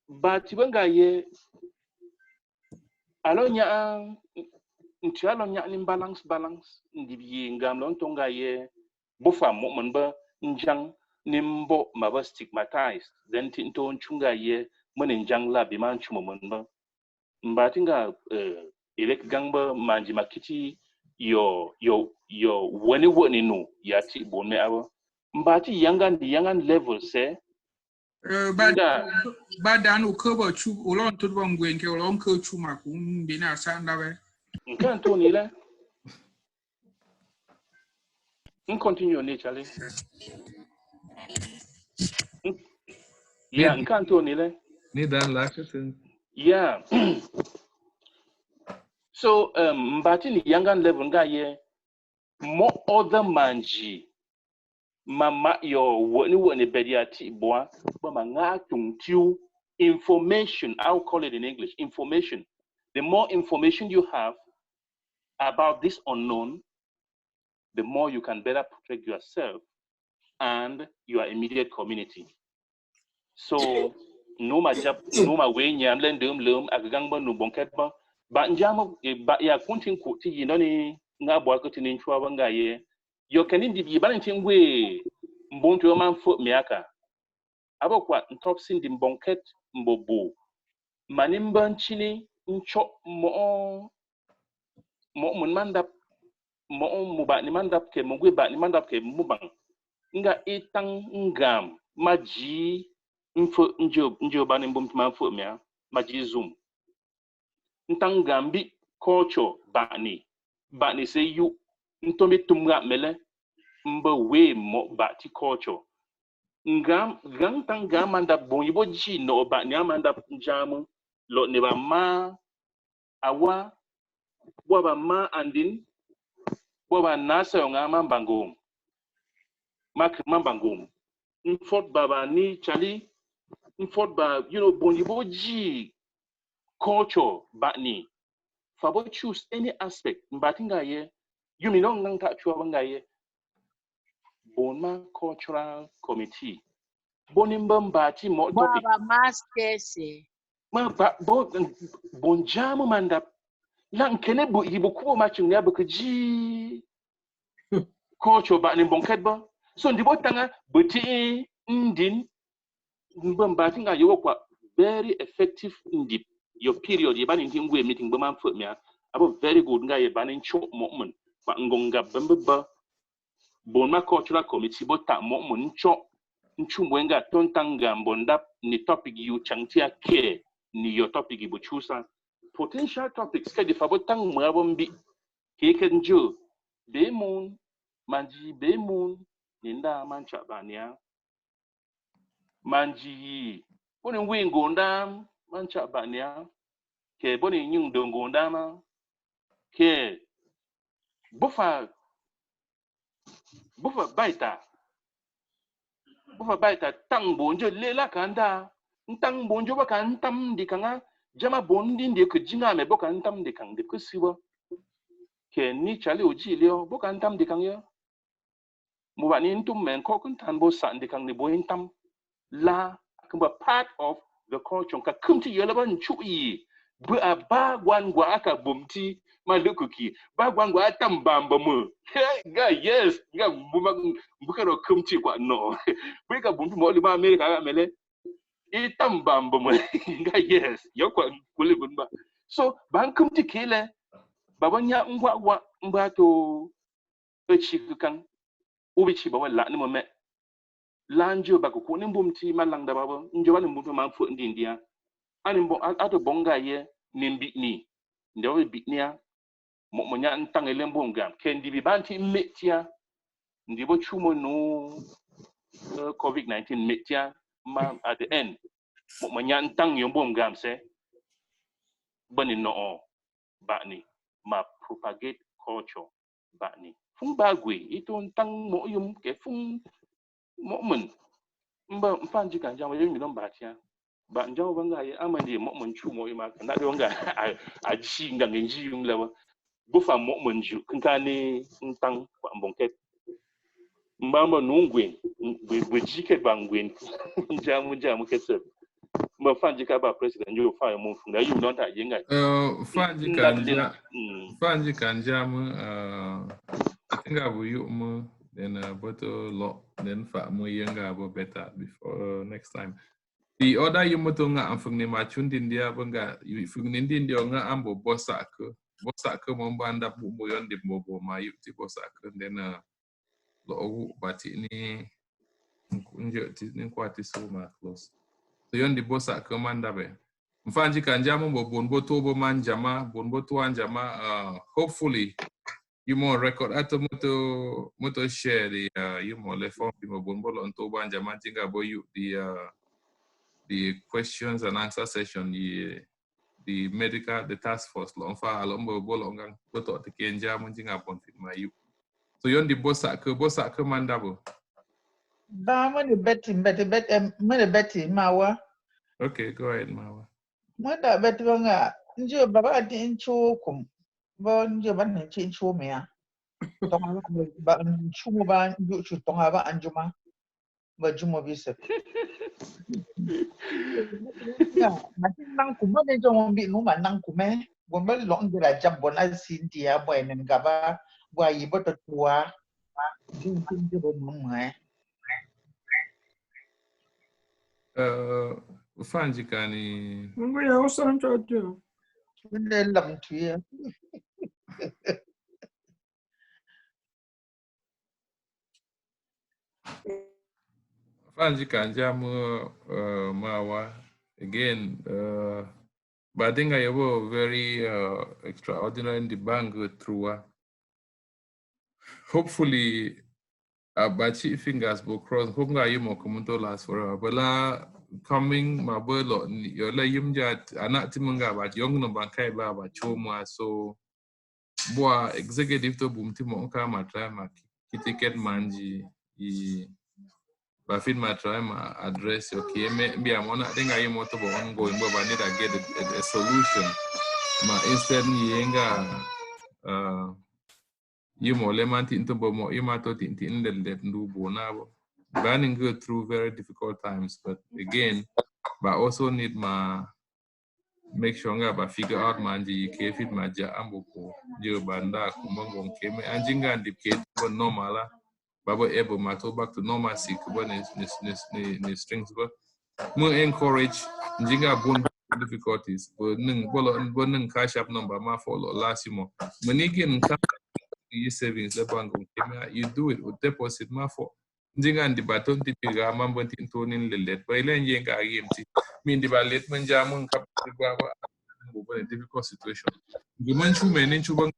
ba ti banga ye alo nya nti alo nya ni balance ndi ngam lon tonga ye bo fa mo mon ba njang nimbo ma ba stigmatized then tin ton chunga ye mon njang la bi man chumo mon ba mbatinga elek gangba manji makiti yo wani no yati bonme abo mbati yangan level se ba danu cover chu olon to bon gwen ke olon ko chu ma ku bina sanda be nkan to ni le continue ni chale ya nkan to ni le ni dan la katin yeah so mbati ni yangan level nga ye mo other manji mama yo wani bediati boa ba manga tungtiu information. I'll call it in English information. The more information you have about this unknown, the more you can better protect yourself and your immediate community. So no ma we nyam len dum lum agagang ba no bonket ba njama ba ya kuntin ko ti yinoni nga bo ko tin chwa ba nga ye yo kanin di ba ntin we mbonto man fo miaka abokwa ntopsin di bonket mbobo manimba nchini ncho mo mun mandap mo muba ni mandap ke mugwe ba ni mandap ke mubang nga itang ngam maji info njo ba ni mbom man fo mia maji zoom ntang gambi culture ba ni se yu ntomi tumga mele mba we mo ba ti culture ngam tang gamanda bonyibo ji no ba ni amanda jamu lo ne ba ma awa bwa ma andin bwa nasa nga mambangom mak mambangom infort baba ni chali infort ba bonyibo ji culture ba ni fabo choose any aspect mbatinga ye yumi no nganta chwa banga ye bonma cultural committee bonimba mbati mo topic baba maskese ma ba bonjamu manda lan kene bu hibu kubo machin ya buka ji culture ba ni bonket ba so ndibo tanga buti ndin mbati nga yo kwa very effective ndip your period yeba ni ngwe meeting ba man fo mia abo very good nga yeba ni cho momon ba ngonga bamba bonma cultural committee bo ta momon cho nchumwenga tontanga mbonda ni topic you changtia ke ni your topic ibu chusa potential topics ke di fabo tang mwabombi keke njo bemun manji bemun ninda mancha bania manji boni wingo ndam mancha bania ke boni nyung dongo ndama ke bufa baita tang bonjo lela kanda ntang bonjo ba kan tam di kanga jama bondi ndi ko jinga me boka ntam di kang di ko siwa ke ni chali oji leo boka ntam di kang ya mo ba ni ntum men ko kun tan bo san di kang ni bo ntam la kamba part of the culture ka kumti yela ban chu yi ba gwan gwa aka bomti malukuki ba gwan gwa tambamba mu ga yes ga buka ro kumti kwa no buka bomti mo li ma America ga mele itambamba mu ga yes yokwa kule bunba so ban kumti kele babanya ngwa mbato echikan ubichi ba wala ni mo me lanjo ba ko ni bomti malangda baba njo wala mbuto ma fu ndindia ani bo ato bonga ye nimbi ni ndewe bitnia mo nya ntang elembo ngam kendi bi banti metia ndibo chumo no COVID-19 metia ma at the end mo nya ntang yombo ngam se bani no ba ni ma propagate culture ba ni fung bagwe ito ntang mo yum ke fung mo mun mba mfanji kan jama yemi don batia ba njaw banga ye amandi mo mun chu mo ima na do nga a ji nga ngi yung lawa bu fa mo mun ju kan ni ntang kwa mbonket mbamba nungwen bu jike bangwen jamu ketse mba fanji ka ba president yo fa mo funga yu don ta yenga fanji kan jamu tinga bu yu mo then boto lo then fa mo yenga bo better before next time. The other you moto nga amfung ni machun din dia banga fung din dia nga ambo bosa ke mombanda bu moyon di bobo mayu ti bosa ke then lo bati ni nje ti ni kwati so ma close so yon di bosa ke manda be mfanji kanjamo bo bonbo to bo manjama bonbo to anjama hopefully you more record ato moto share the you more le form mo bonbo lo to banjama tinga bo you the questions and answer session, the medical, the task force, long far along bolongang, but the Kenja munting upon my you. So you're the bossa mandabo. Many Betty, Mawa. Okay, go ahead, Mawa. Mother Betwanga, Joe Baba in Chokum, Bon Jovan change for me. But Chumuban, you should don't have Anjuma, but Jumo Bishop. Yeah, nang kuma ne jong bi no man nang kuma bon ba long de la jam bon al Cynthia boy nen gaba boy yi boto tua din tin de bon mo fanji kani ngo ya osan chojo ne lam tuya fanji kanja mawa again but I think I have a very extraordinary in the bank through hopefully bachi fingers will cross hope nga yimo kumunto last forever bala coming my bolo yo la yumjat anak timunga ba yong no bankai ba choma so boa executive to bumti mo ka matra ma kitiket manji I ba fit matra ma address okay me be amona think I yimo to bo ongoing but I need to get a solution ma instead yenga yimo le man tin to bo mo yima to tin del ndu bona bo banning go through very difficult times but again but also need my make sure nga figure out manji ke fit maja amboko je banda kumongo keme anjinga ndipke bo normala babo able ma to back to normalcy kubo ne strings but mo encourage njinga bun difficulties but nung cash up number ma follow lasimo moniki nka savings the bank keme you do it with deposit ma for njinga ndi baton tipiga mambo tintonin lelet bailen yenga agimti min di balet manjamun kapti baba a difficult situation the manchu men chuba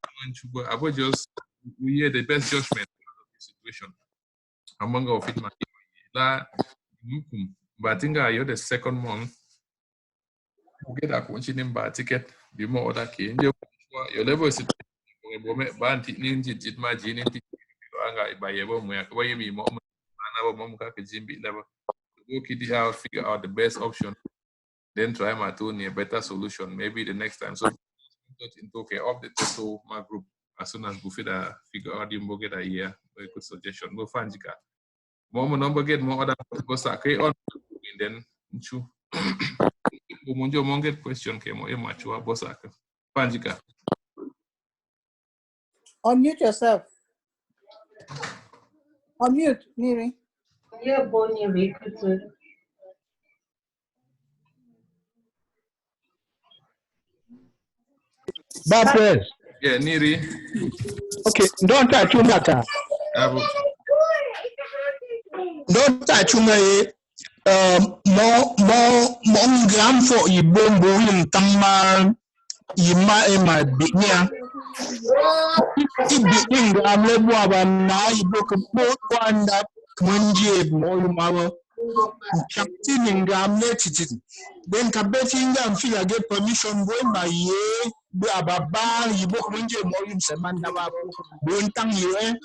abo just we hear the best judgment of the situation among of it la batinga you're the second month get a continuing ba ticket be more other ke your level is banti ninji jitma jini anga ba yebo mo yakwa yemi mo ka jimbi level work it out figure out the best option then try my tune a better solution maybe the next time so into okay update to my group as soon as Bufida figure out you get a year very good suggestion go find jika more number get more other go on then Munjo monget question ke mo e machua bosaka. Panjika. Unmute yourself. Unmute, Niri. Yeah, Bonnie, Press. Yeah, Niri. Okay, don't touch you, Maka. Abu. Don't touch you, more gram for you, bombo, in Tama, my bignia. If gram level, now you book a boat one that Munji, more Captain in gram let it. Then Cabeting and feel I get permission going by ye, Baba, you book Munji, more in Samanda, Bontang, you.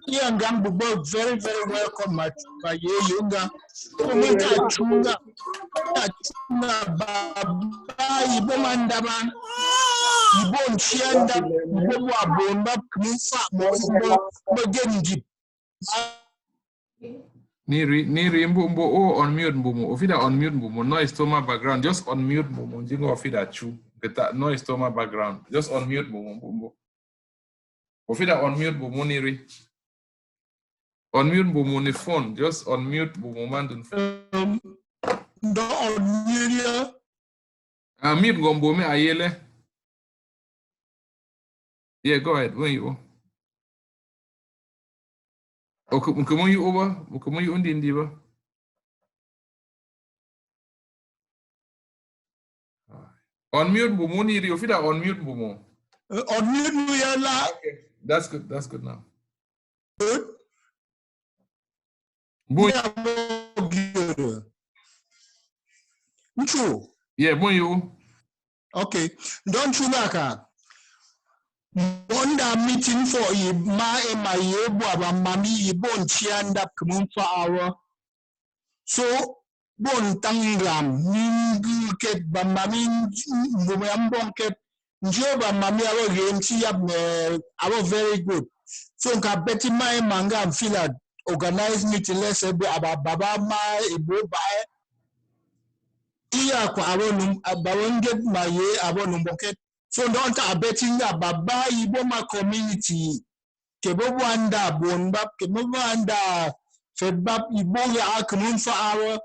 Yeah, Gambo very, very welcome, my Yunga. Comenta Chunga, Baba, Ibomandaman, Ibon Chianda, Iboa Bomba, Kmufa, Mogenji. Niri mbumbo o unmute mbumo. Ofida unmute mbumo. Noise to my background. Just unmute mbumo. Jingo ofida chu. Get that noise to my background. Just unmute mbumo. Ofida unmute mbumo Niri. Unmute mbumo ni phone. Just unmute mbumo mandun. Don't unmute ya. Mute gombo me ayele. Yeah, go ahead. When you. Okay, mkomo you over. Mkomo you undi ndiba. Unmute mbumo Niri. Ofida unmute mbumo. Unmute me ya. Okay, that's good. That's good now. Good. Yeah, boy, you. Okay. Don't you like Bonda meeting for you, my mammy, bon chianda, come for hour. So, bon tangram, ninguket, bamamin, bonket, Joba, mammy, our game, our very good. So, Betty, my manga, and feel like organize meeting, let's say, about Baba, my, a iya kwa abawon get maye abon mboket so don't betting baba ibo ma community ke bo wanda bon bab ke bo wanda fe bab ibo ya akmun fa awo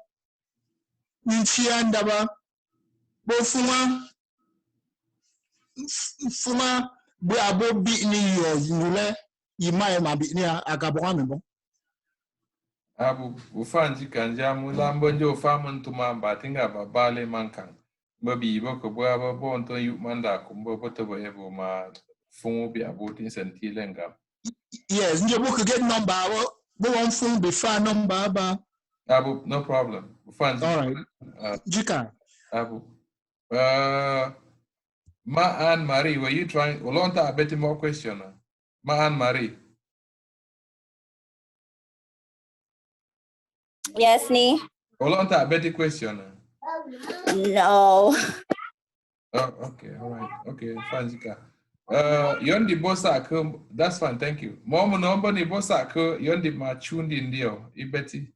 nchi anda ba bo fuma bo abo bi ni yo nule yima ma bi ni agabo amebo Abu ufanji kanja mulambo njo famun tuma batinga babale mankang. Babi boko bwa bonto yu manda kumbo boto boyebo ma fungu bi abutin senti lenga. Yes, njo book get number bo won phone before number ba. Abu, no problem. Ufanji. All right. Jika. Abu. Ma Anne Marie, were you trying? Olonta a bit more question. Ma Anne Marie. Yes, Ni. Olonta a better question. No. Oh, okay, all right. Okay, fine, Jika. Yon di bossa ke, that's fine, thank you. Momo nomba ni bossa ke, yon di ma chundi ndio, ibeti.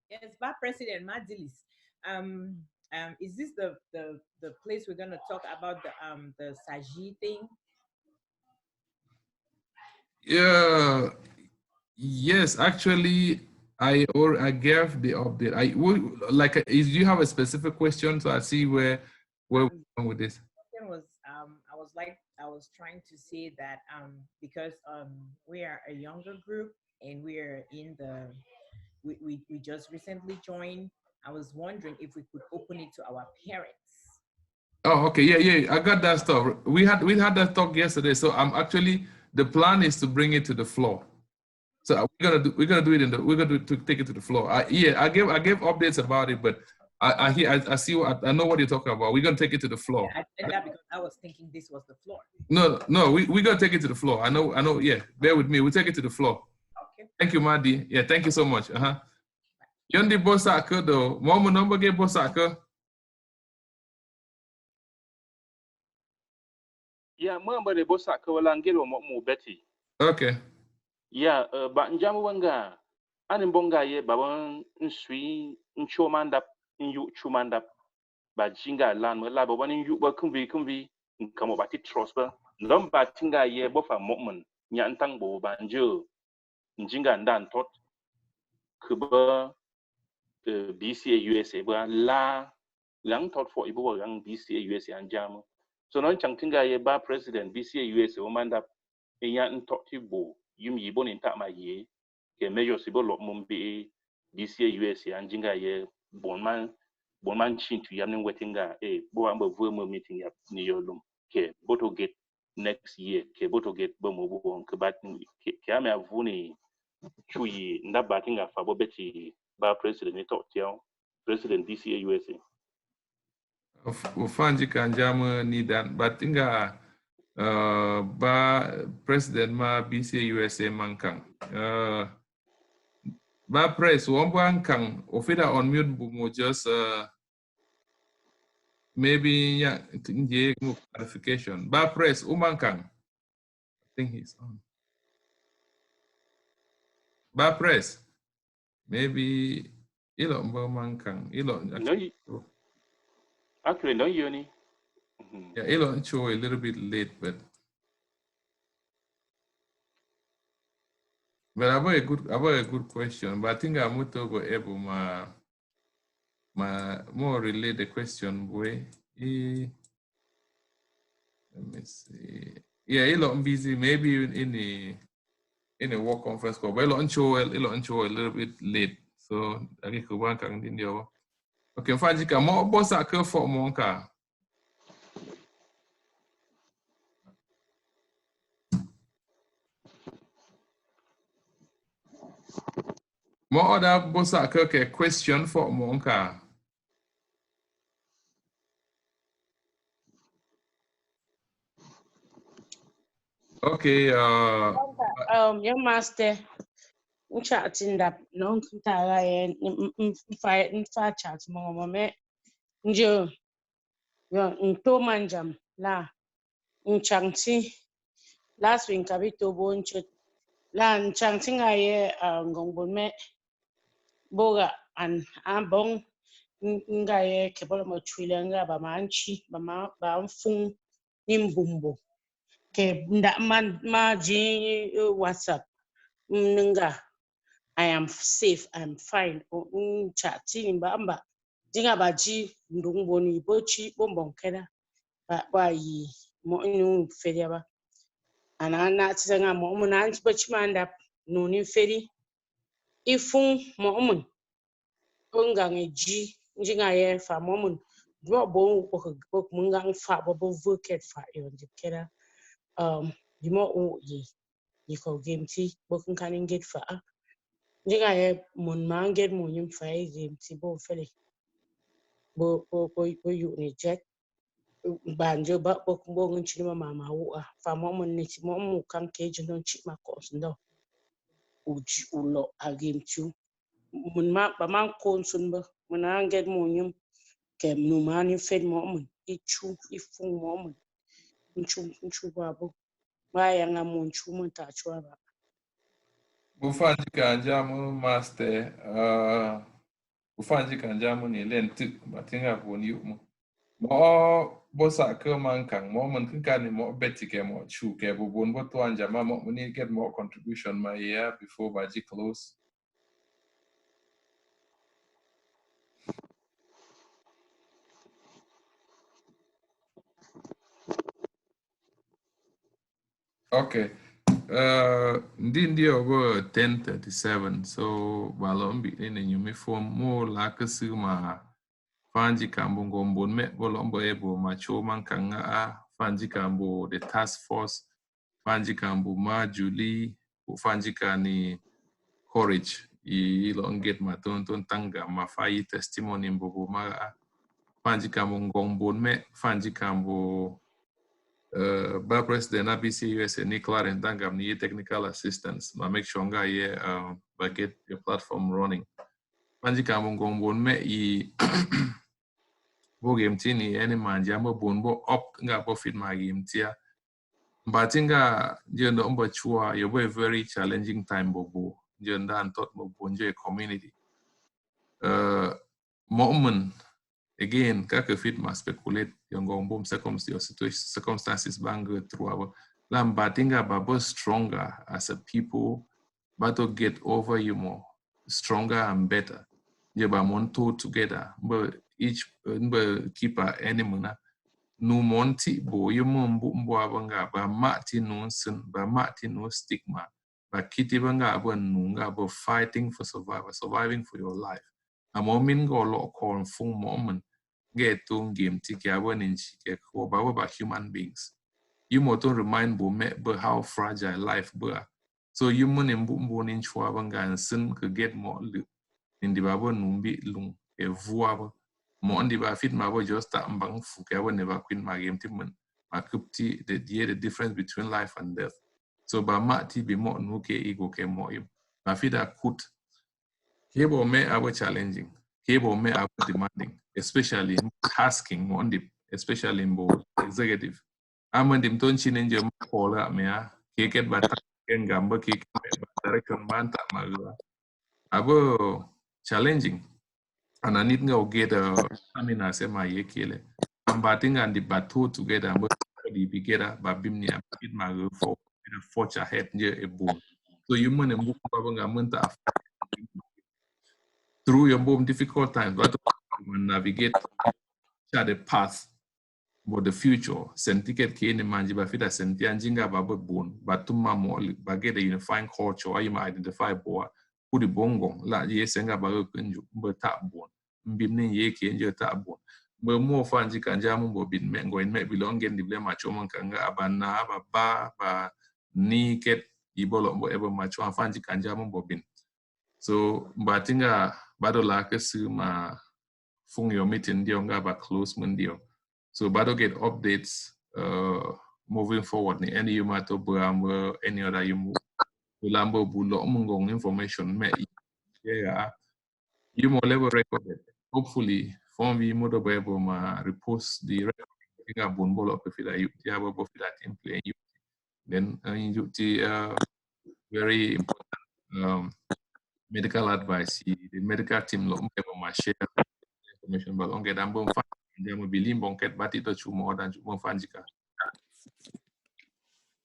Yes, by President Madilis. Is this the place we're gonna talk about the Saji thing? Yeah, yes, actually, I gave the update. I would like. Do you have a specific question? So I see where we're going with this. I was trying to say that because we are a younger group and we're in the we just recently joined. I was wondering if we could open it to our parents. Oh, okay, yeah. I got that stuff. We had that talk yesterday. So I'm actually, the plan is to bring it to the floor. So we're gonna do it to take it to the floor. I gave updates about it, but I know what you're talking about. We're gonna take it to the floor. Yeah, I said that because I was thinking this was the floor. No, we're gonna take it to the floor. I know. Yeah, bear with me. We'll take it to the floor. Okay. Thank you, Madi. Yeah, thank you so much. Yondi Bosaka though. Mama number get Bosaka. Yeah, mama de Bosaka walangelo mo Betty. Okay. Yeah, ba njamu wanga. Ani mbonga ye babon nsui nchomanda yu chumandap ba jinga lan mo la ba wani yu ba kumbi kamo ba ti trust ba lom ba tinga ye bo fa momon nyan tang bo ba nje jinga ndan tot kuba BCA USA ba la lang tot for ibo lang BCA USA anjamo so non chang tinga ye ba president BCA USA o mandap e yan tot ti bo yum yibo ni ta ma ye ke mejo sibo lo mumbi BCA USA anjinga ye bonman chintu yamne wetinga bo amba vumo meeting ya ni yolum ke boto get next year ke boto get bo mo bo ke bat ke ame avuni chui ndabatinga fabo beti ba president ni to president BCA USA ufanji kanjama ni dan batinga ba president ma BCA USA mankang ba press womban kang ofida on mute bumo just maybe yeah clarification ba press umankang I think he's on ba press maybe ilo mankang ilo actually no yoni yeah ilo show a little bit late but I have a good question, but I think I'm not able more relate the question boy. Let me see. Yeah, a lot busy. Maybe in a work conference call, but a lot show a little bit late. So I think one can do the okay. Fajika more boss a curve for monka. More other boss a curve question for monka. Okay. Young master, chatting that non kutara and fight chat mama njo nto manjam la nchanti last week kabito boncho la nchanti ngaye ngombome boga and ambong ngaye kebola mo chwilanga ba manchi ba mfung nimbumbo ke nda ma ji WhatsApp nga I am safe, I'm fine. Chatting bamba. Jinga baji ndungboni bochi bombon keda ba yi mo inu feri ba. Ana tsanga mo mun an bochi manda no ni feri. Ifun mo mun onga ngeji jinga ye fa mo mun do bo ko munga fa bo voket fa yo keda bimo o yi ko gemti bo kan kan get fa jinga ye mun manget mo nyim fa gemti bo fele bo yu ni jet banjo ba bo nchi mama wa fa mo mun ni mo mu kan keji non chi ma ko ndo uji ulo agimchu mun ma ba man ko sun ba mun anget mo nyim ke no mani fed mo mun ichu ifu mo mun nchu ba bo ba ya nga mun chu mun ta chwa ba Ufanji kanjamu master ufanji kanjamu ni lentik batinga poni yumu mo bosa ke mankang mo man kan mo beti ke mo chu ke bubun bo to anjama mo ni get more contribution my year before baji close. Okay. Ndi over 10:37 so balombi in uniform more like ma fanji kambo ngombo me bolombo ebo macho mankanga fanji kambo the task force fanji kambo ma Julie fanji kani courage I longet maton tanga mafai testimony mbobo ma fanji kambo ngombo me fanji kambo ba president na BCA USA ni Clarence Dangam ni technical assistance ma make sure nga ye ba get your platform running manji ka ngombo me I bo game tini any manja mo bonbo up nga bo fit ma game tia mbatinga jendo mba chua yo a very challenging time bobo jenda antot mo bonje community moment again kaka fit ma speculate yung boom circumstances bang through our lam batinga babo stronger as a people but to get over you more stronger and better je ba monto together but each keep our enemy na no monti bo yumo mbo abanga ba mati no sin ba mati no stigma ba kiti banga abo nunga abo fighting for surviving for your life a moment go lo call fung moment get to game tiki abo ninchi ke ko ba human beings you moto remind bo me but how fragile life ba so you mon mbo ninchwa banga sin could get more in the babo numbi lung e vuaba mo andi ba fit ma bo just mbang fu ke never queen ma game tim ma kupti the difference between life and death so ba ma ti be mo no ke ego ke mo ba fit akut kebo me abo challenging kebo me abo demanding especially asking mo andi especially in board executive amandim ton chinenje ma kola me ke ket ba ken gamba ke direction banta ma abo challenging and I need to get I mean I say my yekele I'm batting and the battle together but the together but bimni it my for a forge ahead near a boom so you money move through your boom difficult times but navigate the path but the future send ticket ke ni manji ba fita senti anjinga ba bon but tuma mo ba get a unifying culture or you might identify boa kudi bongo la yesenga ba kunju mbata bon mbimne yeke nje ta bon mbe mo fanji kanja mo bin mengo en me belongen di blema choma kanga abana ba ni ket ibolo mbo ebo macho fanji kanja mo bin so batinga badola kesu ma fung yo meeting dio nga ba close mundio so bado get updates moving forward ni any you matter brambo any other you move lambo bulo mungong information me yeah you more level recorded hopefully form we modo bebo ma repost the recording bun bolo pe fida you ya bo fida team play you then you very important medical advice the medical team lo bebo ma share information but onge dambo fa ndemo bilimbo ket batito chumo dan chumo fanjika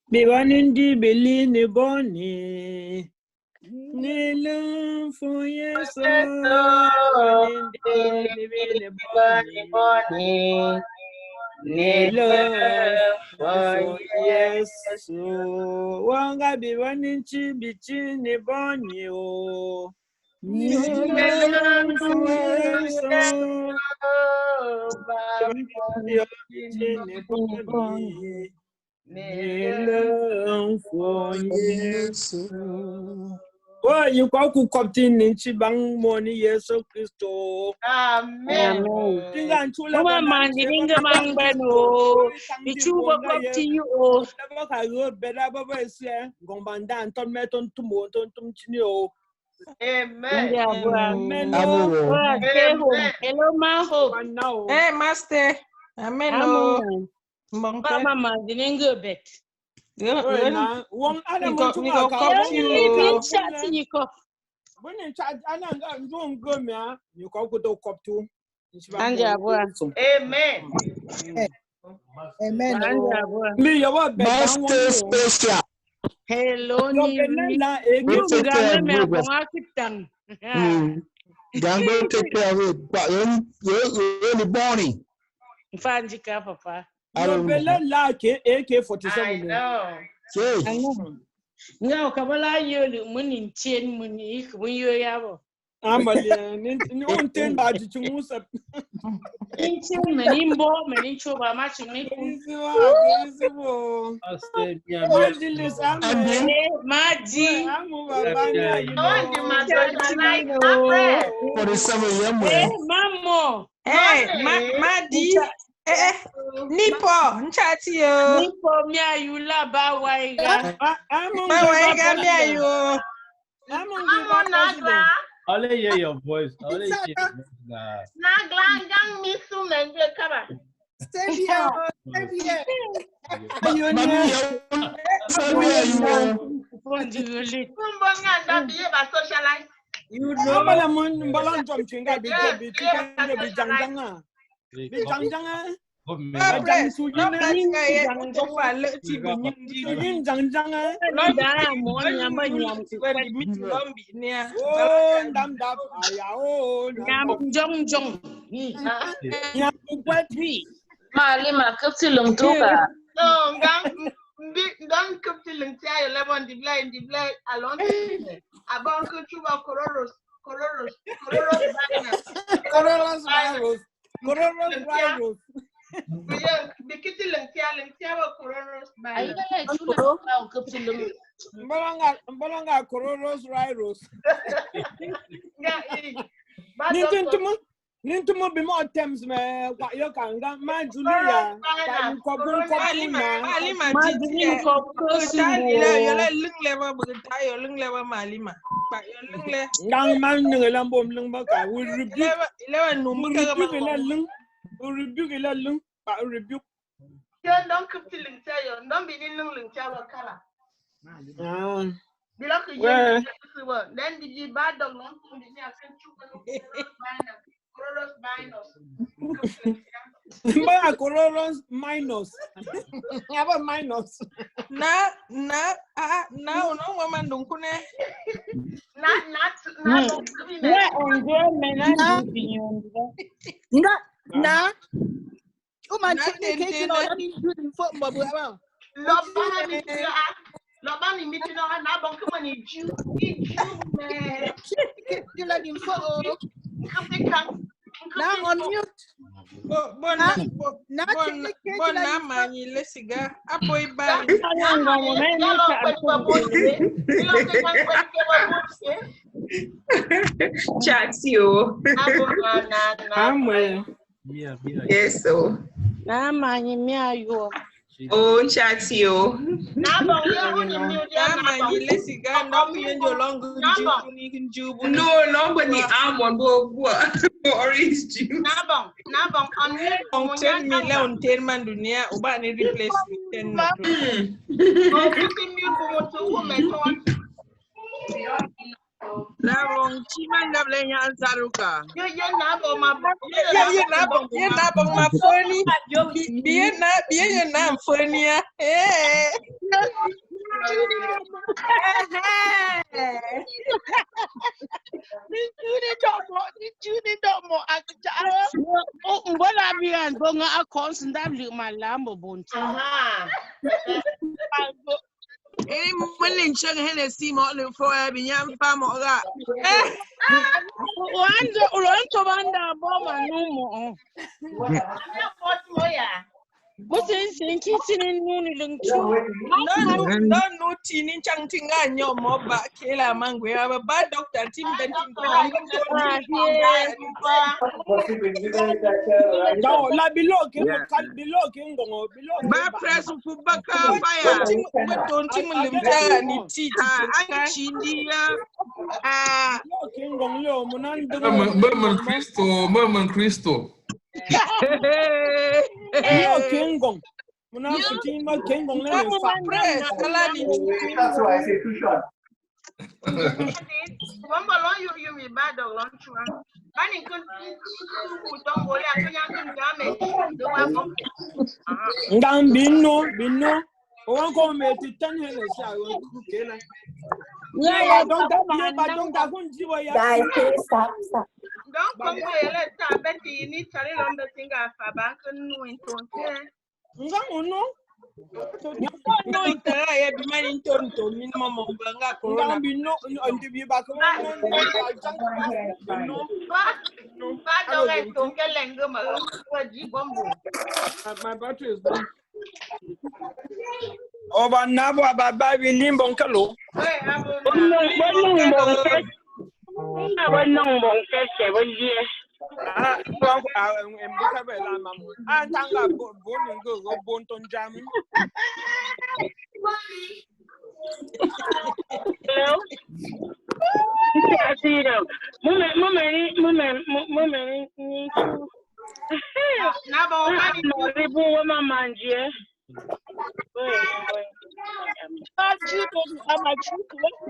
Biwanindi Belini Boni Nilu for yes, Boni Nilu for yes, Wanga Biwaninchi Bichini Boni o Nilu for yes, Boni oh, you go to Coptin in Chibang Moni, yes, so Christo. Amen. Mama man, the ringa man bano. The chuba up to you. Never I wrote better say, Gombandan, Tom Meton to Moton to Chinio. Amen. Hello, my hope. Hey, Master. Amen. Mama, the ringa bet. One other when in charge, and don't go me, you go to cop too. Amen. Amen. Me, you what Master special. Hello, you Gango take care of it, but you're Bonnie. Fanjika, Papa. Like AK-47. I know. No, Kabala, you money chain money when you have. I'm a no 10 badge to move up. In many more, many choba match me. Nipo, nchati yo. Nipo mia yula ba waiga. Waiga mia yo. I'm Nagla. Only hear your voice. Only hear your voice. Nagla, young Miss Suman, come. Stay here. Stay here. Socialize. You know. Malamun balan jom chinga bi jang. Jang sujin Malima kapsilum tuka. No, don't come to Luntia, 11 the blind alone. About Kuchuba Cororos virus. The kitty Luntia Cororos virus. Balanga Cororos virus. Nintumo be more attempts, man. What you can get, man, Julia. Young man, will rebuke a lung, but rebuke. Don't come to Luntia, don't be in Luntia color. Then did you bad dog long to the Cororos minus. Have a minus. No, woman don't Lobani meeting on now, but come on, you man. You like him for now on mute. Chatsio. Yes, so. Oh, Chatsio. No, longer the almond orange juice. Nabong, on tell me, Leon Telman Dunia, Ubani replace Nabong, Chimanda Blenya and Saruka. You're Nabong, my funny. You're not funny. Hey. Mulling Chang Hennessy Motley for a young farmer. What's in kitchen in no teen in Chantinga and your mob back, Kayla Man. We have a bad doctor, Tim Benton. No, la below, below. Bad press of Baka fire. Don't you limit Merman Crystal. Kingong. That's why I say too short. You me bad dog lunch one. Money could don't worry, I can Down Bino. Oh, go make it 10 minutes. Yeah, don't guys, please stop. Don't come here, let Betty, you need to learn the thing of a bank and win no. So you don't know it. I have been in Toronto, minimum of Banga Corona. No, until you back home. My battery is done. Over Nabo, about William Boncalo.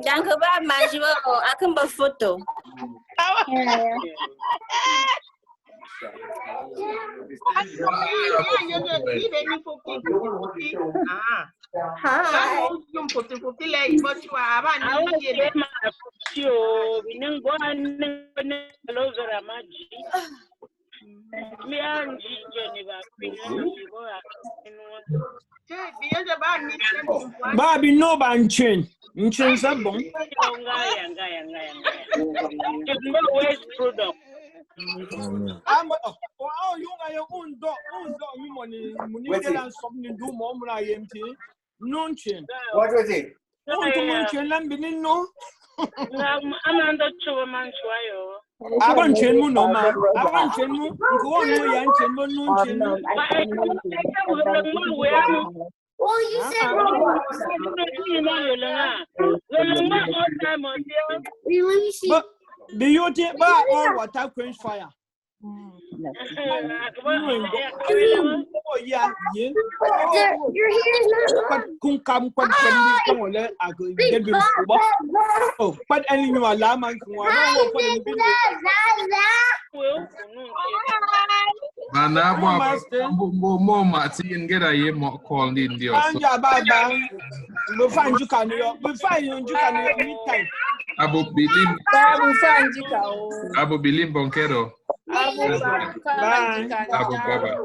Jangan kebab maju, akan berfoto. Babi no banchin. Nchin sa bon. Waste product. I'm you are your own dog, you money, Munigelan something do more IMT. Nunchin. What was it? Munchin and benin no. I'm under 2 months. Aban chenmu no ma. Aban chenmu. Go on no yan chenmu no chenmu. Oh, you said wrong. But do you take back all water quench fire? Oh yeah, yeah. Your hair is not long. Oh, but any new alarm and more Martin get a year more called in the we'll find you can anytime. Abu Bilim Bonkero. Bye. Abu Baba.